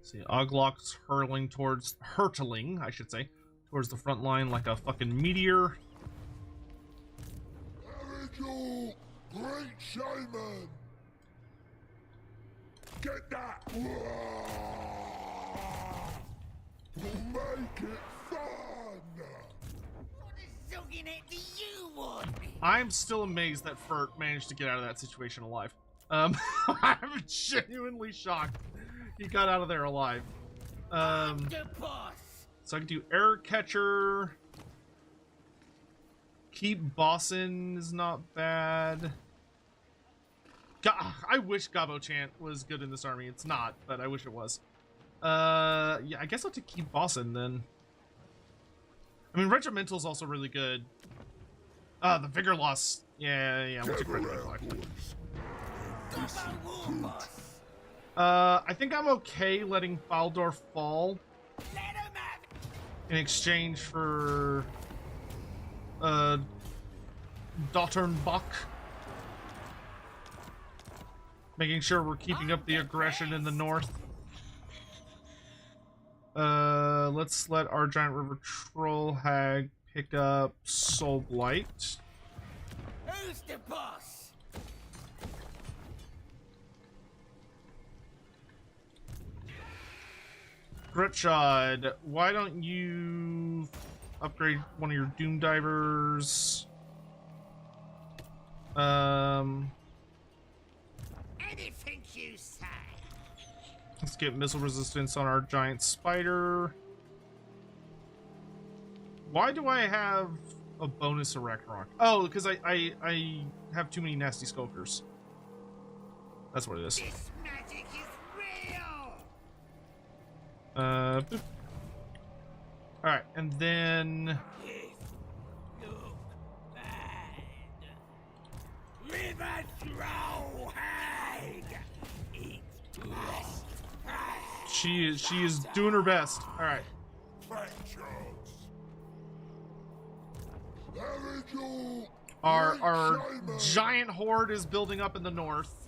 See, Oglock's hurtling, I should say, towards the front line like a fucking meteor. Erigel, great shaman! Get that! We'll make it fun! What a soaking it do you want? I'm still amazed that Furt managed to get out of that situation alive. I'm genuinely shocked he got out of there alive. So I can do Air Catcher. Keep Bossin is not bad. I wish Gabo Chant was good in this army. It's not, but I wish it was. Yeah, I guess I'll have to keep Bossin then. I mean, Regimental's also really good. The Vigor Loss. Yeah, we'll take Regimental actually. I think I'm okay letting Faldor fall in exchange for Dotternbach. Making sure we're keeping up the aggression in the north. Let's let our Giant River Troll Hag pick up Soul Blight. Who's the boss? Gretshod, why don't you upgrade one of your Doom Divers? Let's get missile resistance on our giant spider. Why do I have a bonus erect rock? Oh, because I have too many nasty skulkers. That's what it is. This magic is real! Boop. Alright, and then... Look bad. River throw hag. Eat grass. She is doing her best. Alright. Our giant horde is building up in the north.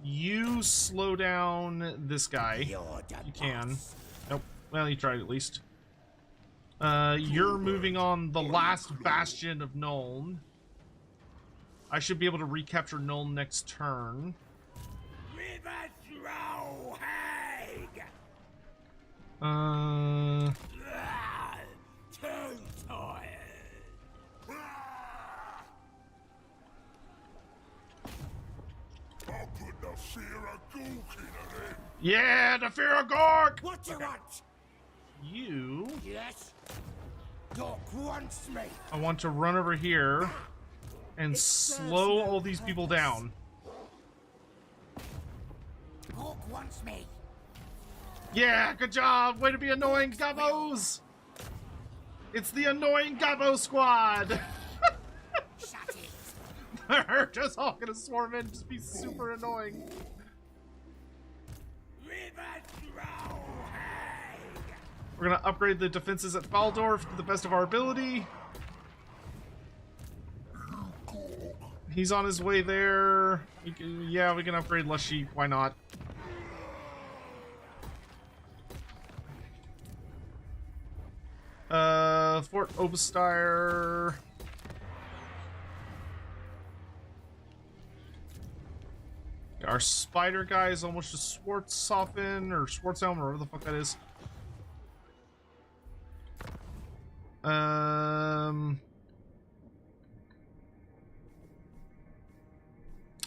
You slow down this guy. You can. Nope. Well, you tried at least. You're moving on the last bastion of Nuln. I should be able to recapture Nuln next turn. River throw hag. Too tired. I'll put the fear of Gork into them. Yeah, the fear of Gork! What do you want? You... Yes? Gork wants me. I want to run over here and slow all these people down. Gork wants me. Yeah, good job! Way to be annoying, Gabbos! It's the annoying Gabbo squad! Shut it. They're just all gonna swarm in, just be super annoying. River throw hag. We're gonna upgrade the defenses at Baldorf to the best of our ability. He's on his way there. Yeah, we can upgrade less sheep. Why not? Fort Oberstyre. Our spider guy is almost a Schwarzhofen or Schwarzhelm or whatever the fuck that is.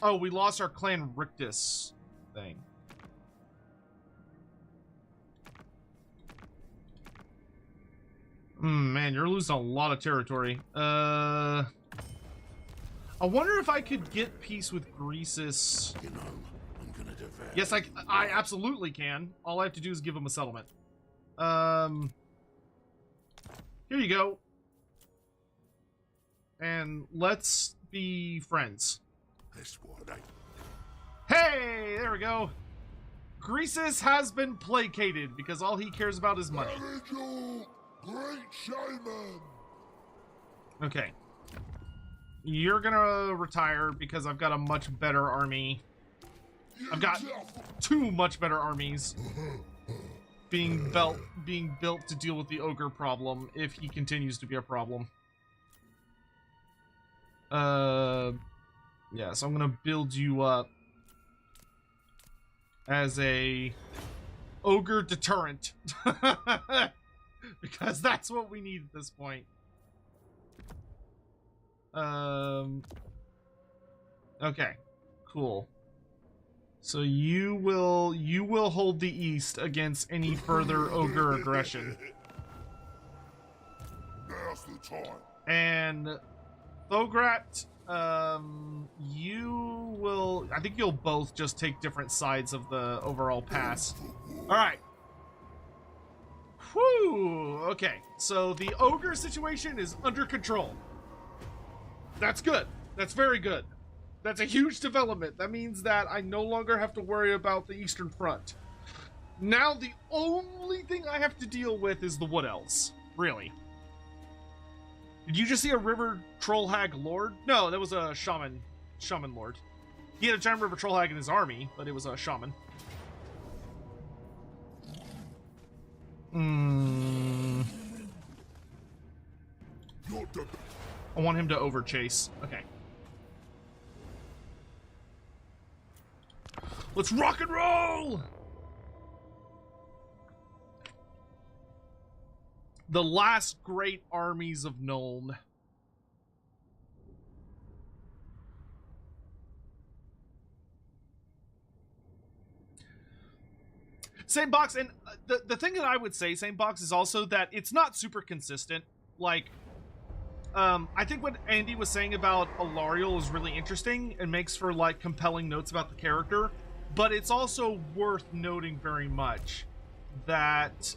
Oh, we lost our Clan Rictus thing. Man, you're losing a lot of territory. I wonder if I could get peace with Greasus. You know, I'm gonna devour. Yes, I absolutely can. All I have to do is give him a settlement. Here you go. And let's be friends. That's what I. Hey, there we go. Greasus has been placated because all he cares about is money. Nigel, great shaman. Okay. You're gonna retire because I've got a much better army. I've got two much better armies being built to deal with the ogre problem if he continues to be a problem. Yeah, so I'm gonna build you up as a ogre deterrent because that's what we need at this point. Okay, cool. So you will hold the east against any further ogre aggression. Now's the time. And Thograt, you will... I think you'll both just take different sides of the overall pass. Alright. Whew! Okay, so the ogre situation is under control. That's good. That's very good. That's a huge development. That means that I no longer have to worry about the Eastern Front. Now the only thing I have to deal with is the Wood Elves. Really. Did you just see a River Troll Hag Lord? No, that was a Shaman Lord. He had a giant River Troll Hag in his army, but it was a Shaman. I want him to overchase. Okay. Let's rock and roll! The last great armies of Nuln. Same box, and the thing that I would say, same box, is also that it's not super consistent. Like, I think what Andy was saying about Alariel is really interesting and makes for, like, compelling notes about the character, but it's also worth noting very much that,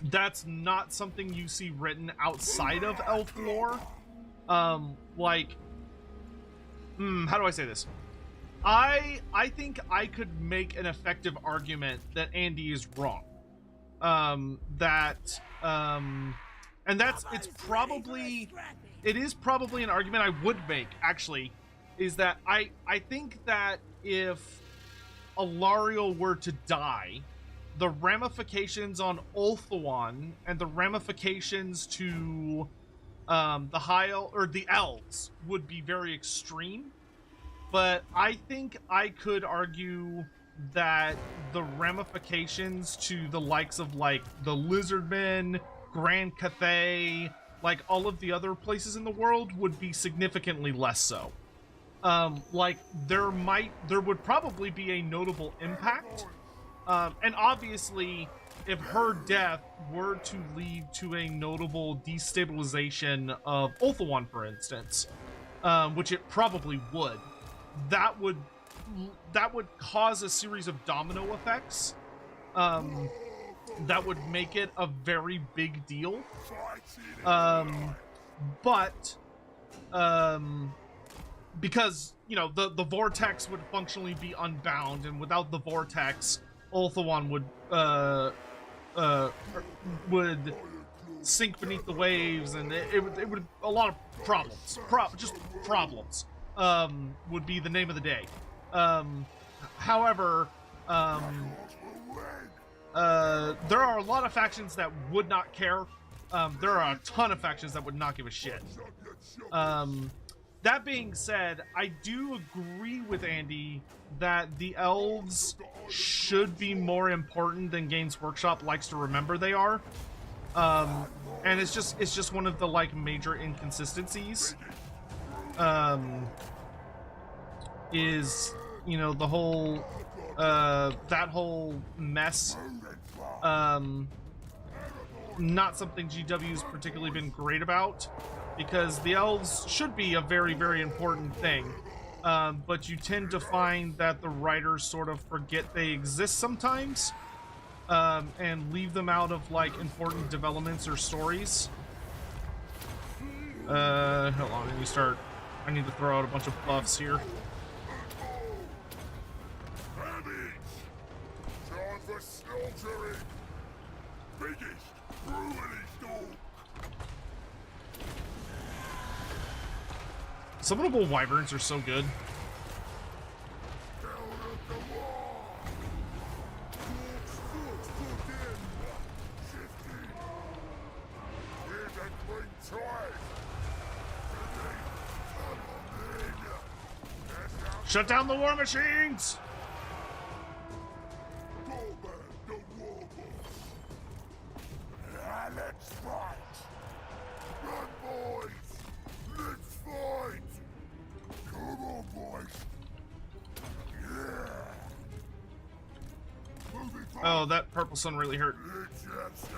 that's not something you see written outside of elf lore. Like, how do I say this? I think I could make an effective argument that Andy is wrong. And it is probably an argument I would make, actually, is that I think that if Alariel were to die, the ramifications on Ulthuan and the ramifications to the elves would be very extreme. But I think I could argue that the ramifications to the likes of, like, the Lizardmen, Grand Cathay, like, all of the other places in the world would be significantly less so. Like, there would probably be a notable impact. And obviously, if her death were to lead to a notable destabilization of Ulthuan, for instance, which it probably would, that would cause a series of domino effects that would make it a very big deal. Because, you know, the vortex would functionally be unbound, and without the vortex, Ulthuan would sink beneath the waves, and it would a lot of problems. Just problems. Would be the name of the day. However, there are a lot of factions that would not care. There are a ton of factions that would not give a shit. That being said, I do agree with Andy that the elves should be more important than Games Workshop likes to remember they are. And it's just one of the, like, major inconsistencies. Is, you know, the whole, that whole mess, not something GW's particularly been great about, because the elves should be a very, very important thing, but you tend to find that the writers sort of forget they exist sometimes, and leave them out of, like, important developments or stories. Hold on, I need to throw out a bunch of buffs here. Time for slaughtering! Biggest brewery store! Summonable wyverns are so good. Down at the wall! Foot in! Shifty! Here's a clean tide! Come on in! That's how Shut down the war machines! Gorbad the warboss! Let's fight! Run, boys! Let's fight! Come on, boys! Yeah! Moving fast! Oh, that purple sun really hurt. Let's have some!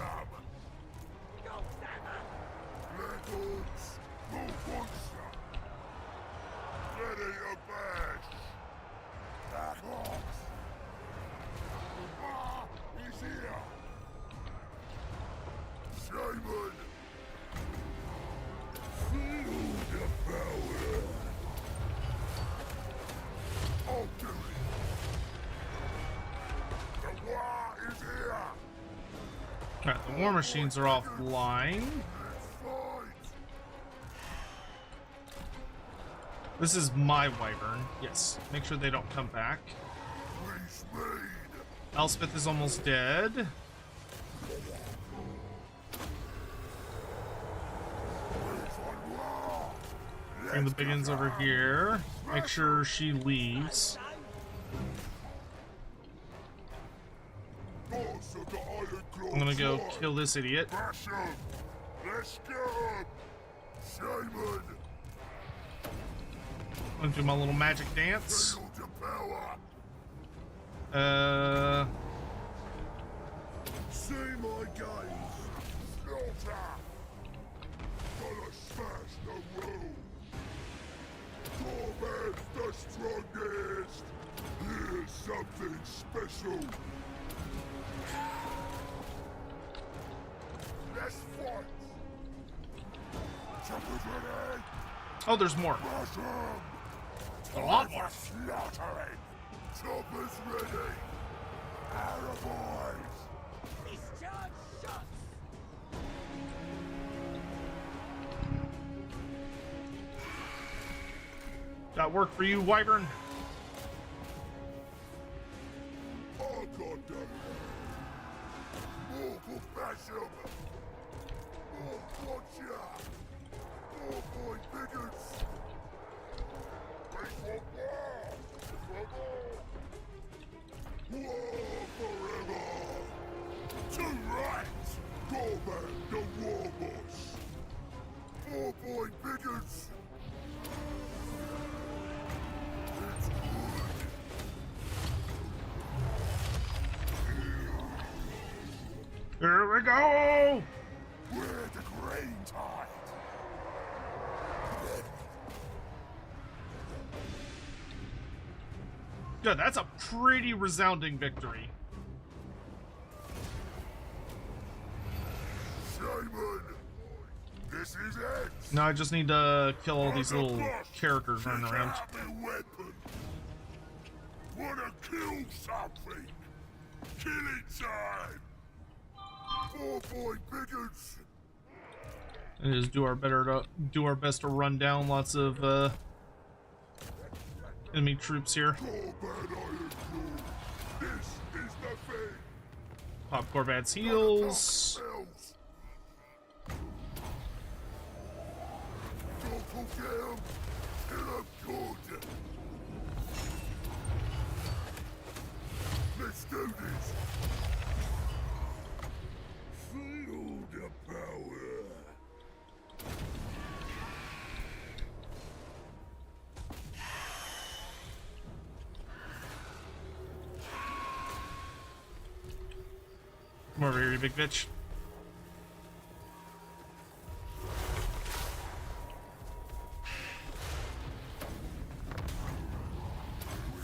Legos! Who wants some? Ready to bash! Back off! Ah! He's here! Shaman! Feel the power! I'll do it! The war is here! Alright, the war machines are offline. Let's fight! This is my wyvern. Yes, make sure they don't come back. Please raid! Elspeth is almost dead. Bring the biggins over here. Make sure she leaves. Boss of the Iron Claw I'm gonna go Sword. kill this idiot. Bash 'em! Let's get 'em! Shaman! I'm gonna do my little magic dance. Feel the power! See my gaze. Slaughter. Gonna smash the room. Gorbad's the strongest. Here's something special. Let's fight. Choppers ready. Oh, there's more. Awesome. A lot more. Slaughtering. Choppers ready. Arrow boys. Discharge shots. That worked for you, Wyvern? Oh, God damn it. More for Basham. More gotcha. More boy bigots. Wait for war. War forever. To right. Gorbad, the war boss. More boy bigots. It's good. Here we go! We're the green tide. Good, that's a pretty resounding victory. Shaman, this is it. Now I just need to kill all these little characters running around. Weapon. Wanna kill something? Killing time. Oh boy, bigots. And just do our best to run down lots of enemy troops here. Gorbad, I implore. This is the thing. Pop Gorbad's heals. Spells. Don't forget 'em. Kill 'em good. Let's do this. Feel the power. Come over here, you big bitch.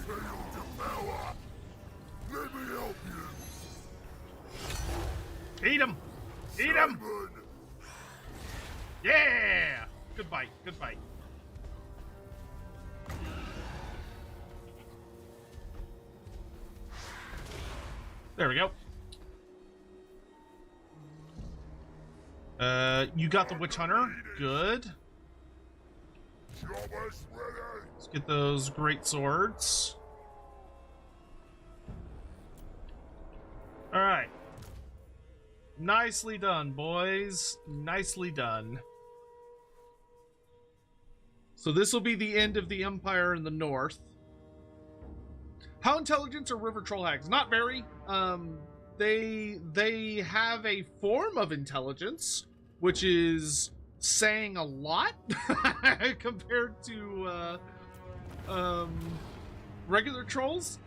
Feel the power. Let me help you. Eat him! Eat him! Shaman. Yeah! Good bite, good bite. There we go. You got the Witch Hunter. Good. Choppers ready. Let's get those great swords. Alright. Nicely done, boys. Nicely done. So this will be the end of the Empire in the north. How intelligent are river troll hags? Not very. They have a form of intelligence, which is saying a lot compared to regular trolls.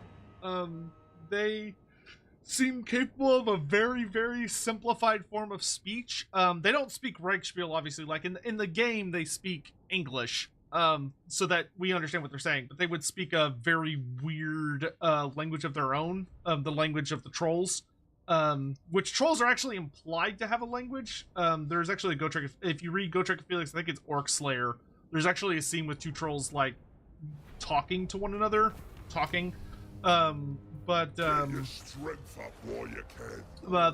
They seem capable of a very, very simplified form of speech. They don't speak Reichspiel, obviously. Like in the game, they speak English, so that we understand what they're saying. But they would speak a very weird language of their own, the language of the trolls. Which trolls are actually implied to have a language. There's actually a Gotrek, if you read Gotrek and Felix, I think it's Orc Slayer. There's actually a scene with two trolls like talking to one another, but Get your strength up while you can.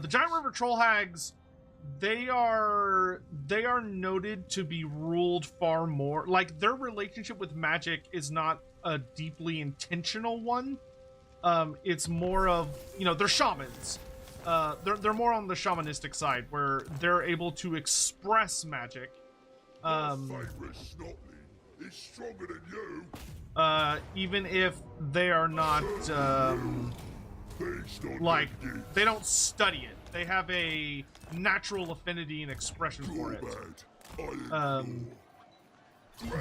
the Giant River Troll Hags, they are noted to be ruled far more, like their relationship with magic is not a deeply intentional one. It's more of, they're shamans. They're more on the shamanistic side where they're able to express magic. My favorite Snotley is stronger than you. Even if they are not like, they don't study it. They have a natural affinity and expression for it.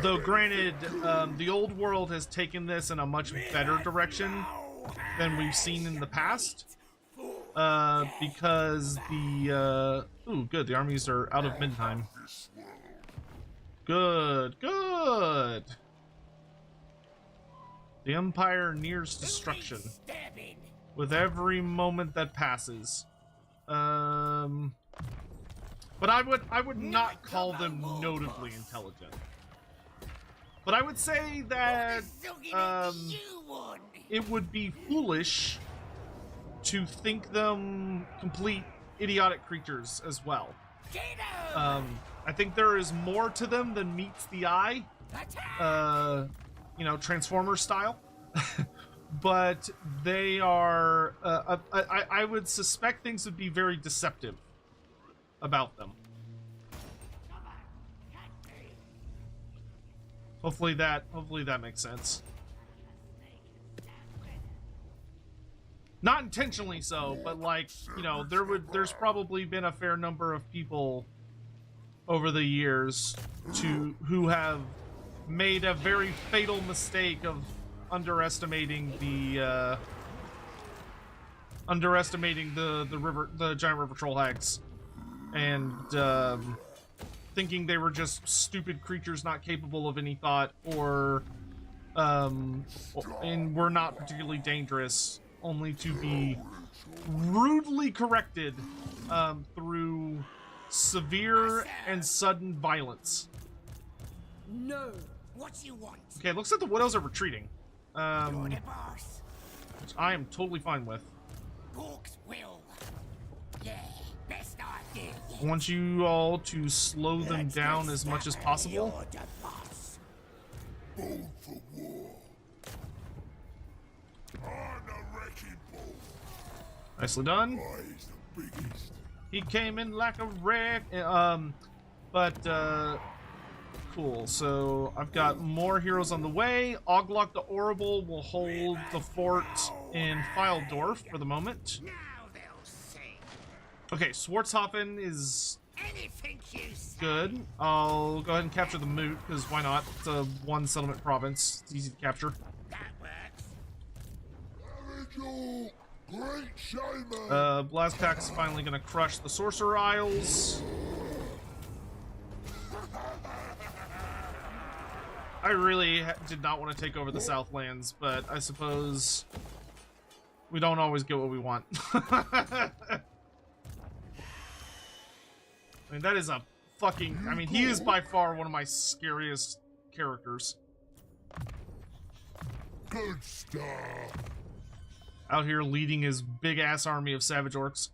Though granted, the old world has taken this in a much better direction than we've seen in the past. because the ooh, good, the armies are out of Midtime. Good, good. The Empire nears destruction with every moment that passes. But I would not call them notably intelligent. But I would say that it would be foolish to think them complete idiotic creatures as well. I think there is more to them than meets the eye, you know, Transformer style. But they are, I would suspect things would be very deceptive about them. Hopefully that makes sense. Not intentionally so, but like, you know, there's probably been a fair number of people over the years who have made a very fatal mistake of underestimating the giant river troll hags, and thinking they were just stupid creatures not capable of any thought, or and were not particularly dangerous, only to be rudely corrected through severe and sudden violence. No. What you want? Okay, it looks like the widows are retreating. You're the boss. Which I am totally fine with. Orcs will. Yeah, best idea. I want you all to slow them down as much as possible. You're the boss. Born for war. I'm the wrecking ball. Nicely done. He's the biggest. He came in like a wreck. Cool. So I've got more heroes on the way. Oglok the Orrible will hold the fort in Fildorf for the moment. Now they'll see. Okay, Schwarzhofen is Anything you say. good. I'll go ahead and capture the Moot, because why not? It's a one settlement province. It's easy to capture. That works. Nigel, great shaman. Blazpak's finally gonna crush the Sorcerer Isles. I really did not want to take over the Southlands, but I suppose we don't always get what we want. I mean, that is a fucking... I mean, he is by far one of my scariest characters. Good stuff. Out here leading his big-ass army of savage orcs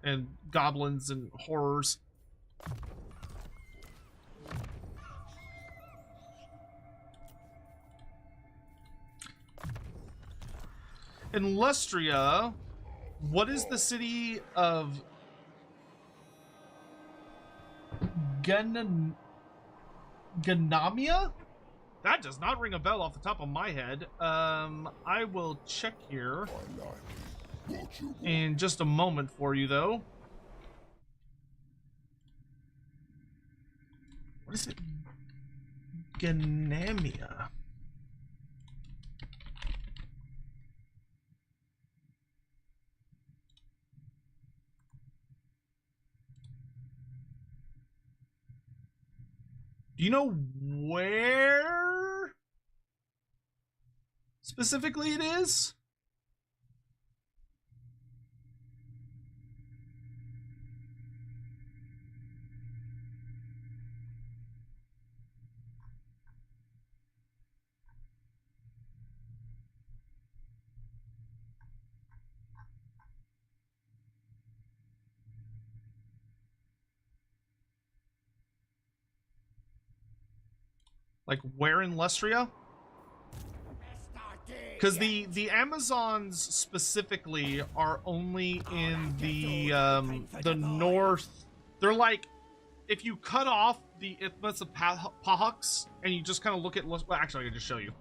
and goblins and horrors. In Lustria, what is the city of Ganamia? That does not ring a bell off the top of my head. I will check here in just a moment for you, though. What is it? Ganamia. Do you know where specifically it is? Like, where in Lustria? Because the Amazons specifically are only in the north. They're like, if you cut off the Isthmus of Pahux and you just kind of look at well, actually, I can just show you.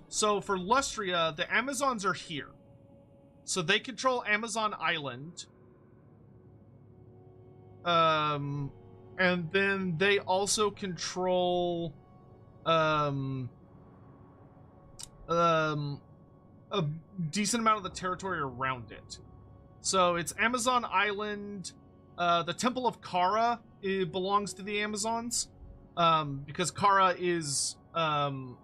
So for Lustria, the Amazons are here, so they control Amazon Island. And then they also control a decent amount of the territory around it. So it's Amazon Island. The Temple of Kara, it belongs to the Amazons, because Kara is one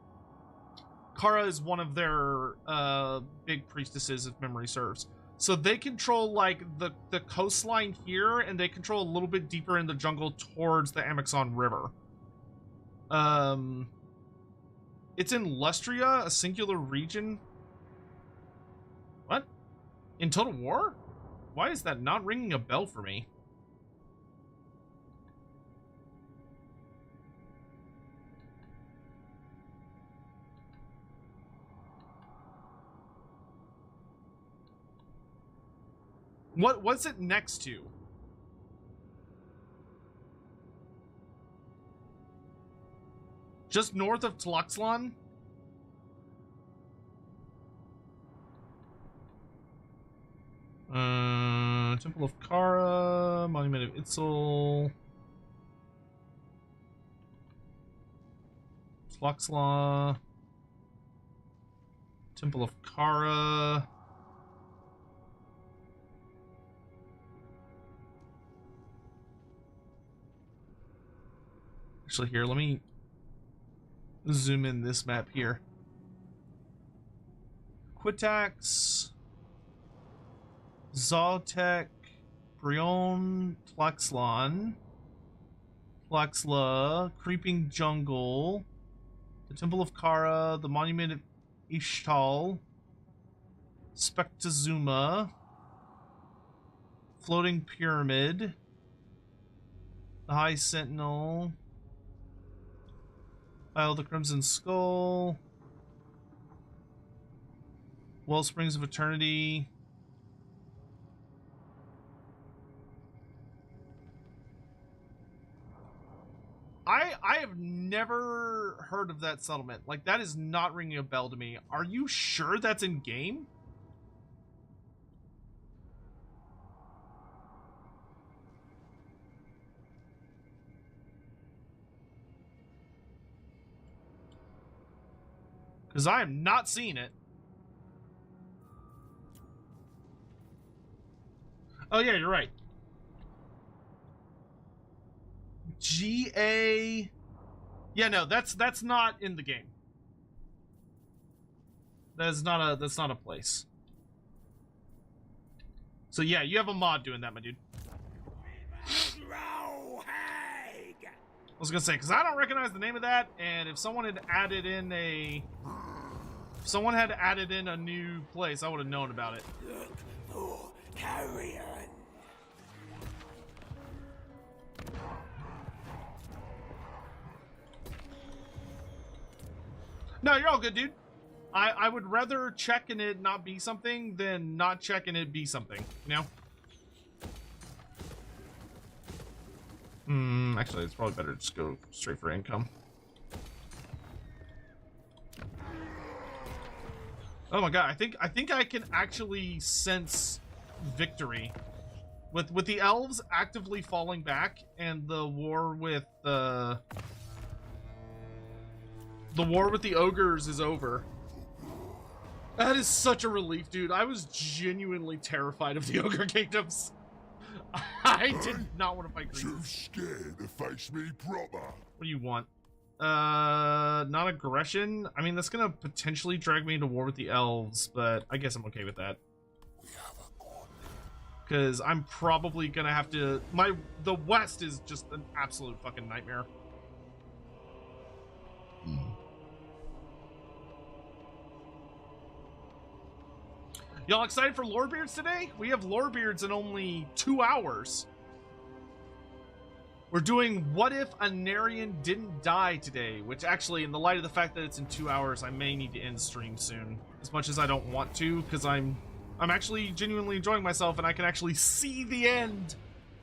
of their big priestesses, if memory serves. So they control like the coastline here, and they control a little bit deeper in the jungle towards the Amazon River. It's in Lustria, a singular region. What? In Total War? Why is that not ringing a bell for me? What's it next to? Just north of Tlaxlan? Temple of Kara, Monument of Itzel, Tlaxla, Temple of Kara. Actually, here, let me zoom in this map here. Quitax, Sotek, Brion, Tlaxlan, Tlaxla, Creeping Jungle, the Temple of Kara, the Monument of Ishtal, Spectazuma, Floating Pyramid, the High Sentinel, Isle of the Crimson Skull, Wellsprings of Eternity. I have never heard of that settlement. Like, that is not ringing a bell to me. Are you sure that's in game? Because I am not seeing it. Oh yeah, you're right. GA. Yeah, no, that's not in the game. That's not a place. So yeah, you have a mod doing that, my dude. I was gonna say, because I don't recognize the name of that, and if someone had added in a new place, I would have known about it. Look for carrion. No, you're all good, dude. I would rather check and it not be something than not check and it be something, you know? Actually, it's probably better to just go straight for income. Oh my god, I think I can actually sense victory. With the elves actively falling back and the war with the ogres is over. That is such a relief, dude. I was genuinely terrified of the ogre kingdoms. I did not want to fight Too Greenskins. scared to face me proper. What do you want? Not aggression? I mean, that's gonna potentially drag me into war with the elves, but I guess I'm okay with that. Because I'm probably gonna have to... The west is just an absolute fucking nightmare. Y'all excited for Lorebeards today? We have Lorebeards in only 2 hours. We're doing What If Anarian Didn't Die today, which actually, in the light of the fact that it's in 2 hours, I may need to end stream soon. As much as I don't want to, because I'm actually genuinely enjoying myself and I can actually see the end.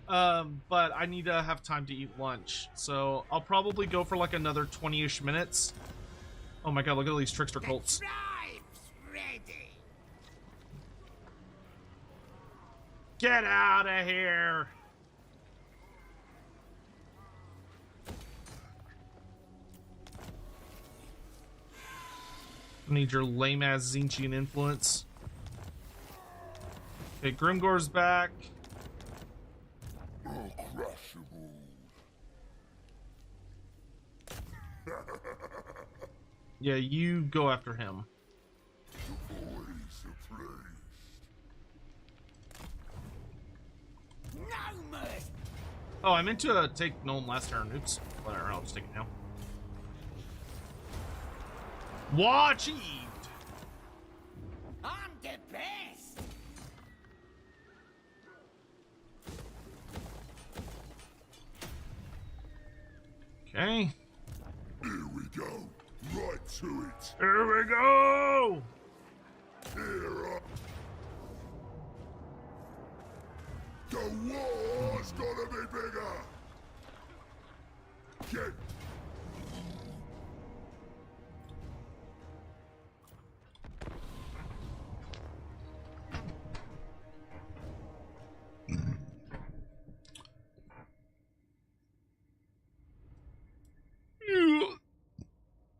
But I need to have time to eat lunch. So I'll probably go for like another 20-ish minutes. Oh my god, look at all these trickster cults. Ready. Get out of here! I need your lame-ass Zinchian influence. Okay, Grimgor's back. Uncrushable. Yeah, you go after him. The boys are pleased. No mercy! Oh, I meant to take Nolan last turn. Oops. Whatever, I'll just take it now. Watch Eve! I'm the best! Okay. Here we go. Right to it. Here we go! Here up. The war's gonna be bigger. Get.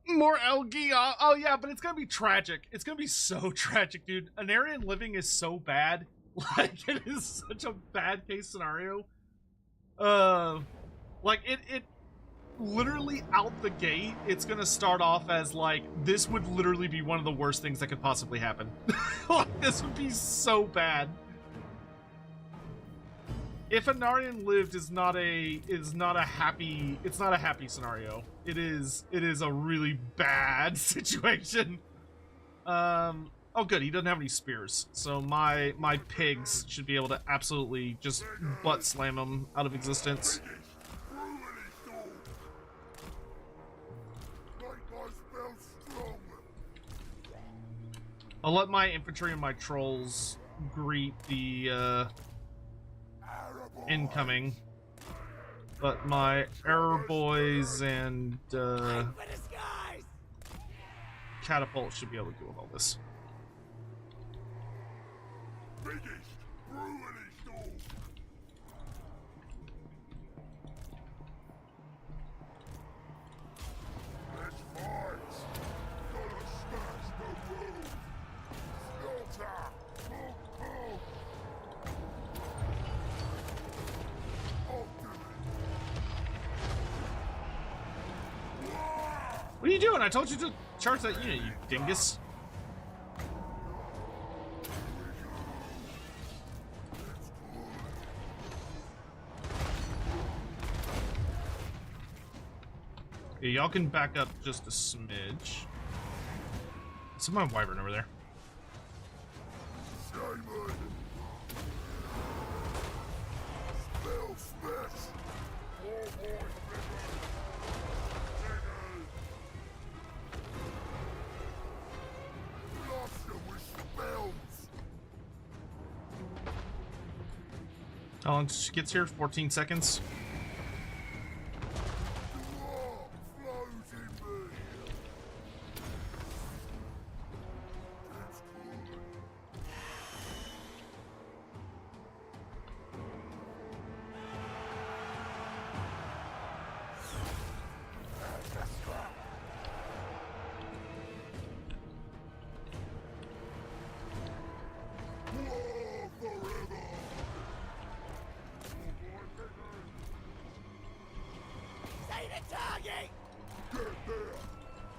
More algae. Oh yeah, but it's gonna be tragic. It's gonna be so tragic, dude. Anarian living is so bad. Like, it is such a bad case scenario. Like it literally out the gate, it's gonna start off as like, this would literally be one of the worst things that could possibly happen. Like, this would be so bad. If Anarian lived is not a happy scenario. It is a really bad situation. Oh good, he doesn't have any spears. So my pigs should be able to absolutely just butt slam him out of existence. I'll let my infantry and my trolls greet the incoming, but my arrow boys and catapult should be able to do all this. Biggest brewery store. Let's fight. Gotta smash the roof. Slaughter. Boom, boom. What are you doing? I told you to charge that unit, you dingus. Yeah, y'all can back up just a smidge. It's my wyvern over there. Simon. Spell smash. All boys bigger. How long till she gets here? 14 seconds.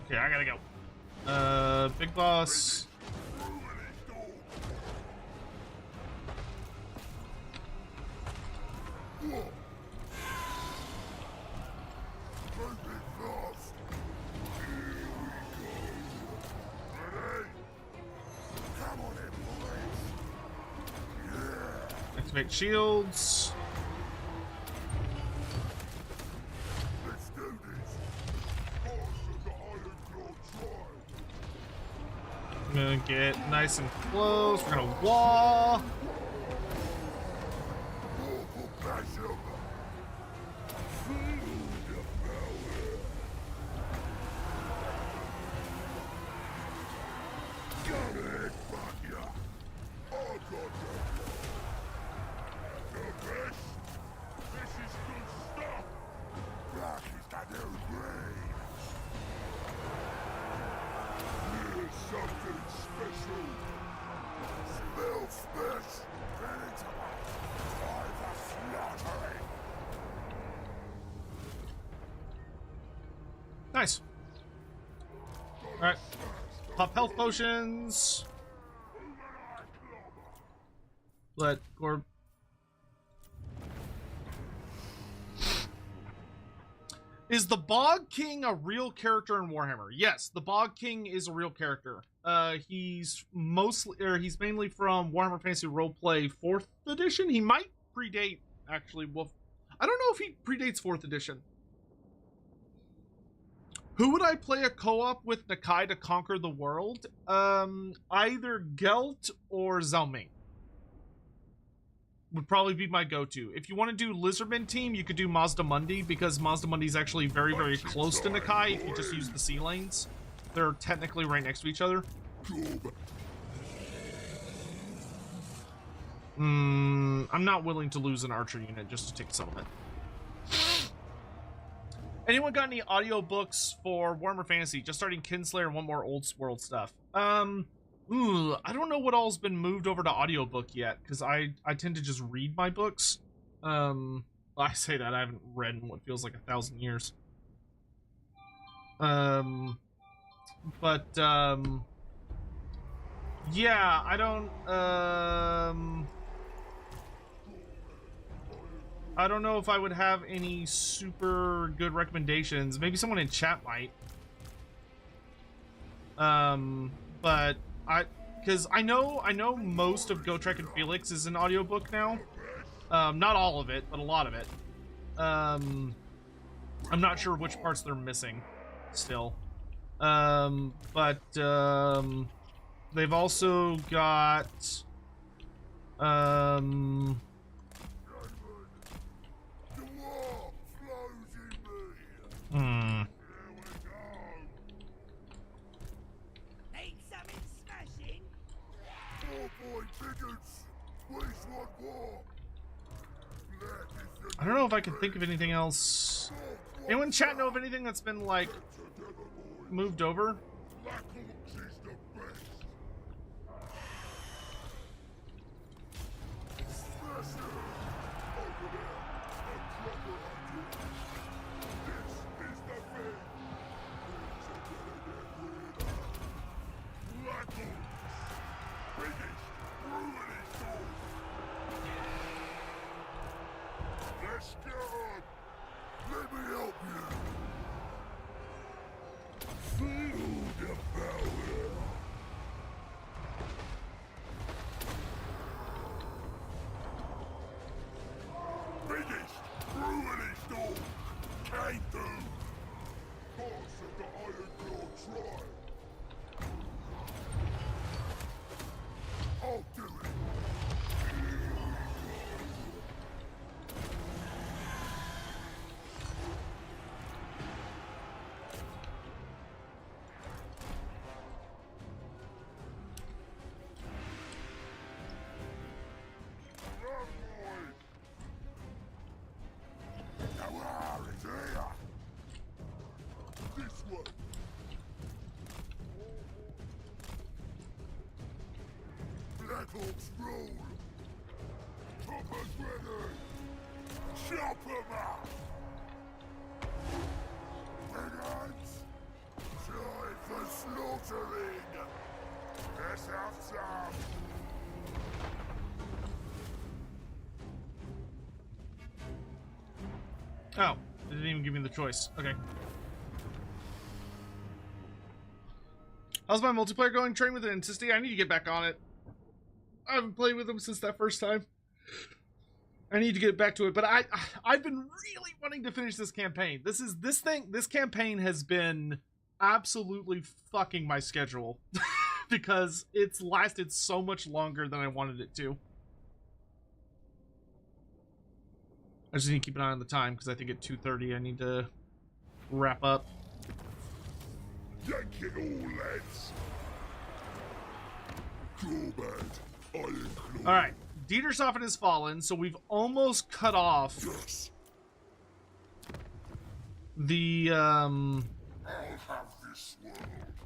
Okay, I gotta go. Big boss. Activate shields. I'm gonna get nice and close. We're gonna wall. Alright. Pop health potions. Let Gorb. Is the Bog King a real character in Warhammer? Yes, the Bog King is a real character. He's mainly from Warhammer Fantasy Roleplay 4th edition. He might predate, actually. Well, I don't know if he predates 4th edition. Who would I play a co-op with Nakai to conquer the world? Either Gelt or Zelming would probably be my go-to. If you want to do Lizardman team, you could do Mazdamundi, because Mazdamundi is actually very, very close to Nakai if you just use the sea lanes. They're technically right next to each other. I'm not willing to lose an archer unit just to take settlement. Anyone got any audiobooks for Warhammer Fantasy? Just starting Kinslayer and one more old world stuff. I don't know what all's been moved over to audiobook yet, because I tend to just read my books. I say that, I haven't read in what feels like 1,000 years. Yeah, I don't know if I would have any super good recommendations. Maybe someone in chat might. But because I know most of Gotrek and Felix is an audiobook now. Not all of it, but a lot of it. I'm not sure which parts they're missing still. They've also got Need something smashing? I don't know if I can think of anything else. Anyone in chat know of anything that's been like moved over? Blackhawks roll! Choppers ready! Chop 'em up! Brigands! Time for slaughtering! Let's have some! Oh, they didn't even give me the choice. Okay. How's my multiplayer going? Train with Intensity? I need to get back on it. I haven't played with them since that first time. I need to get back to it, but I've been really wanting to finish this campaign. This campaign has been absolutely fucking my schedule because it's lasted so much longer than I wanted it to. I just need to keep an eye on the time because I think at 2:30 I need to wrap up. Yank it all, lads! Gorbad, Iron Claw. Alright, Dietershofen has fallen, so we've almost cut off Yes! the I'll have this world.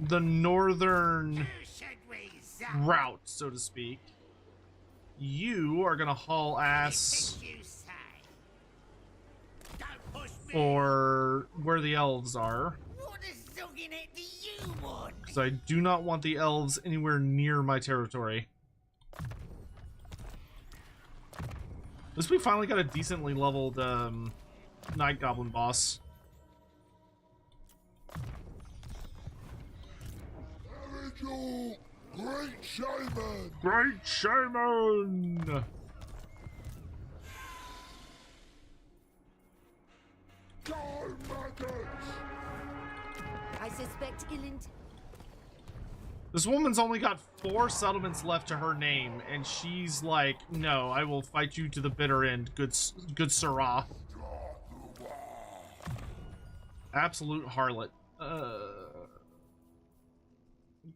the northern Who should we zap? route, so to speak. You are gonna haul ass Anything you say. Don't push me. for where the elves are. What a zogging it do you want? because I do not want the elves anywhere near my territory. At least we finally got a decently leveled Night Goblin boss. Angel, great shaman! Great shaman! Go, maggots! I suspect ill intent. This woman's only got 4 settlements left to her name, and she's like, no, I will fight you to the bitter end, good sirrah. Absolute harlot.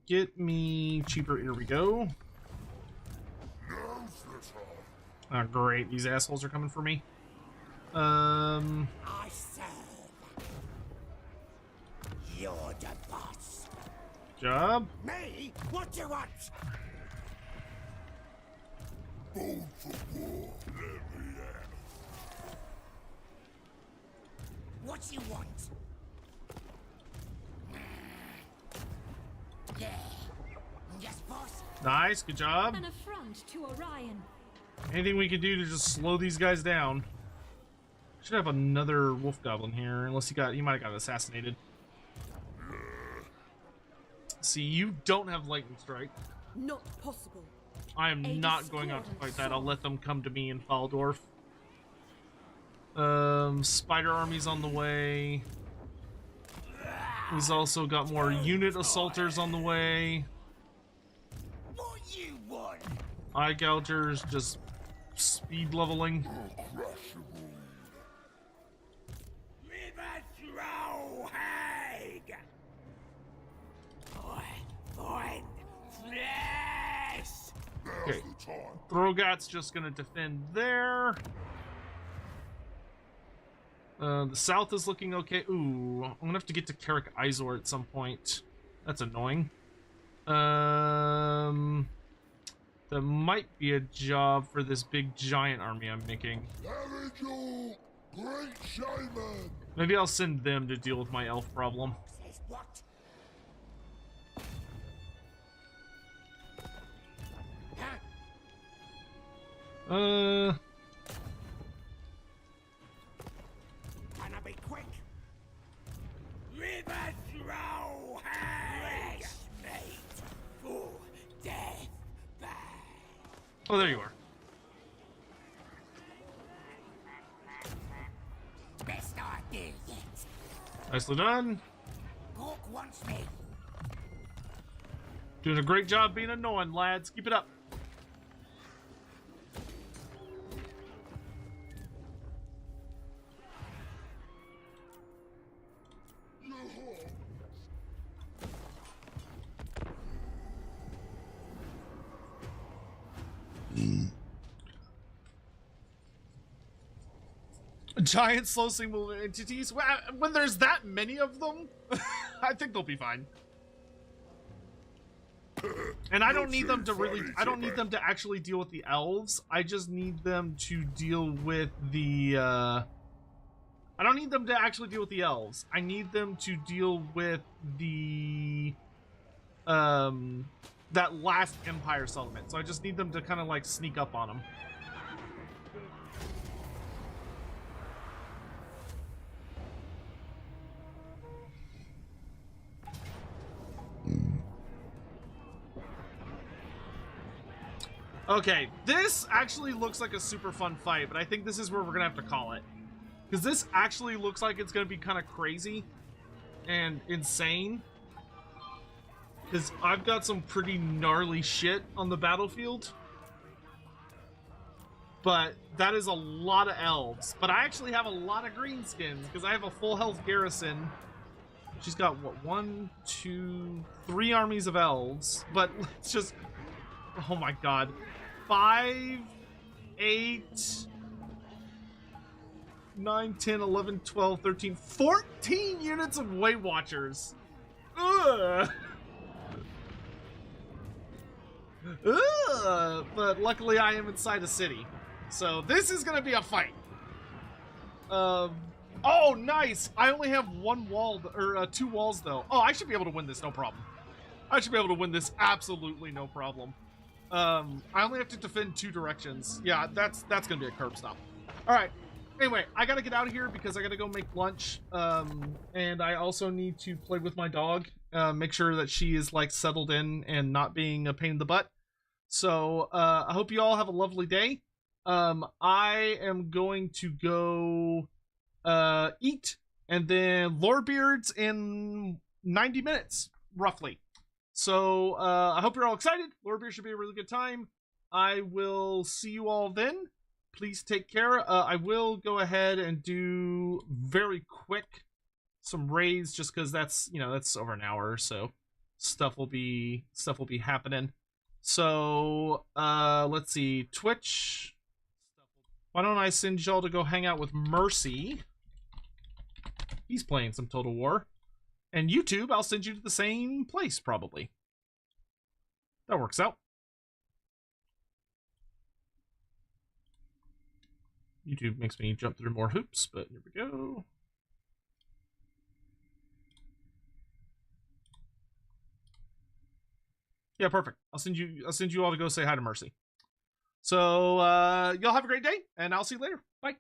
Get me cheaper, here we go. Now's the time. Oh, great, these assholes are coming for me. I serve. You're the boss. Job. Me? What do you want? Born for war, let me out. What you want? Yeah. Yes, boss. Nice, good job. An affront to Orion. Anything we can do to just slow these guys down. Should have another wolf goblin here, unless he might have got assassinated. See, you don't have lightning strike. Not possible. I am not going out to fight that. I'll let them come to me in Faldorf. Spider army's on the way. He's also got more unit assaulters on the way. What you want? Eye gougers just speed leveling. River throw hag. Find flesh. Now's Okay. the time. Throgat's just gonna defend there. The south is looking okay. Ooh, I'm gonna have to get to Carrick Izor at some point. That's annoying. That might be a job for this big giant army I'm making. Angel, great shaman! Maybe I'll send them to deal with my elf problem. Says what? Huh? Can I be quick? River throw hag. Mate for death bag. Oh, there you are. Best idea yet. Nicely done. Gork wants me. Doing a great job being annoying, lads. Keep it up. Giant slow single entities? When there's that many of them, I think they'll be fine. And I don't need them to really, I don't need them to actually deal with the elves. I just need them to deal with the, I don't need them to actually deal with the elves. I need them to deal with the, that last Empire settlement. So I just need them to kind of like sneak up on them. Okay, this actually looks like a super fun fight, but I think this is where we're gonna have to call it. Because this actually looks like it's gonna be kind of crazy and insane. Because I've got some pretty gnarly shit on the battlefield. But that is a lot of elves. But I actually have a lot of greenskins, because I have a full health garrison. She's got, what, 1, 2, 3 armies of elves. But let's just... Oh my god. 5, 8, 9, 10, 11, 12, 13, 14 units of Weight Watchers. Ugh. Ugh. But luckily I am inside a city. So this is gonna be a fight. Oh, nice! I only have 1 wall, or 2 walls though. Oh, I should be able to win this, no problem. I should be able to win this absolutely no problem. I only have to defend 2 directions. Yeah, that's gonna be a curb stop. All right. Anyway, I gotta get out of here because I gotta go make lunch. And I also need to play with my dog. Make sure that she is like settled in and not being a pain in the butt. So I hope you all have a lovely day. I am going to go eat, and then Lorebeards in 90 minutes, roughly. So I hope you're all excited. Lorebeard should be a really good time. I will see you all then. Please take care. I will go ahead and do very quick some raids, just because that's, you know, that's over an hour, so stuff will be happening. So let's see, Twitch. Why don't I send y'all to go hang out with Mercy? He's playing some Total War. And YouTube, I'll send you to the same place, probably. That works out. YouTube makes me jump through more hoops, but here we go. Yeah, perfect. I'll send you all to go say hi to Mercy. So y'all have a great day, and I'll see you later. Bye.